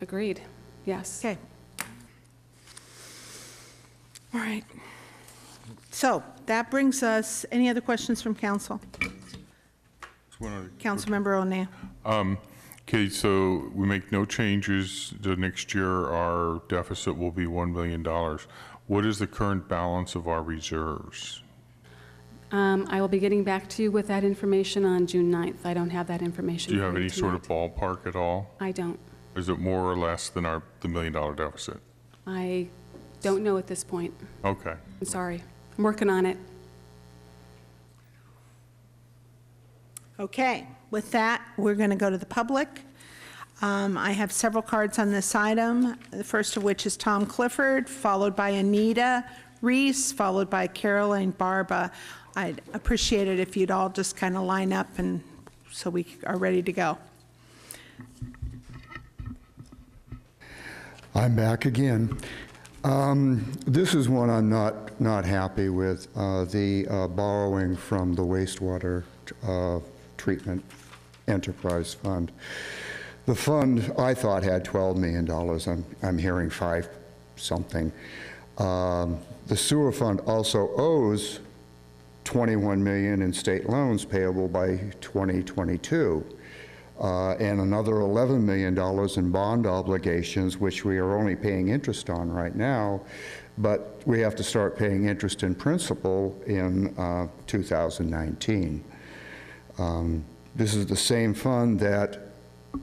Agreed. Yes.
Okay. All right. So that brings us, any other questions from council? Councilmember O'Neill.
Okay, so we make no changes. The next year, our deficit will be $1 million. What is the current balance of our reserves?
I will be getting back to you with that information on June 9th. I don't have that information.
Do you have
for
any
tonight.
sort of ballpark at all?
I don't.
Is it more or less than the $1 million deficit?
I don't know at this point.
Okay.
I'm sorry. I'm working on it.
Okay. With that, we're going to go to the public. I have several cards on this item, the first of which is Tom Clifford, followed by Anita Reese, followed by Caroline Barba. I'd appreciate it if you'd all just kind of line up and so we are ready to go.
I'm back again. This is one I'm not happy with, the borrowing from the wastewater treatment enterprise fund. The fund I thought had $12 million. I'm hearing 5 something. The sewer fund also owes $21 million in state loans payable by 2022. and another $11 million in bond obligations, which we are only paying interest on right now, but we have to start paying interest in principal in 2019. This is the same fund that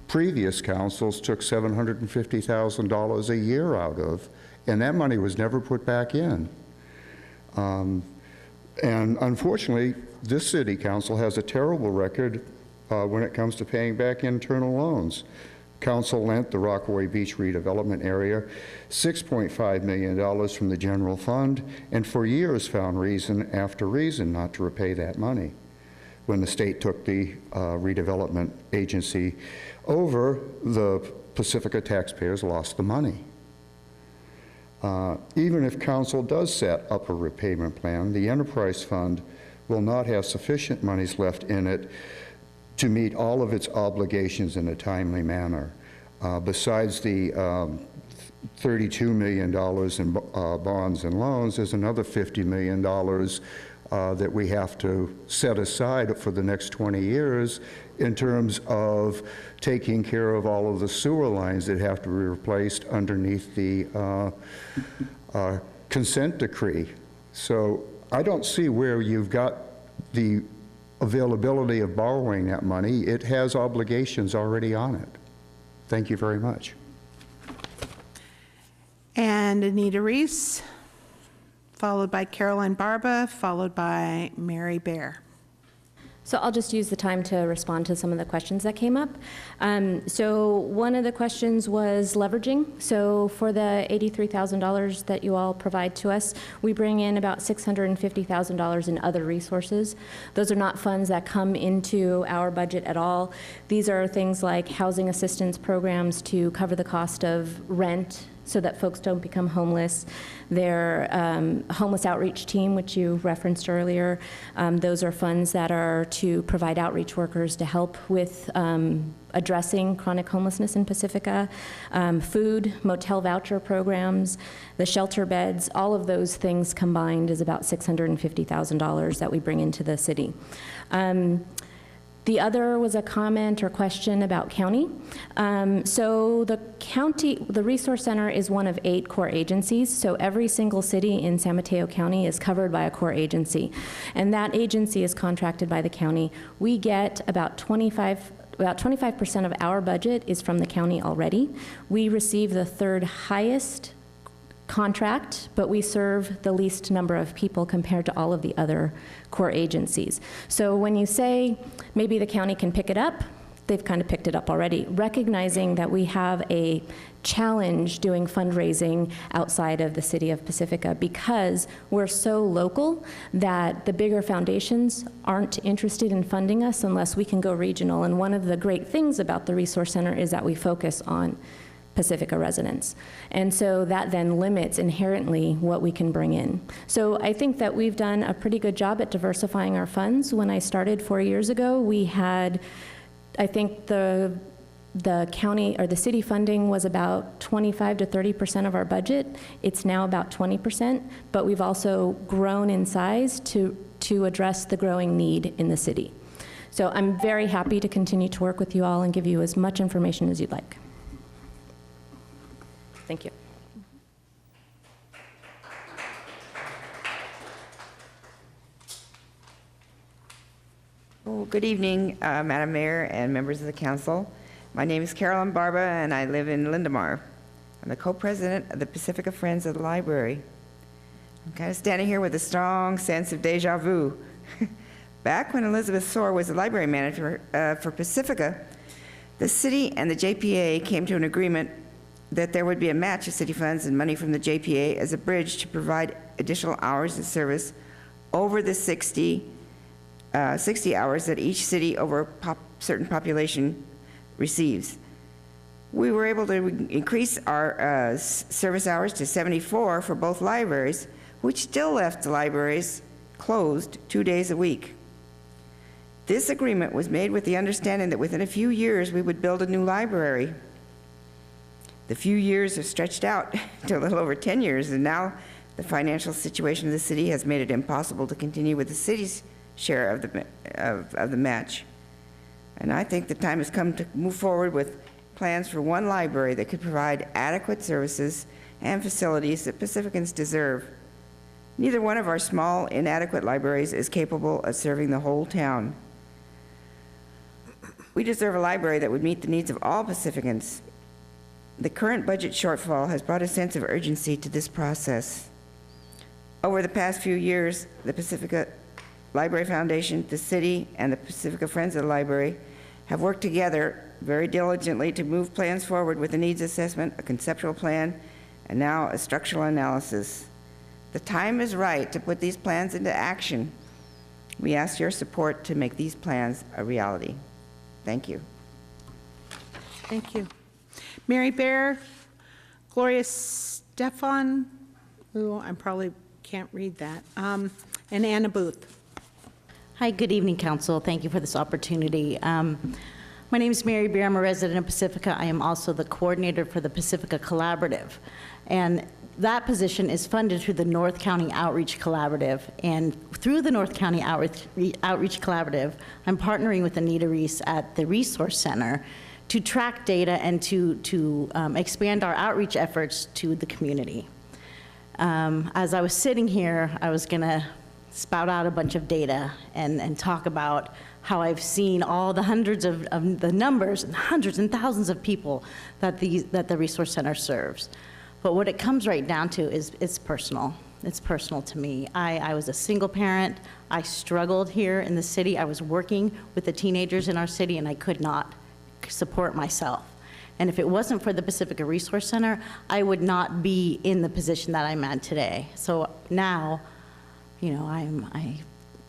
previous councils took $750,000 a year out of, and that money was never put back in. And unfortunately, this city council has a terrible record when it comes to paying back internal loans. Council lent the Rockaway Beach redevelopment area $6.5 million from the general fund, and for years found reason after reason not to repay that money. When the state took the redevelopment agency over, the Pacifica taxpayers lost the money. Even if council does set up a repayment plan, the enterprise fund will not have sufficient monies left in it to meet all of its obligations in a timely manner. Besides the $32 million in bonds and loans, there's another $50 million that we have to set aside for the next 20 years in terms of taking care of all of the sewer lines that have to be replaced underneath the consent decree. So I don't see where you've got the availability of borrowing that money. It has obligations already on it. Thank you very much.
And Anita Reese, followed by Caroline Barba, followed by Mary Bear.
So I'll just use the time to respond to some of the questions that came up. So one of the questions was leveraging. So for the $83,000 that you all provide to us, we bring in about $650,000 in other resources. Those are not funds that come into our budget at all. These are things like housing assistance programs to cover the cost of rent so that folks don't become homeless. Their homeless outreach team, which you referenced earlier, those are funds that are to provide outreach workers to help with addressing chronic homelessness in Pacifica. Food, motel voucher programs, the shelter beds, all of those things combined is about $650,000 that we bring into the city. The other was a comment or question about county. So the Resource Center is one of 8 core agencies, so every single city in San Mateo County is covered by a core agency, and that agency is contracted by the county. We get about 25% of our budget is from the county already. We receive the 3rd highest contract, but we serve the least number of people compared to all of the other core agencies. So when you say maybe the county can pick it up, they've kind of picked it up already, recognizing that we have a challenge doing fundraising outside of the city of Pacifica because we're so local that the bigger foundations aren't interested in funding us unless we can go regional. And one of the great things about the Resource Center is that we focus on Pacifica residents. And so that then limits inherently what we can bring in. So I think that we've done a pretty good job at diversifying our funds. When I started 4 years ago, we had, I think the county or the city funding was about 25 to 30% of our budget. It's now about 20%, but we've also grown in size to address the growing need in the city. So I'm very happy to continue to work with you all and give you as much information as you'd like. Thank you.
Well, good evening, Madam Mayor and members of the council. My name is Caroline Barba, and I live in Lindemar. I'm the co-president of the Pacifica Friends of the Library. I'm kind of standing here with a strong sense of deja vu. Back when Elizabeth Soar was the library manager for Pacifica, the city and the JPA came to an agreement that there would be a match of city funds and money from the JPA as a bridge to provide additional hours of service over the 60 hours that each city over a certain population receives. We were able to increase our service hours to 74 for both libraries, which still left the libraries closed 2 days a week. This agreement was made with the understanding that within a few years we would build a new library. The few years have stretched out to a little over 10 years, and now the financial situation of the city has made it impossible to continue with the city's share of the match. And I think the time has come to move forward with plans for one library that could provide adequate services and facilities that Pacificans deserve. Neither one of our small, inadequate libraries is capable of serving the whole town. We deserve a library that would meet the needs of all Pacificans. The current budget shortfall has brought a sense of urgency to this process. Over the past few years, the Pacifica Library Foundation, the city, and the Pacifica Friends of the Library have worked together very diligently to move plans forward with a needs assessment, a conceptual plan, and now a structural analysis. The time is right to put these plans into action. We ask your support to make these plans a reality. Thank you.
Thank you. Mary Bear, Gloria Stefan, ooh, I probably can't read that, and Anna Booth.
Hi, good evening, Council. Thank you for this opportunity. My name is Mary Beer. I'm a resident of Pacifica. I am also the coordinator for the Pacifica Collaborative. And that position is funded through the North County Outreach Collaborative. And through the North County Outreach Collaborative, I'm partnering with Anita Reese at the Resource Center to track data and to expand our outreach efforts to the community. As I was sitting here, I was going to spout out a bunch of data and talk about how I've seen all the hundreds of the numbers and hundreds and thousands of people that the Resource Center serves. But what it comes right down to is it's personal. It's personal to me. I was a single parent. I struggled here in the city. I was working with the teenagers in our city, and I could not support myself. And if it wasn't for the Pacifica Resource Center, I would not be in the position that I'm at today. So now, you know, I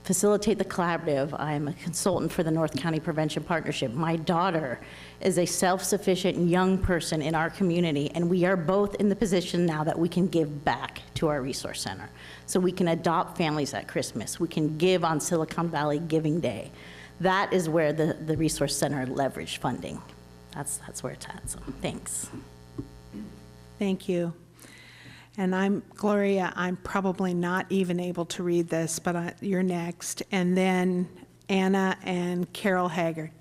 facilitate the collaborative. I'm a consultant for the North County Prevention Partnership. My daughter is a self-sufficient young person in our community, and we are both in the position now that we can give back to our Resource Center. So we can adopt families at Christmas. We can give on Silicon Valley Giving Day. That is where the Resource Center leveraged funding. That's where it's at, so thanks.
Thank you. And Gloria, I'm probably not even able to read this, but you're next. And then Anna and Carol Haggard.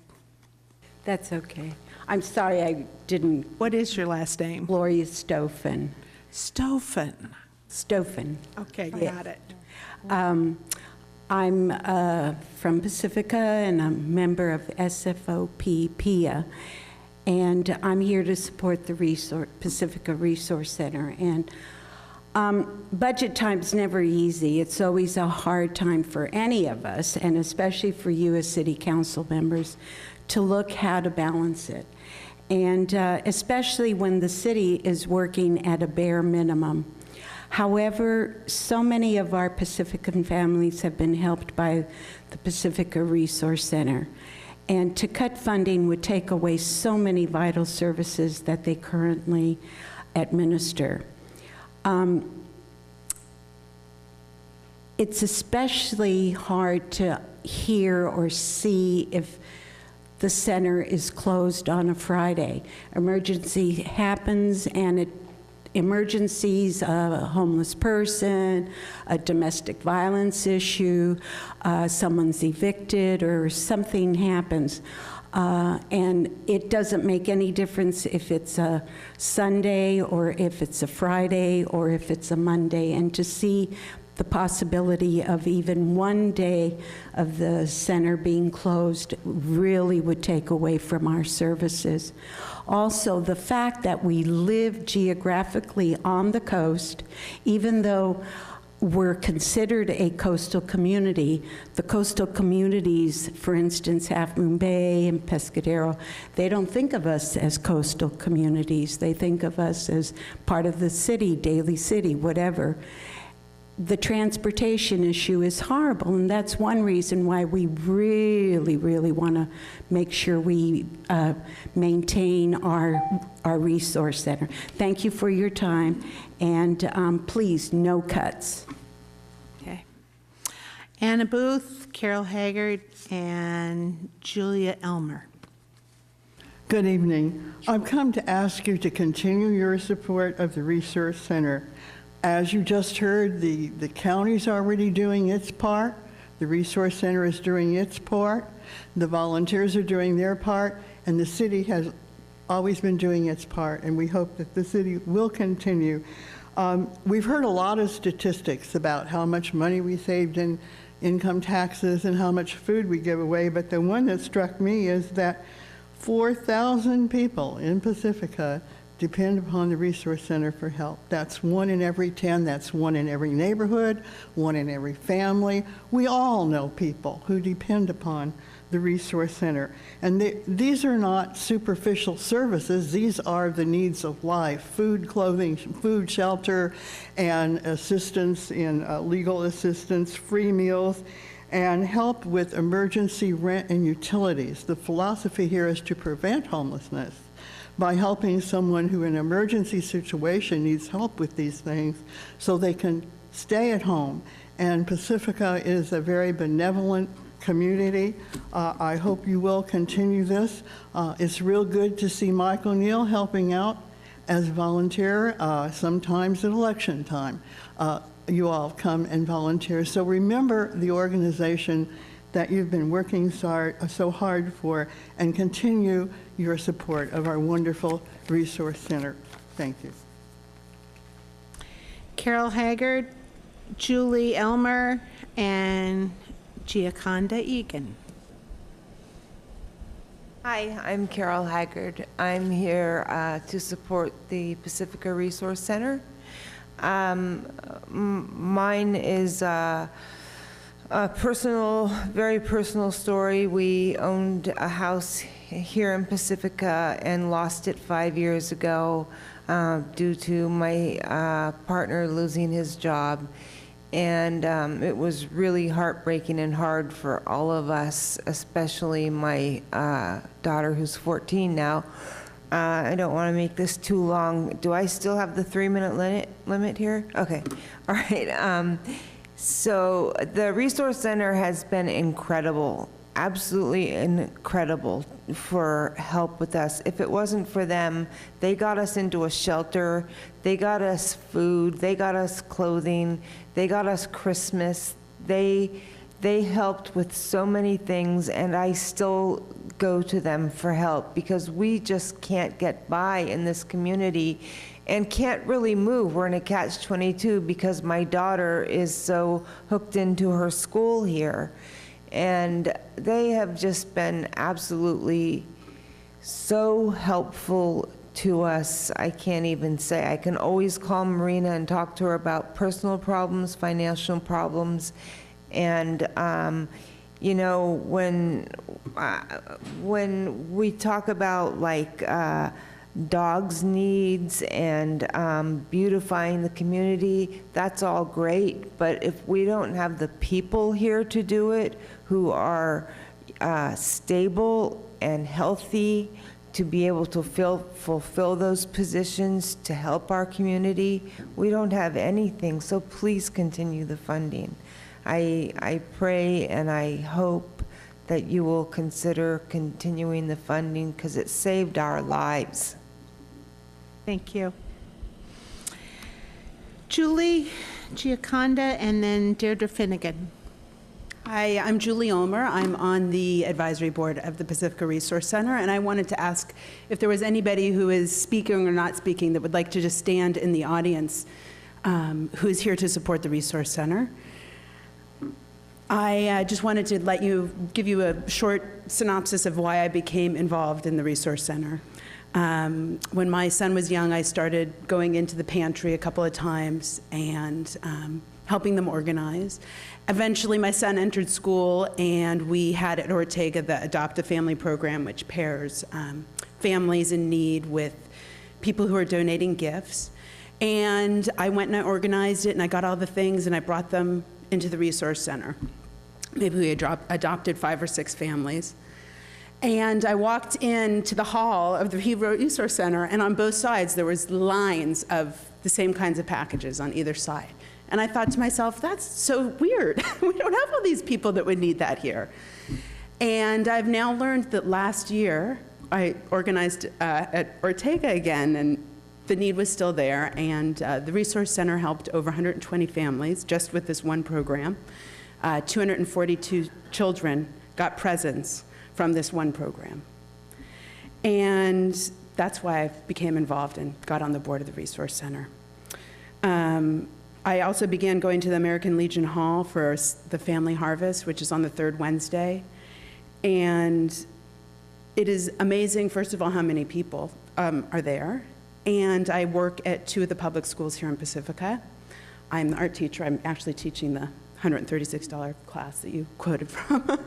That's okay. I'm sorry I didn't.
What is your last name?
Gloria Stoffen.
Stoffen.
Stoffen.
Okay,
Yeah.
got it.
I'm from Pacifica, and I'm a member of SFOP PIA. And I'm here to support the Pacifica Resource Center. And budget time's never easy. It's always a hard time for any of us, and especially for you as city council members, to look how to balance it. And especially when the city is working at a bare minimum. However, so many of our Pacifican families have been helped by the Pacifica Resource Center. And to cut funding would take away so many vital services that they currently administer. It's especially hard to hear or see if the center is closed on a Friday. Emergency happens, and emergencies, a homeless person, a domestic violence issue, someone's evicted, or something happens. And it doesn't make any difference if it's a Sunday, or if it's a Friday, or if it's a Monday. And to see the possibility of even one day of the center being closed really would take away from our services. Also, the fact that we live geographically on the coast, even though we're considered a coastal community, the coastal communities, for instance, Half Moon Bay and Pescadero, they don't think of us as coastal communities. They think of us as part of the city, Daly City, whatever. The transportation issue is horrible, and that's one reason why we really, really want to make sure we maintain our resource center. Thank you for your time, and please, no cuts.
Okay. Anna Booth, Carol Haggard, and Julia Elmer.
Good evening. I've come to ask you to continue your support of the Resource Center. As you just heard, the county's already doing its part. The Resource Center is doing its part, the volunteers are doing their part, and the city has always been doing its part, and we hope that the city will continue. We've heard a lot of statistics about how much money we saved in income taxes and how much food we give away, but the one that struck me is that 4,000 people in Pacifica depend upon the Resource Center for help. That's 1 in every 10, that's 1 in every neighborhood, 1 in every family. We all know people who depend upon the Resource Center. And these are not superficial services, these are the needs of life: food, clothing, food, shelter, and assistance in legal assistance, free meals, and help with emergency rent and utilities. The philosophy here is to prevent homelessness by helping someone who in an emergency situation needs help with these things so they can stay at home. And Pacifica is a very benevolent community. I hope you will continue this. It's real good to see Mike O'Neill helping out as a volunteer, sometimes at election time. You all come and volunteer. So remember the organization that you've been working so hard for, and continue your support of our wonderful Resource Center. Thank you.
Carol Haggard, Julie Elmer, and Gioconda Egan.
Hi, I'm Carol Haggard. I'm here to support the Pacifica Resource Center. Mine is a personal, very personal story. We owned a house here in Pacifica and lost it 5 years ago due to my partner losing his job. And it was really heartbreaking and hard for all of us, especially my daughter, who's 14 now. I don't want to make this too long. Do I still have the 3-minute limit here? Okay. All right. So the Resource Center has been incredible, absolutely incredible for help with us. If it wasn't for them, they got us into a shelter, they got us food, they got us clothing, they got us Christmas. They helped with so many things, and I still go to them for help because we just can't get by in this community and can't really move. We're in a catch-22 because my daughter is so hooked into her school here. And they have just been absolutely so helpful to us. I can't even say. I can always call Marina and talk to her about personal problems, financial problems. And, you know, when we talk about like dogs' needs and beautifying the community, that's all great. But if we don't have the people here to do it, who are stable and healthy, to be able to fulfill those positions to help our community, we don't have anything. So please continue the funding. I pray and I hope that you will consider continuing the funding because it saved our lives.
Thank you. Julie, Gioconda, and then Deirdre Finnegan.
Hi, I'm Julie Ulmer. I'm on the advisory board of the Pacifica Resource Center, and I wanted to ask if there was anybody who is speaking or not speaking that would like to just stand in the audience who is here to support the Resource Center. I just wanted to give you a short synopsis of why I became involved in the Resource Center. When my son was young, I started going into the pantry a couple of times and helping them organize. Eventually, my son entered school, and we had at Ortega the Adopt a Family program, which pairs families in need with people who are donating gifts. And I went and I organized it, and I got all the things, and I brought them into the Resource Center. Maybe we adopted 5 or 6 families. And I walked into the hall of the Resource Center, and on both sides there was lines of the same kinds of packages on either side. And I thought to myself, that's so weird. We don't have all these people that would need that here. And I've now learned that last year I organized at Ortega again, and the need was still there, and the Resource Center helped over 120 families just with this one program. 242 children got presents from this one program. And that's why I became involved and got on the board of the Resource Center. I also began going to the American Legion Hall for the Family Harvest, which is on the third Wednesday. And it is amazing, first of all, how many people are there. And I work at 2 of the public schools here in Pacifica. I'm the art teacher. I'm actually teaching the $136 class that you quoted from.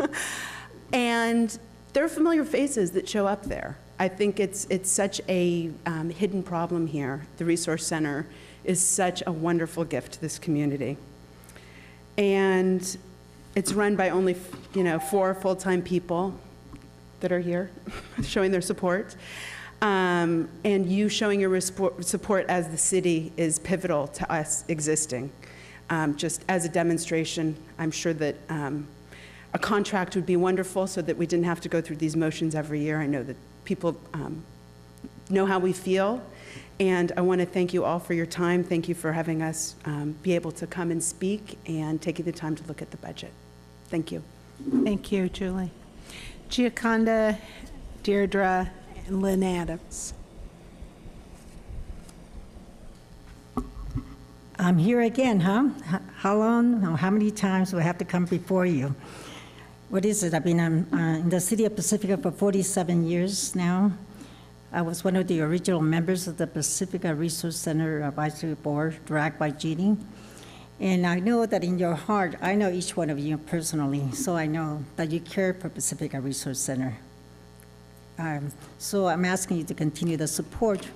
And there are familiar faces that show up there. I think it's such a hidden problem here. The Resource Center is such a wonderful gift to this community. And it's run by only 4 full-time people that are here showing their support. And you showing your support as the city is pivotal to us existing. Just as a demonstration, I'm sure that a contract would be wonderful so that we didn't have to go through these motions every year. I know that people know how we feel. And I want to thank you all for your time. Thank you for having us be able to come and speak and taking the time to look at the budget. Thank you.
Thank you, Julie. Gioconda, Deirdre, and Lynn Adams.
I'm here again, huh? How long, or how many times do I have to come before you? What is it? I've been in the city of Pacifica for 47 years now. I was one of the original members of the Pacifica Resource Center Advisory Board, dragged by Jeannie. And I know that in your heart, I know each one of you personally, so I know that you care for Pacifica Resource Center. So I'm asking you to continue the support.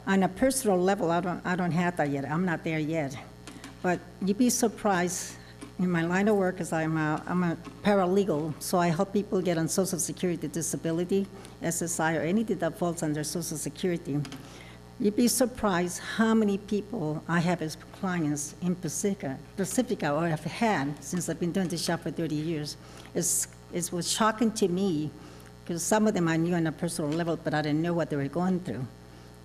On a personal level, I don't have that yet. I'm not there yet. But you'd be surprised. In my line of work, is I'm a paralegal, so I help people get on Social Security disability, SSI, or anything that falls under Social Security. You'd be surprised how many people I have as clients in Pacifica, or have had since I've been doing this job for 30 years. It was shocking to me, because some of them I knew on a personal level, but I didn't know what they were going through.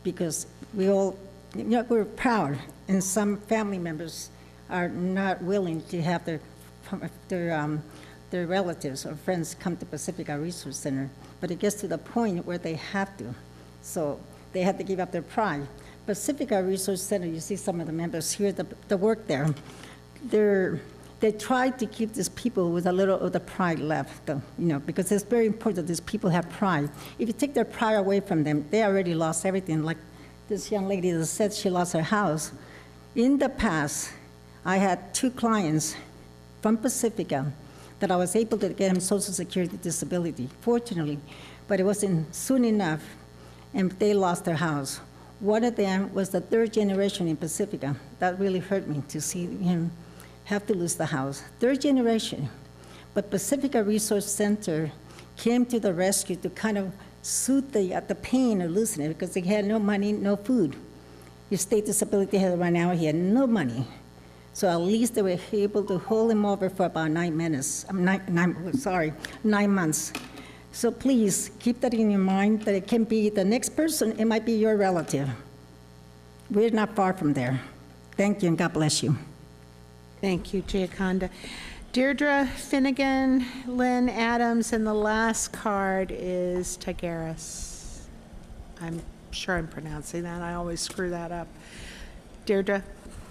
Because we all, we're proud, and some family members are not willing to have their relatives or friends come to Pacifica Resource Center. But it gets to the point where they have to. So they had to give up their pride. Pacifica Resource Center, you see some of the members here that work there, they try to keep these people with a little of the pride left, because it's very important that these people have pride. If you take their pride away from them, they already lost everything. Like this young lady that said she lost her house. In the past, I had 2 clients from Pacifica that I was able to get them Social Security disability, fortunately, but it wasn't soon enough, and they lost their house. One of them was the 3rd generation in Pacifica. That really hurt me to see him have to lose the house. 3rd generation. But Pacifica Resource Center came to the rescue to kind of soothe the pain of losing it, because he had no money, no food. His state disability had run out, he had no money. So at least they were able to hold him over for about 9 months. So please, keep that in your mind, that it can be the next person, it might be your relative. We're not far from there. Thank you, and God bless you.
Thank you, Gioconda. Deirdre Finnegan, Lynn Adams, and the last card is Tigaris. I'm sure I'm pronouncing that. I always screw that up. Deirdre.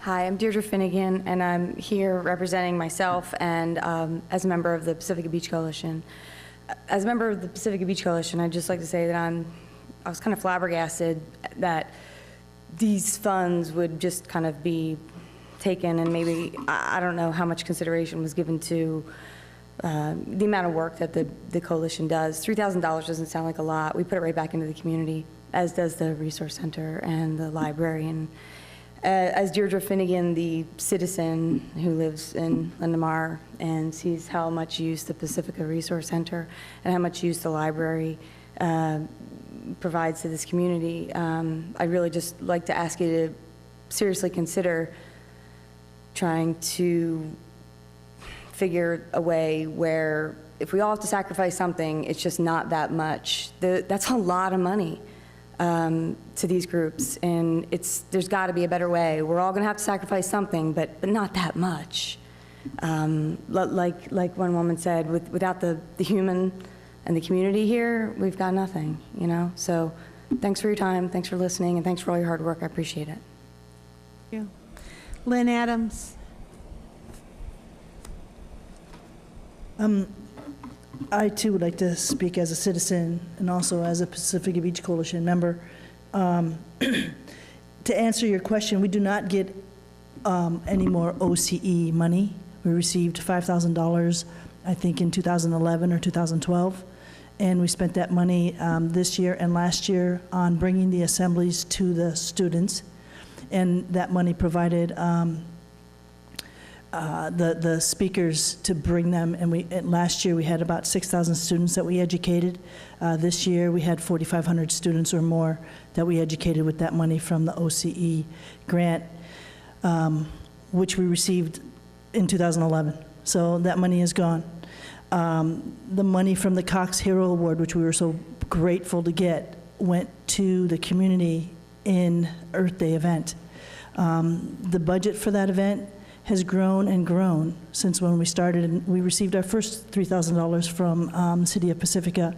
Hi, I'm Deirdre Finnegan, and I'm here representing myself and as a member of the Pacifica Beach Coalition. As a member of the Pacifica Beach Coalition, I'd just like to say that I was kind of flabbergasted that these funds would just kind of be taken, and maybe, I don't know how much consideration was given to the amount of work that the coalition does. $3,000 doesn't sound like a lot. We put it right back into the community, as does the Resource Center and the library. And as Deirdre Finnegan, the citizen who lives in Lindemar and sees how much use the Pacifica Resource Center and how much use the library provides to this community, I'd really just like to ask you to seriously consider trying to figure a way where if we all have to sacrifice something, it's just not that much. That's a lot of money to these groups, and there's got to be a better way. We're all going to have to sacrifice something, but not that much. Like one woman said, without the human and the community here, we've got nothing, you know? So thanks for your time, thanks for listening, and thanks for all your hard work. I appreciate it.
Thank you. Lynn Adams.
I too would like to speak as a citizen and also as a Pacifica Beach Coalition member. To answer your question, we do not get any more OCE money. We received $5,000, I think, in 2011 or 2012, and we spent that money this year and last year on bringing the assemblies to the students, and that money provided the speakers to bring them, and last year we had about 6,000 students that we educated. This year we had 4,500 students or more that we educated with that money from the OCE grant, which we received in 2011. So that money is gone. The money from the Cox Hero Award, which we were so grateful to get, went to the community in Earth Day event. The budget for that event has grown and grown since when we started. And we received our first $3,000 from the City of Pacifica.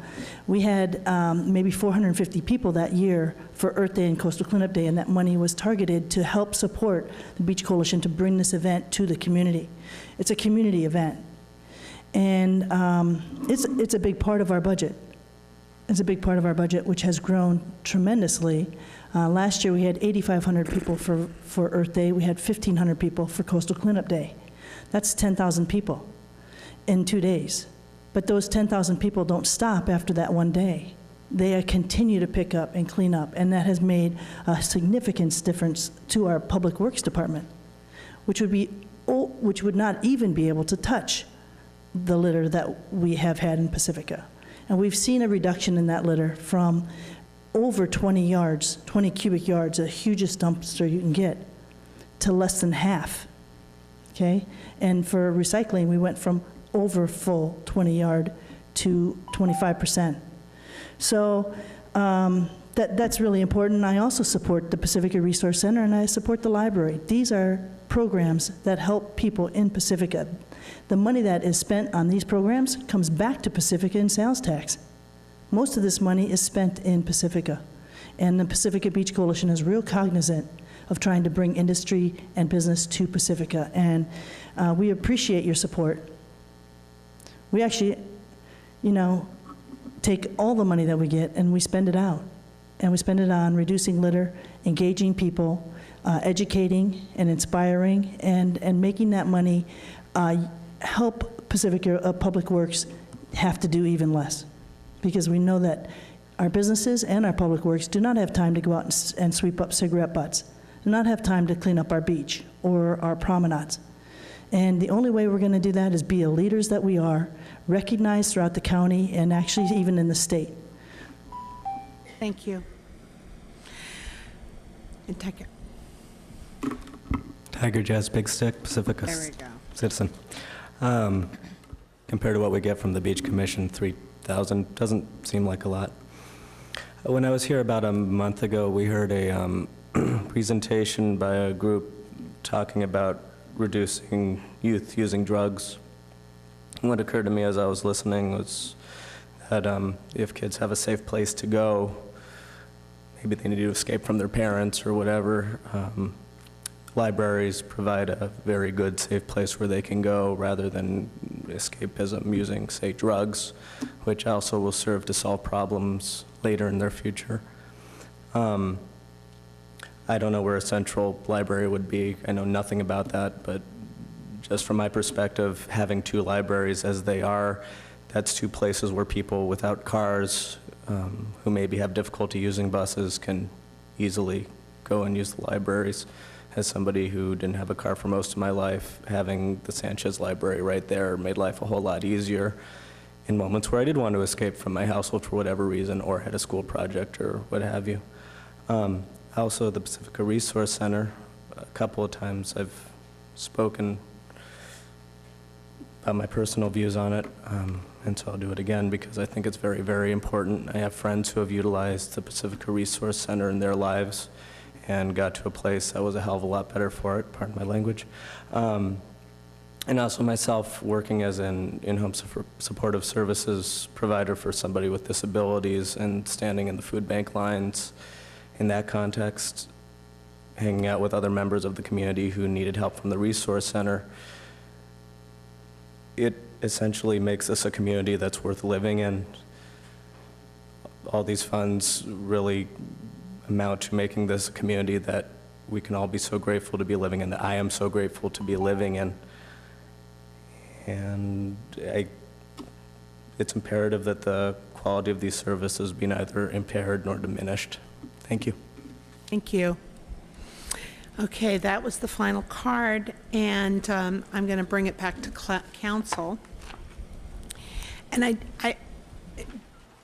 We had maybe 450 people that year for Earth Day and Coastal Cleanup Day, and that money was targeted to help support the Beach Coalition to bring this event to the community. It's a community event, and it's a big part of our budget. It's a big part of our budget, which has grown tremendously. Last year we had 8,500 people for Earth Day. We had 1,500 people for Coastal Cleanup Day. That's 10,000 people in 2 days. But those 10,000 people don't stop after that one day. They continue to pick up and clean up, and that has made a significant difference to our Public Works Department, which would not even be able to touch the litter that we have had in Pacifica. And we've seen a reduction in that litter from over 20 yards, 20 cubic yards, the hugest dumpster you can get, to less than half, okay? And for recycling, we went from over full 20 yard to 25%. So that's really important. I also support the Pacifica Resource Center, and I support the library. These are programs that help people in Pacifica. The money that is spent on these programs comes back to Pacifica in sales tax. Most of this money is spent in Pacifica, and the Pacifica Beach Coalition is real cognizant of trying to bring industry and business to Pacifica, and we appreciate your support. We actually, you know, take all the money that we get and we spend it out, and we spend it on reducing litter, engaging people, educating and inspiring, and making that money help Pacifica Public Works have to do even less. Because we know that our businesses and our public works do not have time to go out and sweep up cigarette butts, do not have time to clean up our beach or our promenades. And the only way we're going to do that is be the leaders that we are, recognized throughout the county and actually even in the state.
Thank you. And Tiger.
Tiger Jazz Big Stick, Pacifica
There we go.
Citizen. Compared to what we get from the Beach Commission, 3,000 doesn't seem like a lot. When I was here about a month ago, we heard a presentation by a group talking about reducing youth using drugs. What occurred to me as I was listening was that if kids have a safe place to go, maybe they need to escape from their parents or whatever, libraries provide a very good, safe place where they can go rather than escapism using, say, drugs, which also will serve to solve problems later in their future. I don't know where a central library would be. I know nothing about that, but just from my perspective, having two libraries as they are, that's two places where people without cars who maybe have difficulty using buses can easily go and use the libraries. As somebody who didn't have a car for most of my life, having the Sanchez Library right there made life a whole lot easier in moments where I did want to escape from my household for whatever reason or had a school project or what have you. Also, the Pacifica Resource Center, a couple of times I've spoken about my personal views on it, and so I'll do it again because I think it's very, very important. I have friends who have utilized the Pacifica Resource Center in their lives and got to a place that was a hell of a lot better for it, pardon my language. And also myself working as an in-home supportive services provider for somebody with disabilities and standing in the food bank lines in that context, hanging out with other members of the community who needed help from the resource center. It essentially makes this a community that's worth living in. All these funds really amount to making this a community that we can all be so grateful to be living in, that I am so grateful to be living in. And it's imperative that the quality of these services be neither impaired nor diminished. Thank you.
Thank you. Okay, that was the final card, and I'm going to bring it back to council. And I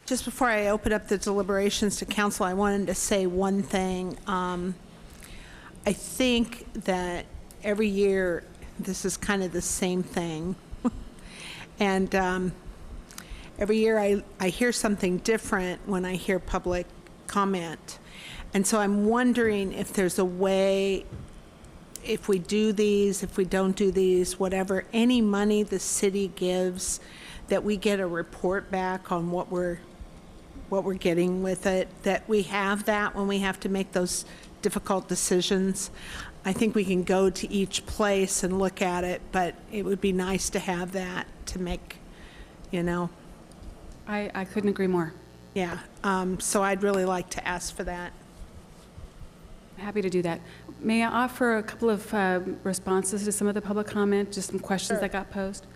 just before I open up the deliberations to council, I wanted to say one thing. I think that every year this is kind of the same thing. And every year I hear something different when I hear public comment. And so I'm wondering if there's a way, if we do these, if we don't do these, whatever, any money the city gives, that we get a report back on what we're getting with it, that we have that when we have to make those difficult decisions. I think we can go to each place and look at it, but it would be nice to have that to make,
I couldn't agree more.
Yeah, so I'd really like to ask for that.
Happy to do that. May I offer a couple of responses to some of the public comment, just some questions that got posed?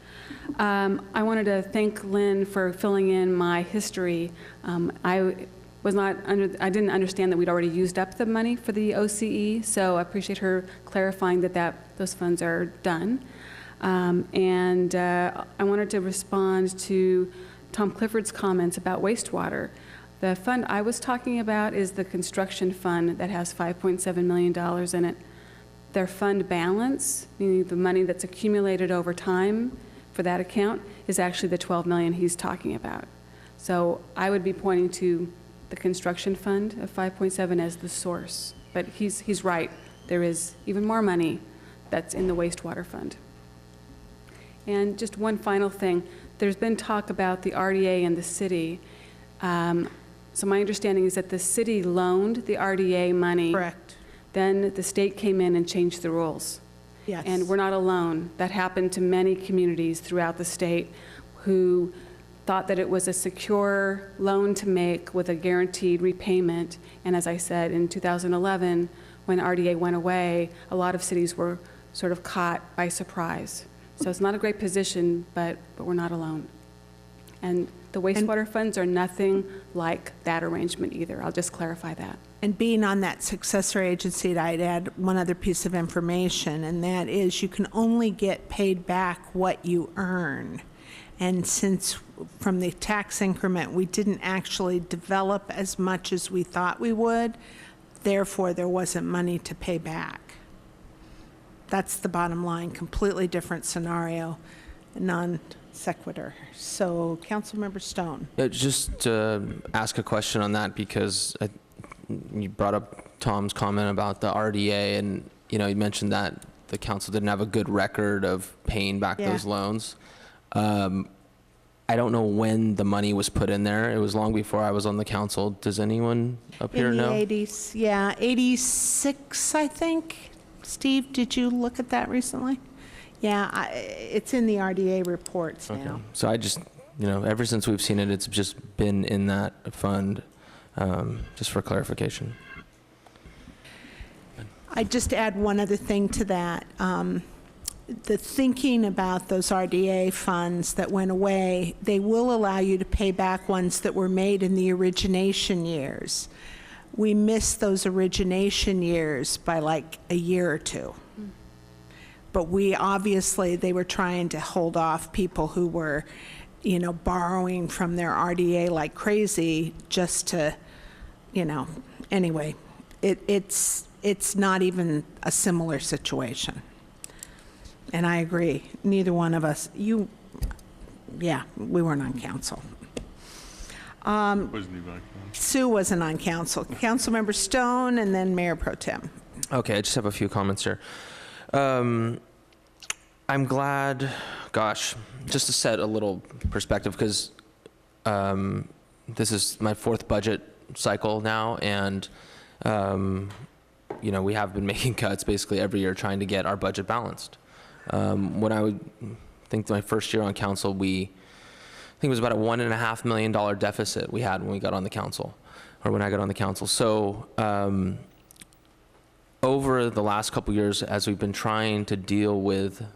I wanted to thank Lynn for filling in my history. I didn't understand that we'd already used up the money for the OCE, so I appreciate her clarifying that those funds are done. And I wanted to respond to Tom Clifford's comments about wastewater. The fund I was talking about is the construction fund that has $5.7 million in it. Their fund balance, meaning the money that's accumulated over time for that account, is actually the $12 million he's talking about. So I would be pointing to the construction fund of 5.7 as the source. But he's right. There is even more money that's in the wastewater fund. And just one final thing. There's been talk about the RDA and the city. So my understanding is that the city loaned the RDA money.
Correct.
Then the state came in and changed the rules.
Yes.
And we're not alone. That happened to many communities throughout the state who thought that it was a secure loan to make with a guaranteed repayment. And as I said, in 2011, when RDA went away, a lot of cities were sort of caught by surprise. So it's not a great position, but we're not alone. And the wastewater funds are nothing like that arrangement either. I'll just clarify that.
And being on that successor agency, I'd add one other piece of information, and that is you can only get paid back what you earn. And since from the tax increment, we didn't actually develop as much as we thought we would, therefore there wasn't money to pay back. That's the bottom line, completely different scenario, non sequitur. So, Councilmember Stone.
Just to ask a question on that, because you brought up Tom's comment about the RDA, and you mentioned that the council didn't have a good record of paying back those loans. I don't know when the money was put in there. It was long before I was on the council. Does anyone up here know?
In the 80s, yeah, 86, I think. Steve, did you look at that recently? Yeah, it's in the RDA reports now.
So I just, ever since we've seen it, it's just been in that fund, just for clarification.
I'd just add one other thing to that. The thinking about those RDA funds that went away, they will allow you to pay back ones that were made in the origination years. We missed those origination years by like a year or two. But they were trying to hold off people who were, borrowing from their RDA like crazy just to, anyway, it's not even a similar situation. And I agree, neither one of us, we weren't on council. Sue wasn't on council. Councilmember Stone and then Mayor Pro Tem.
Okay, I just have a few comments here. I'm glad, gosh, just to set a little perspective, because this is my 4th budget cycle now, and you know, we have been making cuts basically every year trying to get our budget balanced. When I would think my first year on council, I think it was about a $1.5 million deficit we had when we got on the council, or when I got on the council. So over the last couple years, as we've been trying to deal with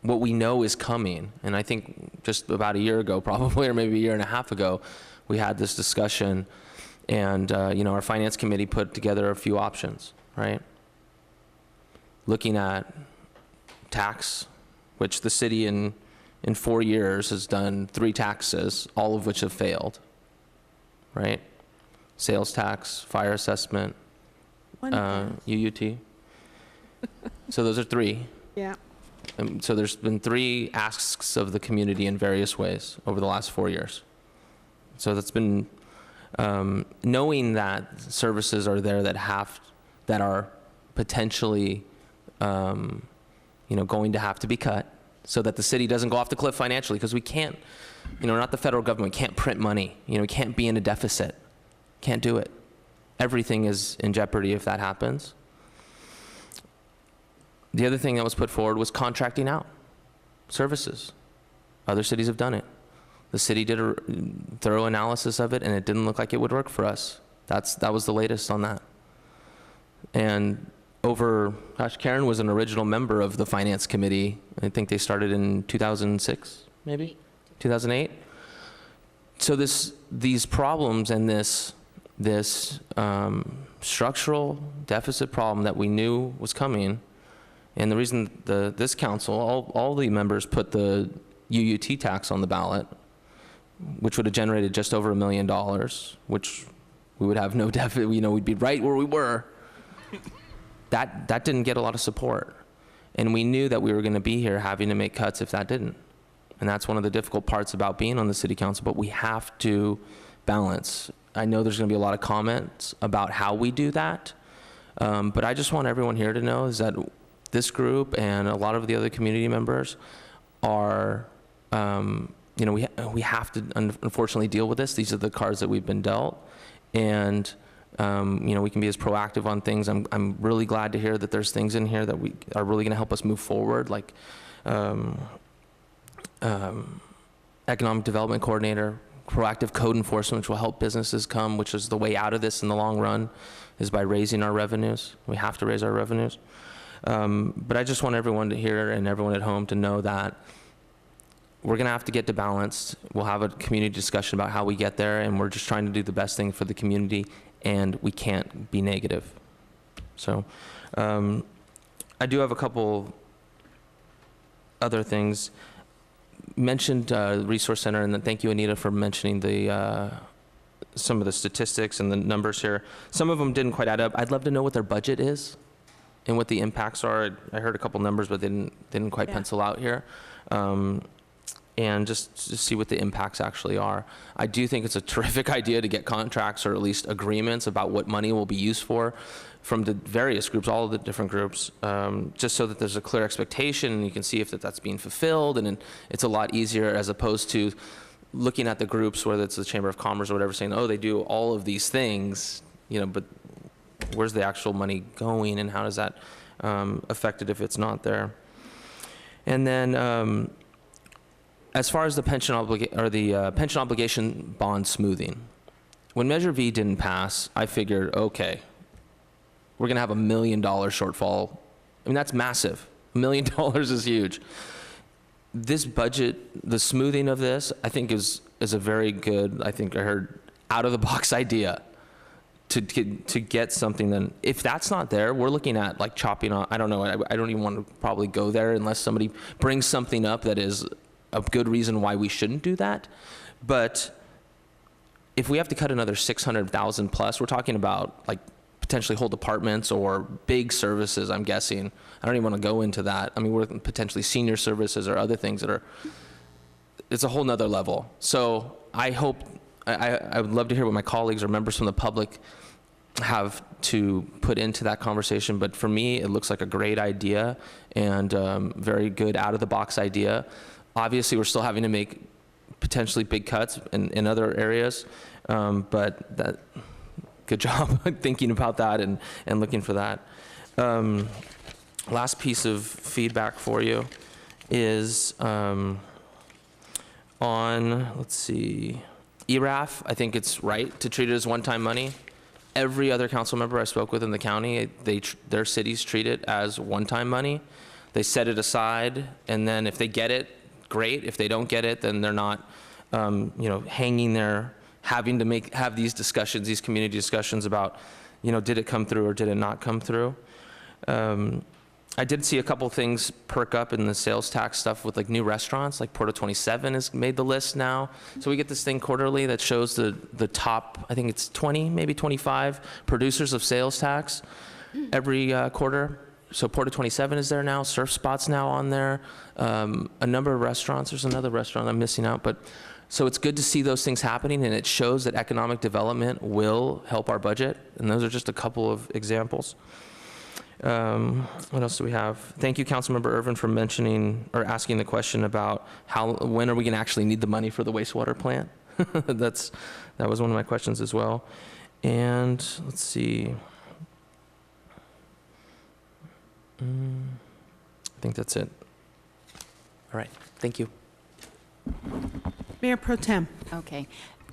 what we know is coming, and I think just about a year ago probably, or maybe a year and a half ago, we had this discussion, and you know, our finance committee put together a few options, right? Looking at tax, which the city in 4 years has done 3 taxes, all of which have failed, right? Sales tax, fire assessment, UUT. So those are 3.
Yeah.
So there's been 3 asks of the community in various ways over the last 4 years. So that's been, knowing that services are there that are potentially, you know, going to have to be cut, so that the city doesn't go off the cliff financially, because we can't, you know, not the federal government, we can't print money. You know, we can't be in a deficit. Can't do it. Everything is in jeopardy if that happens. The other thing that was put forward was contracting out services. Other cities have done it. The city did a thorough analysis of it, and it didn't look like it would work for us. That was the latest on that. And Karen was an original member of the finance committee. I think they started in 2006, maybe 2008. So these problems and this structural deficit problem that we knew was coming, and the reason this council, all the members put the UUT tax on the ballot, which would have generated just over $1 million, which we would have no deficit, you know, we'd be right where we were. That didn't get a lot of support. And we knew that we were going to be here having to make cuts if that didn't. And that's one of the difficult parts about being on the city council, but we have to balance. I know there's going to be a lot of comments about how we do that, but I just want everyone here to know is that this group and a lot of the other community members are, you know, we have to unfortunately deal with this. These are the cards that we've been dealt, and you know, we can be as proactive on things. I'm really glad to hear that there's things in here that are really going to help us move forward, like economic development coordinator, proactive code enforcement, which will help businesses come, which is the way out of this in the long run, is by raising our revenues. We have to raise our revenues. But I just want everyone to hear, and everyone at home to know that we're going to have to get to balance. We'll have a community discussion about how we get there, and we're just trying to do the best thing for the community, and we can't be negative. So I do have a couple other things. Mentioned Resource Center, and then thank you, Anita, for mentioning some of the statistics and the numbers here. Some of them didn't quite add up. I'd love to know what their budget is and what the impacts are. I heard a couple numbers, but they didn't quite pencil out here. And just to see what the impacts actually are. I do think it's a terrific idea to get contracts, or at least agreements about what money will be used for from the various groups, all of the different groups, just so that there's a clear expectation and you can see if that's being fulfilled, and it's a lot easier as opposed to looking at the groups, whether it's the Chamber of Commerce or whatever, saying, oh, they do all of these things, you know, but where's the actual money going, and how does that affect it if it's not there? And then as far as the pension obligation bond smoothing, when Measure V didn't pass, I figured, okay, we're going to have $1 million shortfall. I mean, that's massive. $1 million is huge. This budget, the smoothing of this, I think is a very good, I think I heard, out-of-the-box idea to get something. Then if that's not there, we're looking at like chopping off, I don't know, I don't even want to probably go there unless somebody brings something up that is a good reason why we shouldn't do that. But if we have to cut another 600,000 plus, we're talking about like potentially whole departments or big services, I'm guessing. I don't even want to go into that. I mean, we're potentially senior services or other things that are, it's a whole nother level. So I hope, I would love to hear what my colleagues or members from the public have to put into that conversation. But for me, it looks like a great idea and very good out-of-the-box idea. Obviously, we're still having to make potentially big cuts in other areas, but that, good job thinking about that and looking for that. Last piece of feedback for you is on, let's see, ERAF. I think it's right to treat it as one-time money. Every other council member I spoke with in the county, their cities treat it as one-time money. They set it aside, and then if they get it, great. If they don't get it, then they're not, hanging there, having to have these discussions, these community discussions about, did it come through or did it not come through? I did see a couple things perk up in the sales tax stuff with like new restaurants, like Porta 27 has made the list now. So we get this thing quarterly that shows the top, I think it's 20, maybe 25 producers of sales tax every quarter. So Porta 27 is there now, Surf Spot's now on there, a number of restaurants. There's another restaurant I'm missing out, but so it's good to see those things happening, and it shows that economic development will help our budget, and those are just a couple of examples. What else do we have? Thank you, Councilmember Irvin, for mentioning or asking the question about when are we going to actually need the money for the wastewater plant? That was one of my questions as well. And let's see. I think that's it. All right. Thank you.
Mayor Pro Tem.
Okay.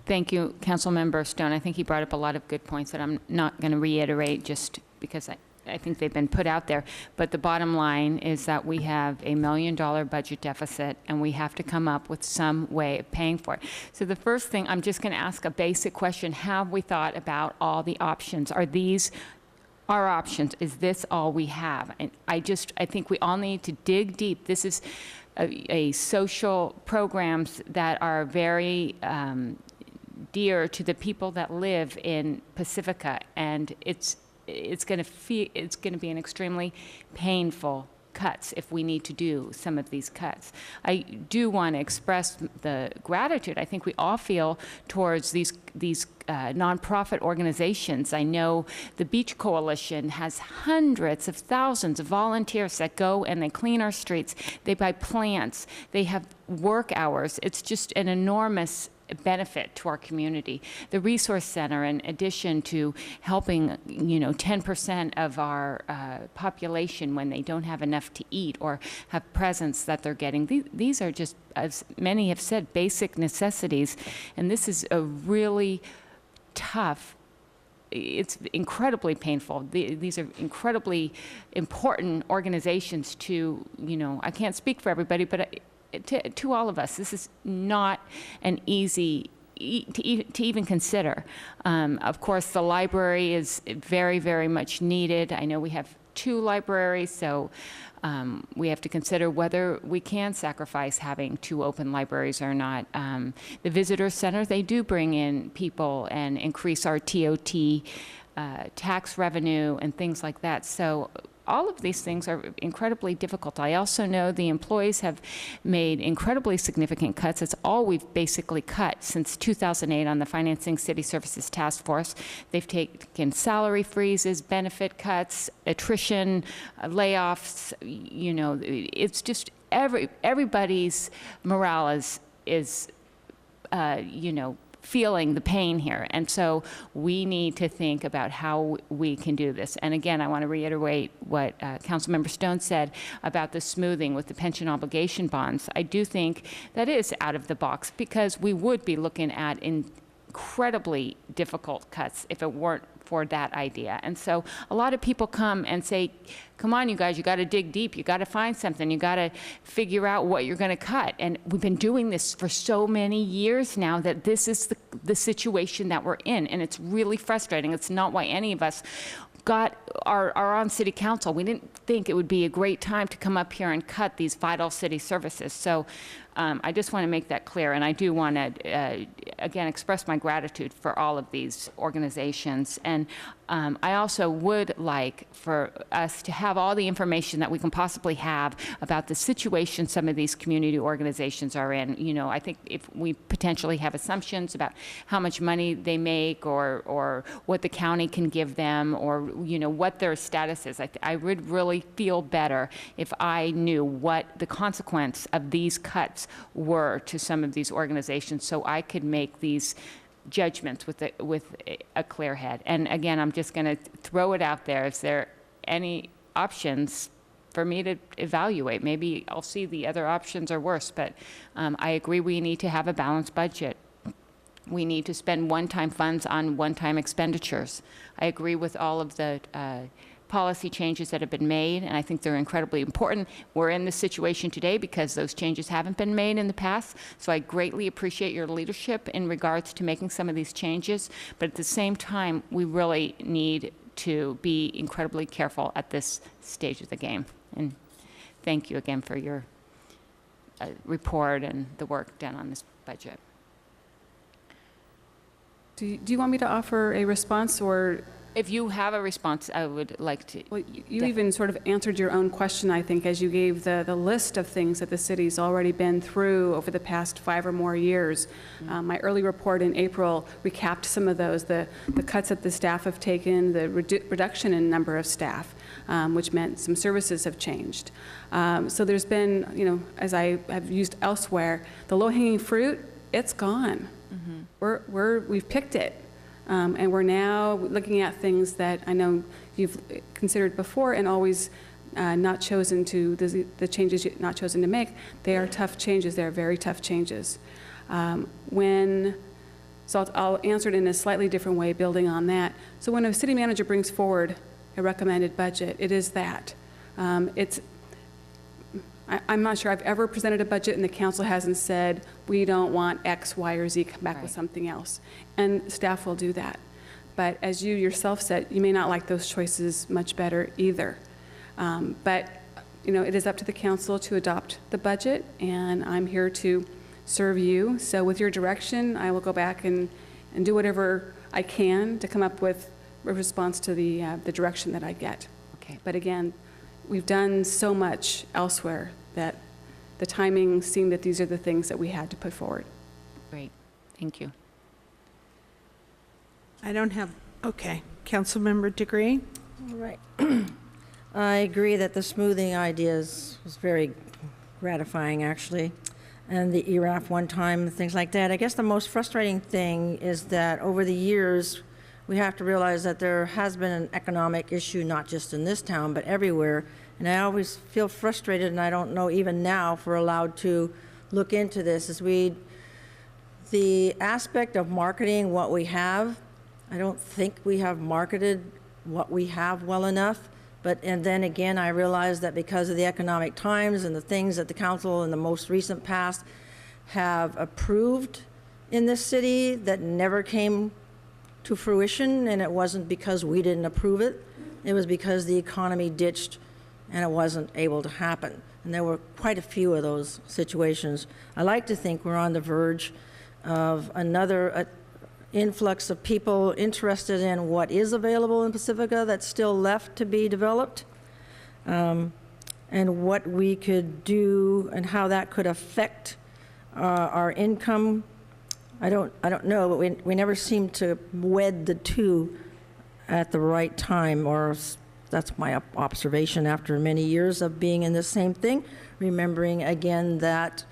Thank you, Councilmember Stone. I think he brought up a lot of good points that I'm not going to reiterate just because I think they've been put out there. But the bottom line is that we have $1 million budget deficit, and we have to come up with some way of paying for it. So the first thing, I'm just going to ask a basic question. Have we thought about all the options? Are these our options? Is this all we have? And I think we all need to dig deep. This is a social programs that are very dear to the people that live in Pacifica, and it's going to be an extremely painful cuts if we need to do some of these cuts. I do want to express the gratitude I think we all feel towards these nonprofit organizations. I know the Beach Coalition has hundreds of thousands of volunteers that go and they clean our streets. They buy plants. They have work hours. It's just an enormous benefit to our community. The Resource Center, in addition to helping, 10% of our population when they don't have enough to eat or have presents that they're getting, these are just, as many have said, basic necessities. And this is a really tough, it's incredibly painful. These are incredibly important organizations to, I can't speak for everybody, but to all of us, this is not an easy to even consider. Of course, the library is very, very much needed. I know we have 2 libraries, so we have to consider whether we can sacrifice having 2 open libraries or not. The visitor center, they do bring in people and increase our TOT tax revenue and things like that. So all of these things are incredibly difficult. I also know the employees have made incredibly significant cuts. It's all we've basically cut since 2008 on the Financing City Services Task Force. They've taken salary freezes, benefit cuts, attrition, layoffs. It's just everybody's morale is feeling the pain here. And so we need to think about how we can do this. And again, I want to reiterate what Councilmember Stone said about the smoothing with the pension obligation bonds. I do think that is out of the box because we would be looking at incredibly difficult cuts if it weren't for that idea. And so a lot of people come and say, come on, you guys, you got to dig deep. You got to find something. You got to figure out what you're going to cut. And we've been doing this for so many years now that this is the situation that we're in. And it's really frustrating. It's not why any of us are on city council. We didn't think it would be a great time to come up here and cut these vital city services. So I just want to make that clear, and I do want to, again, express my gratitude for all of these organizations. And I also would like for us to have all the information that we can possibly have about the situation some of these community organizations are in. You know, I think if we potentially have assumptions about how much money they make or what the county can give them or, you know, what their status is, I would really feel better if I knew what the consequence of these cuts were to some of these organizations so I could make these judgments with a clear head. And again, I'm just going to throw it out there. Is there any options for me to evaluate? Maybe I'll see the other options are worse, but I agree we need to have a balanced budget. We need to spend one-time funds on one-time expenditures. I agree with all of the policy changes that have been made, and I think they're incredibly important. We're in this situation today because those changes haven't been made in the past, so I greatly appreciate your leadership in regards to making some of these changes, but at the same time, we really need to be incredibly careful at this stage of the game. And thank you again for your report and the work done on this budget.
Do you want me to offer a response, or?
If you have a response, I would like to.
Well, you even sort of answered your own question, I think, as you gave the list of things that the city's already been through over the past 5 or more years. My early report in April recapped some of those, the cuts that the staff have taken, the reduction in number of staff, which meant some services have changed. So there's been, you know, as I have used elsewhere, the low-hanging fruit, it's gone. We've picked it. And we're now looking at things that I know you've considered before and always not chosen to, the changes you've not chosen to make. They are tough changes. They are very tough changes. So I'll answer it in a slightly different way, building on that. So when a city manager brings forward a recommended budget, it is that. I'm not sure I've ever presented a budget and the council hasn't said, we don't want X, Y, or Z, come back with something else. And staff will do that. But as you yourself said, you may not like those choices much better either. But you know, it is up to the council to adopt the budget, and I'm here to serve you. So with your direction, I will go back and do whatever I can to come up with a response to the direction that I get.
Okay.
But again, we've done so much elsewhere that the timing seemed that these are the things that we had to put forward.
Great, thank you.
I don't have, okay. Councilmember Degree?
All right. I agree that the smoothing ideas was very gratifying, actually, and the ERAF one-time, things like that. I guess the most frustrating thing is that over the years, we have to realize that there has been an economic issue, not just in this town, but everywhere. And I always feel frustrated, and I don't know even now if we're allowed to look into this, the aspect of marketing what we have. I don't think we have marketed what we have well enough. And then again, I realize that because of the economic times and the things that the council in the most recent past have approved in this city that never came to fruition, and it wasn't because we didn't approve it. It was because the economy ditched and it wasn't able to happen. And there were quite a few of those situations. I like to think we're on the verge of another influx of people interested in what is available in Pacifica that's still left to be developed, and what we could do and how that could affect our income. I don't know, but we never seem to wed the two at the right time, or that's my observation after many years of being in the same thing, remembering again that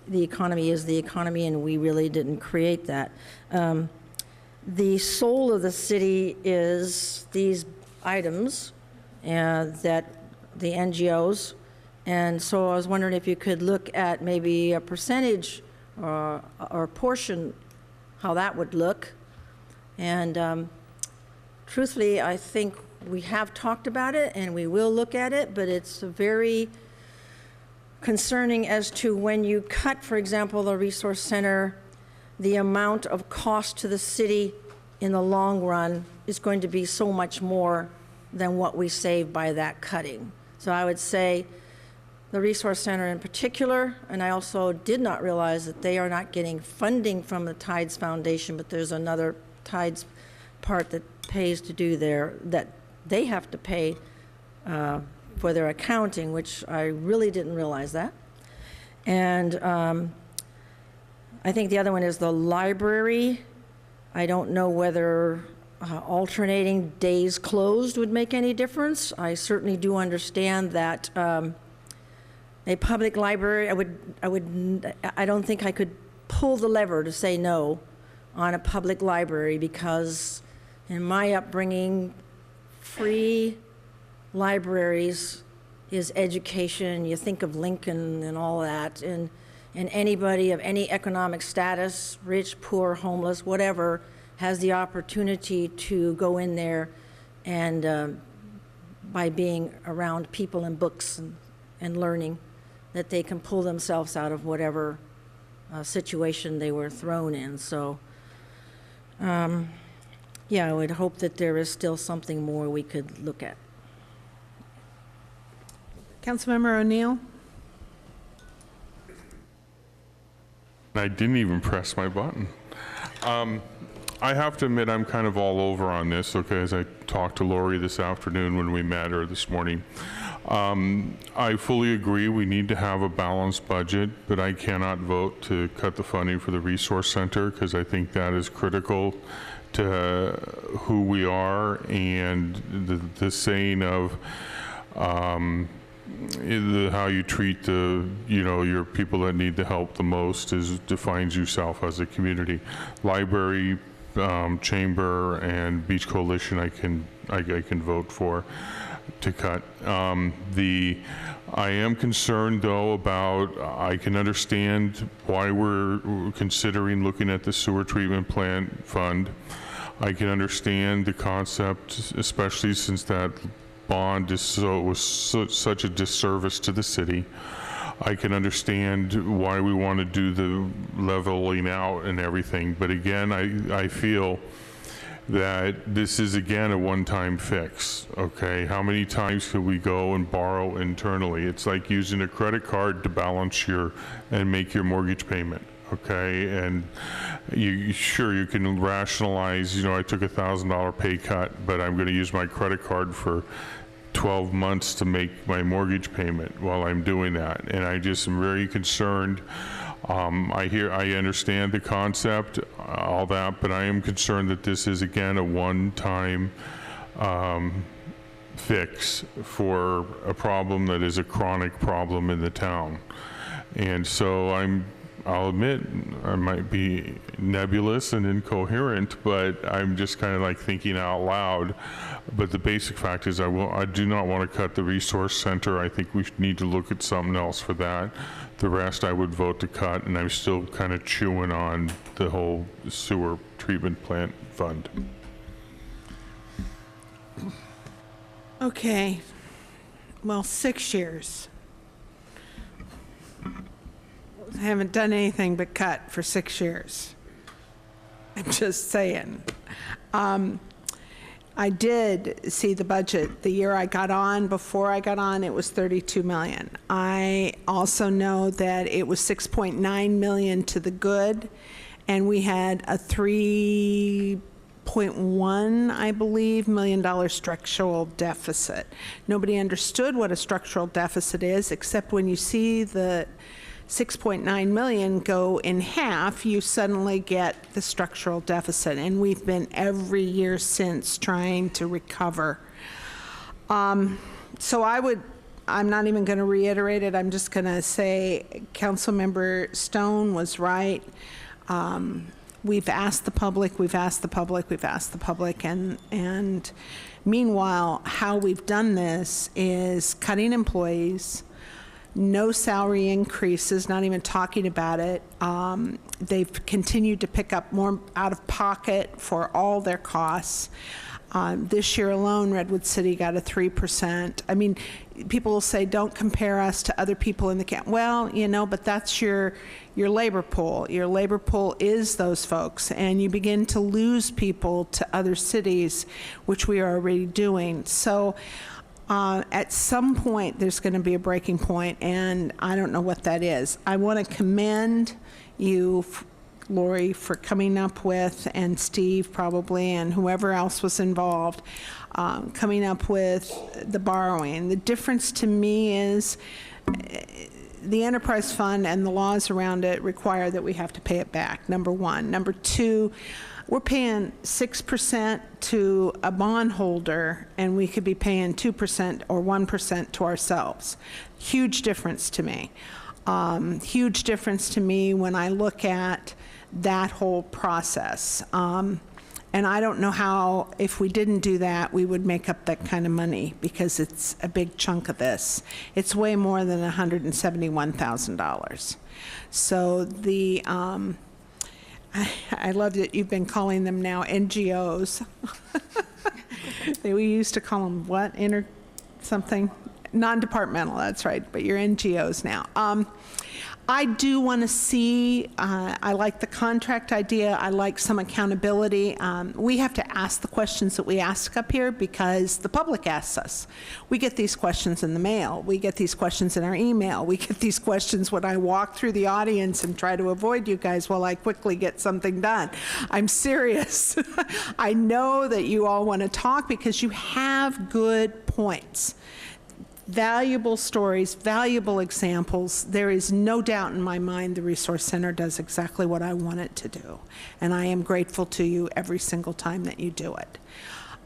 the economy is the economy and we really didn't create that. The soul of the city is these items that the NGOs, and so I was wondering if you could look at maybe a percentage or a portion, how that would look. And truthfully, I think we have talked about it and we will look at it, but it's very concerning as to when you cut, for example, the resource center, the amount of cost to the city in the long run is going to be so much more than what we save by that cutting. So I would say the Resource Center in particular, and I also did not realize that they are not getting funding from the Tides Foundation, but there's another Tides part that pays to do that they have to pay for their accounting, which I really didn't realize that. And I think the other one is the library. I don't know whether alternating days closed would make any difference. I certainly do understand that a public library, I don't think I could pull the lever to say no on a public library, because in my upbringing, free libraries is education. You think of Lincoln and all that, and anybody of any economic status, rich, poor, homeless, whatever, has the opportunity to go in there and by being around people and books and learning, that they can pull themselves out of whatever situation they were thrown in. So yeah, I would hope that there is still something more we could look at.
Councilmember O'Neill?
I didn't even press my button. I have to admit I'm kind of all over on this, okay, as I talked to Lori this afternoon when we met, or this morning. I fully agree we need to have a balanced budget, but I cannot vote to cut the funding for the Resource Center, because I think that is critical to who we are, and the saying of how you treat your people that need the help the most defines yourself as a community. Library, chamber, and Beach Coalition, I can vote for to cut. I am concerned though about, I can understand why we're considering looking at the sewer treatment plant fund. I can understand the concept, especially since that bond was such a disservice to the city. I can understand why we want to do the leveling out and everything, but again, I feel that this is again a one-time fix, okay? How many times could we go and borrow internally? It's like using a credit card to balance and make your mortgage payment, okay? And you can rationalize, I took $1,000 pay cut, but I'm gonna use my credit card for 12 months to make my mortgage payment while I'm doing that. And I just am very concerned. I understand the concept, all that, but I am concerned that this is again a one-time fix for a problem that is a chronic problem in the town. And so I'll admit I might be nebulous and incoherent, but I'm just kind of like thinking out loud. But the basic fact is I do not want to cut the Resource Center. I think we need to look at something else for that. The rest I would vote to cut, and I'm still kind of chewing on the whole sewer treatment plant fund.
Okay, well, 6 years. I haven't done anything but cut for 6 years. I'm just saying. I did see the budget the year I got on. Before I got on, it was 32 million. I also know that it was 6.9 million to the good, and we had a 3.1, I believe, $1 million structural deficit. Nobody understood what a structural deficit is, except when you see the 6.9 million go in half, you suddenly get the structural deficit, and we've been every year since trying to recover. So I'm not even going to reiterate it. I'm just going to say Councilmember Stone was right. We've asked the public, and meanwhile, how we've done this is cutting employees, no salary increases, not even talking about it. They've continued to pick up more out of pocket for all their costs. This year alone, Redwood City got a 3%. I mean, people will say, don't compare us to other people in the camp. Well, but that's your labor pool. Your labor pool is those folks, and you begin to lose people to other cities, which we are already doing. So At some point, there's going to be a breaking point, and I don't know what that is. I want to commend you, Lori, for coming up with, and Steve probably, and whoever else was involved, coming up with the borrowing. The difference to me is the enterprise fund and the laws around it require that we have to pay it back, number one. Number two, we're paying 6% to a bondholder, and we could be paying 2% or 1% to ourselves. Huge difference to me. Huge difference to me when I look at that whole process. And I don't know how, if we didn't do that, we would make up that kind of money, because it's a big chunk of this. It's way more than $171,000. So the, I love that you've been calling them now NGOs. We used to call them what? Something? Non-departmental, that's right, but you're NGOs now. I do want to see, I like the contract idea, I like some accountability. We have to ask the questions that we ask up here because the public asks us. We get these questions in the mail, we get these questions in our email, we get these questions when I walk through the audience and try to avoid you guys while I quickly get something done. I'm serious. I know that you all want to talk because you have good points. Valuable stories, valuable examples. There is no doubt in my mind the Resource Center does exactly what I want it to do. And I am grateful to you every single time that you do it.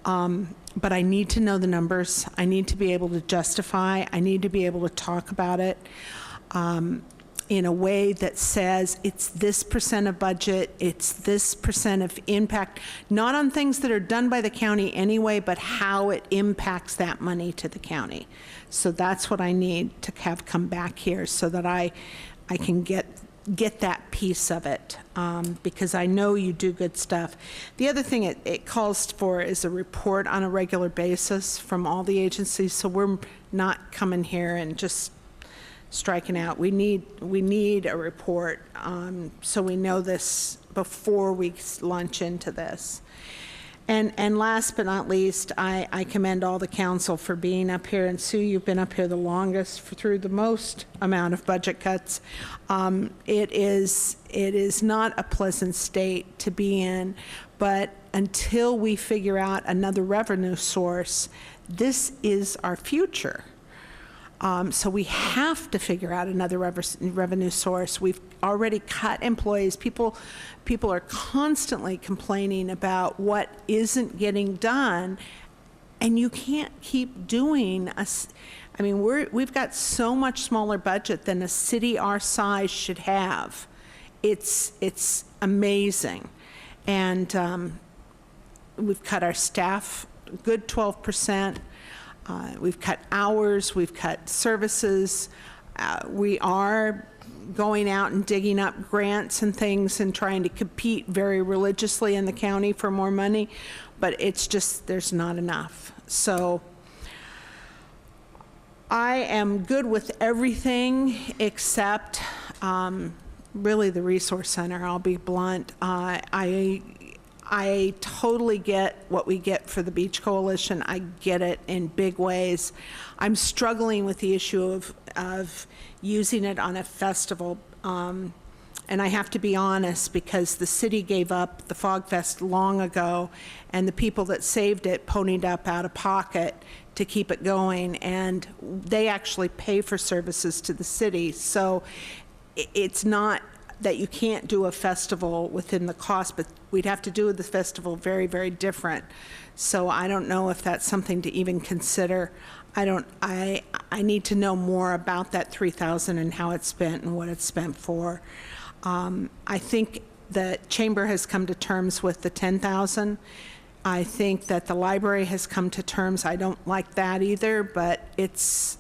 But I need to know the numbers. I need to be able to justify. I need to be able to talk about it in a way that says it's this % of budget, it's this % of impact, not on things that are done by the county anyway, but how it impacts that money to the county. So that's what I need to have come back here so that I can get that piece of it, because I know you do good stuff. The other thing it calls for is a report on a regular basis from all the agencies, so we're not coming here and just striking out. We need a report, so we know this before we launch into this. And last but not least, I commend all the council for being up here. And Sue, you've been up here the longest through the most amount of budget cuts. It is not a pleasant state to be in, but until we figure out another revenue source, this is our future. So we have to figure out another revenue source. We've already cut employees. People are constantly complaining about what isn't getting done, and you can't keep doing I mean, we've got so much smaller budget than a city our size should have. It's amazing, and we've cut our staff a good 12%. We've cut hours, we've cut services. We are going out and digging up grants and things and trying to compete very religiously in the county for more money, but it's just, there's not enough. So I am good with everything except really the Resource Center. I'll be blunt. I totally get what we get for the Beach Coalition. I get it in big ways. I'm struggling with the issue of using it on a festival. And I have to be honest, because the city gave up the Fog Fest long ago, and the people that saved it ponied up out of pocket to keep it going, and they actually pay for services to the city. So it's not that you can't do a festival within the cost, but we'd have to do the festival very, very different. So I don't know if that's something to even consider. I need to know more about that $3,000 and how it's spent and what it's spent for. I think the chamber has come to terms with the $10,000. I think that the library has come to terms. I don't like that either, but it's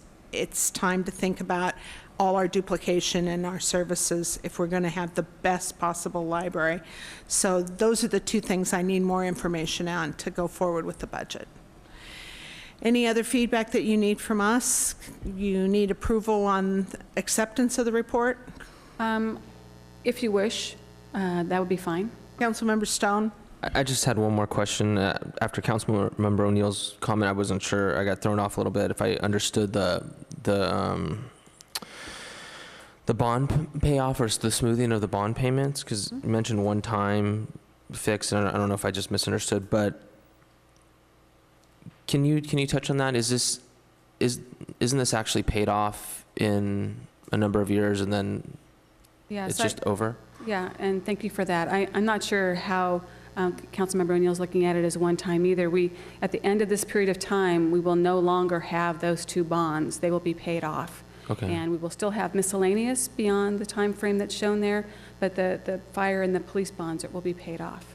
time to think about all our duplication and our services if we're going to have the best possible library. So those are the two things I need more information on to go forward with the budget. Any other feedback that you need from us? You need approval on acceptance of the report?
If you wish, that would be fine.
Councilmember Stone?
I just had one more question. After Councilmember O'Neill's comment, I wasn't sure. I got thrown off a little bit if I understood the bond payoff or the smoothing of the bond payments, because you mentioned one time fix, and I don't know if I just misunderstood, but can you touch on that? Isn't this actually paid off in a number of years and then it's just over?
Yeah, and thank you for that. I'm not sure how Councilmember O'Neill's looking at it as one time either. At the end of this period of time, we will no longer have those two bonds. They will be paid off.
Okay.
And we will still have miscellaneous beyond the time frame that's shown there, but the fire and the police bonds will be paid off.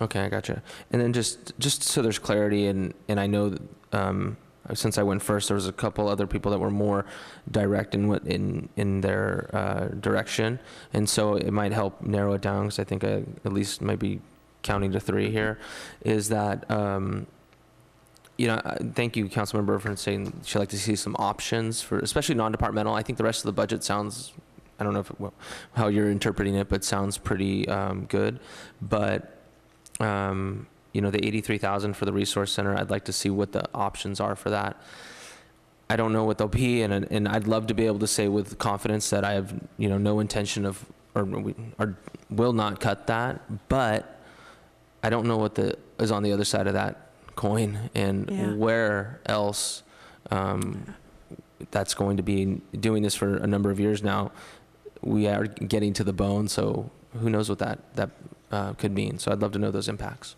Okay, I gotcha. And then just so there's clarity, and I know that, since I went first, there was a couple other people that were more direct in their direction, and so it might help narrow it down, because I think I at least might be counting to 3 here, is that, thank you, Councilmember, for saying she'd like to see some options for, especially non-departmental. I think the rest of the budget sounds, I don't know how you're interpreting it, but sounds pretty good. But, the 83,000 for the resource center, I'd like to see what the options are for that. I don't know what they'll be, and I'd love to be able to say with confidence that I have, no intention of, or will not cut that, but I don't know what is on the other side of that coin, and where else that's going to be. Doing this for a number of years now, we are getting to the bone, so who knows what that could mean. So I'd love to know those impacts.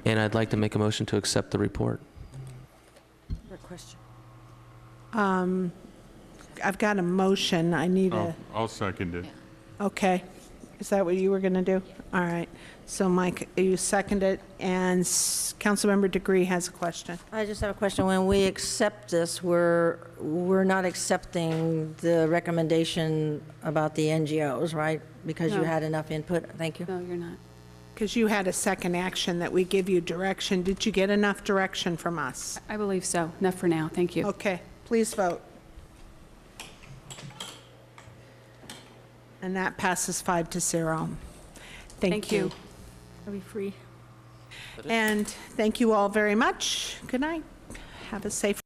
And I'd like to make a motion to accept the report.
Question. I've got a motion. I need
I'll second it.
Okay. Is that what you were going to do? All right. So, Mike, you second it, and Councilmember Degree has a question.
I just have a question. When we accept this, we're not accepting the recommendation about the NGOs, right? Because you
No.
had enough input. Thank you.
No, you're not.
Because you had a second action that we give you direction. Did you get enough direction from us?
I believe so. Enough for now. Thank you.
Okay. Please vote. And that passes 5-0. Thank you.
Are we free?
And thank you all very much. Good night. Have a safe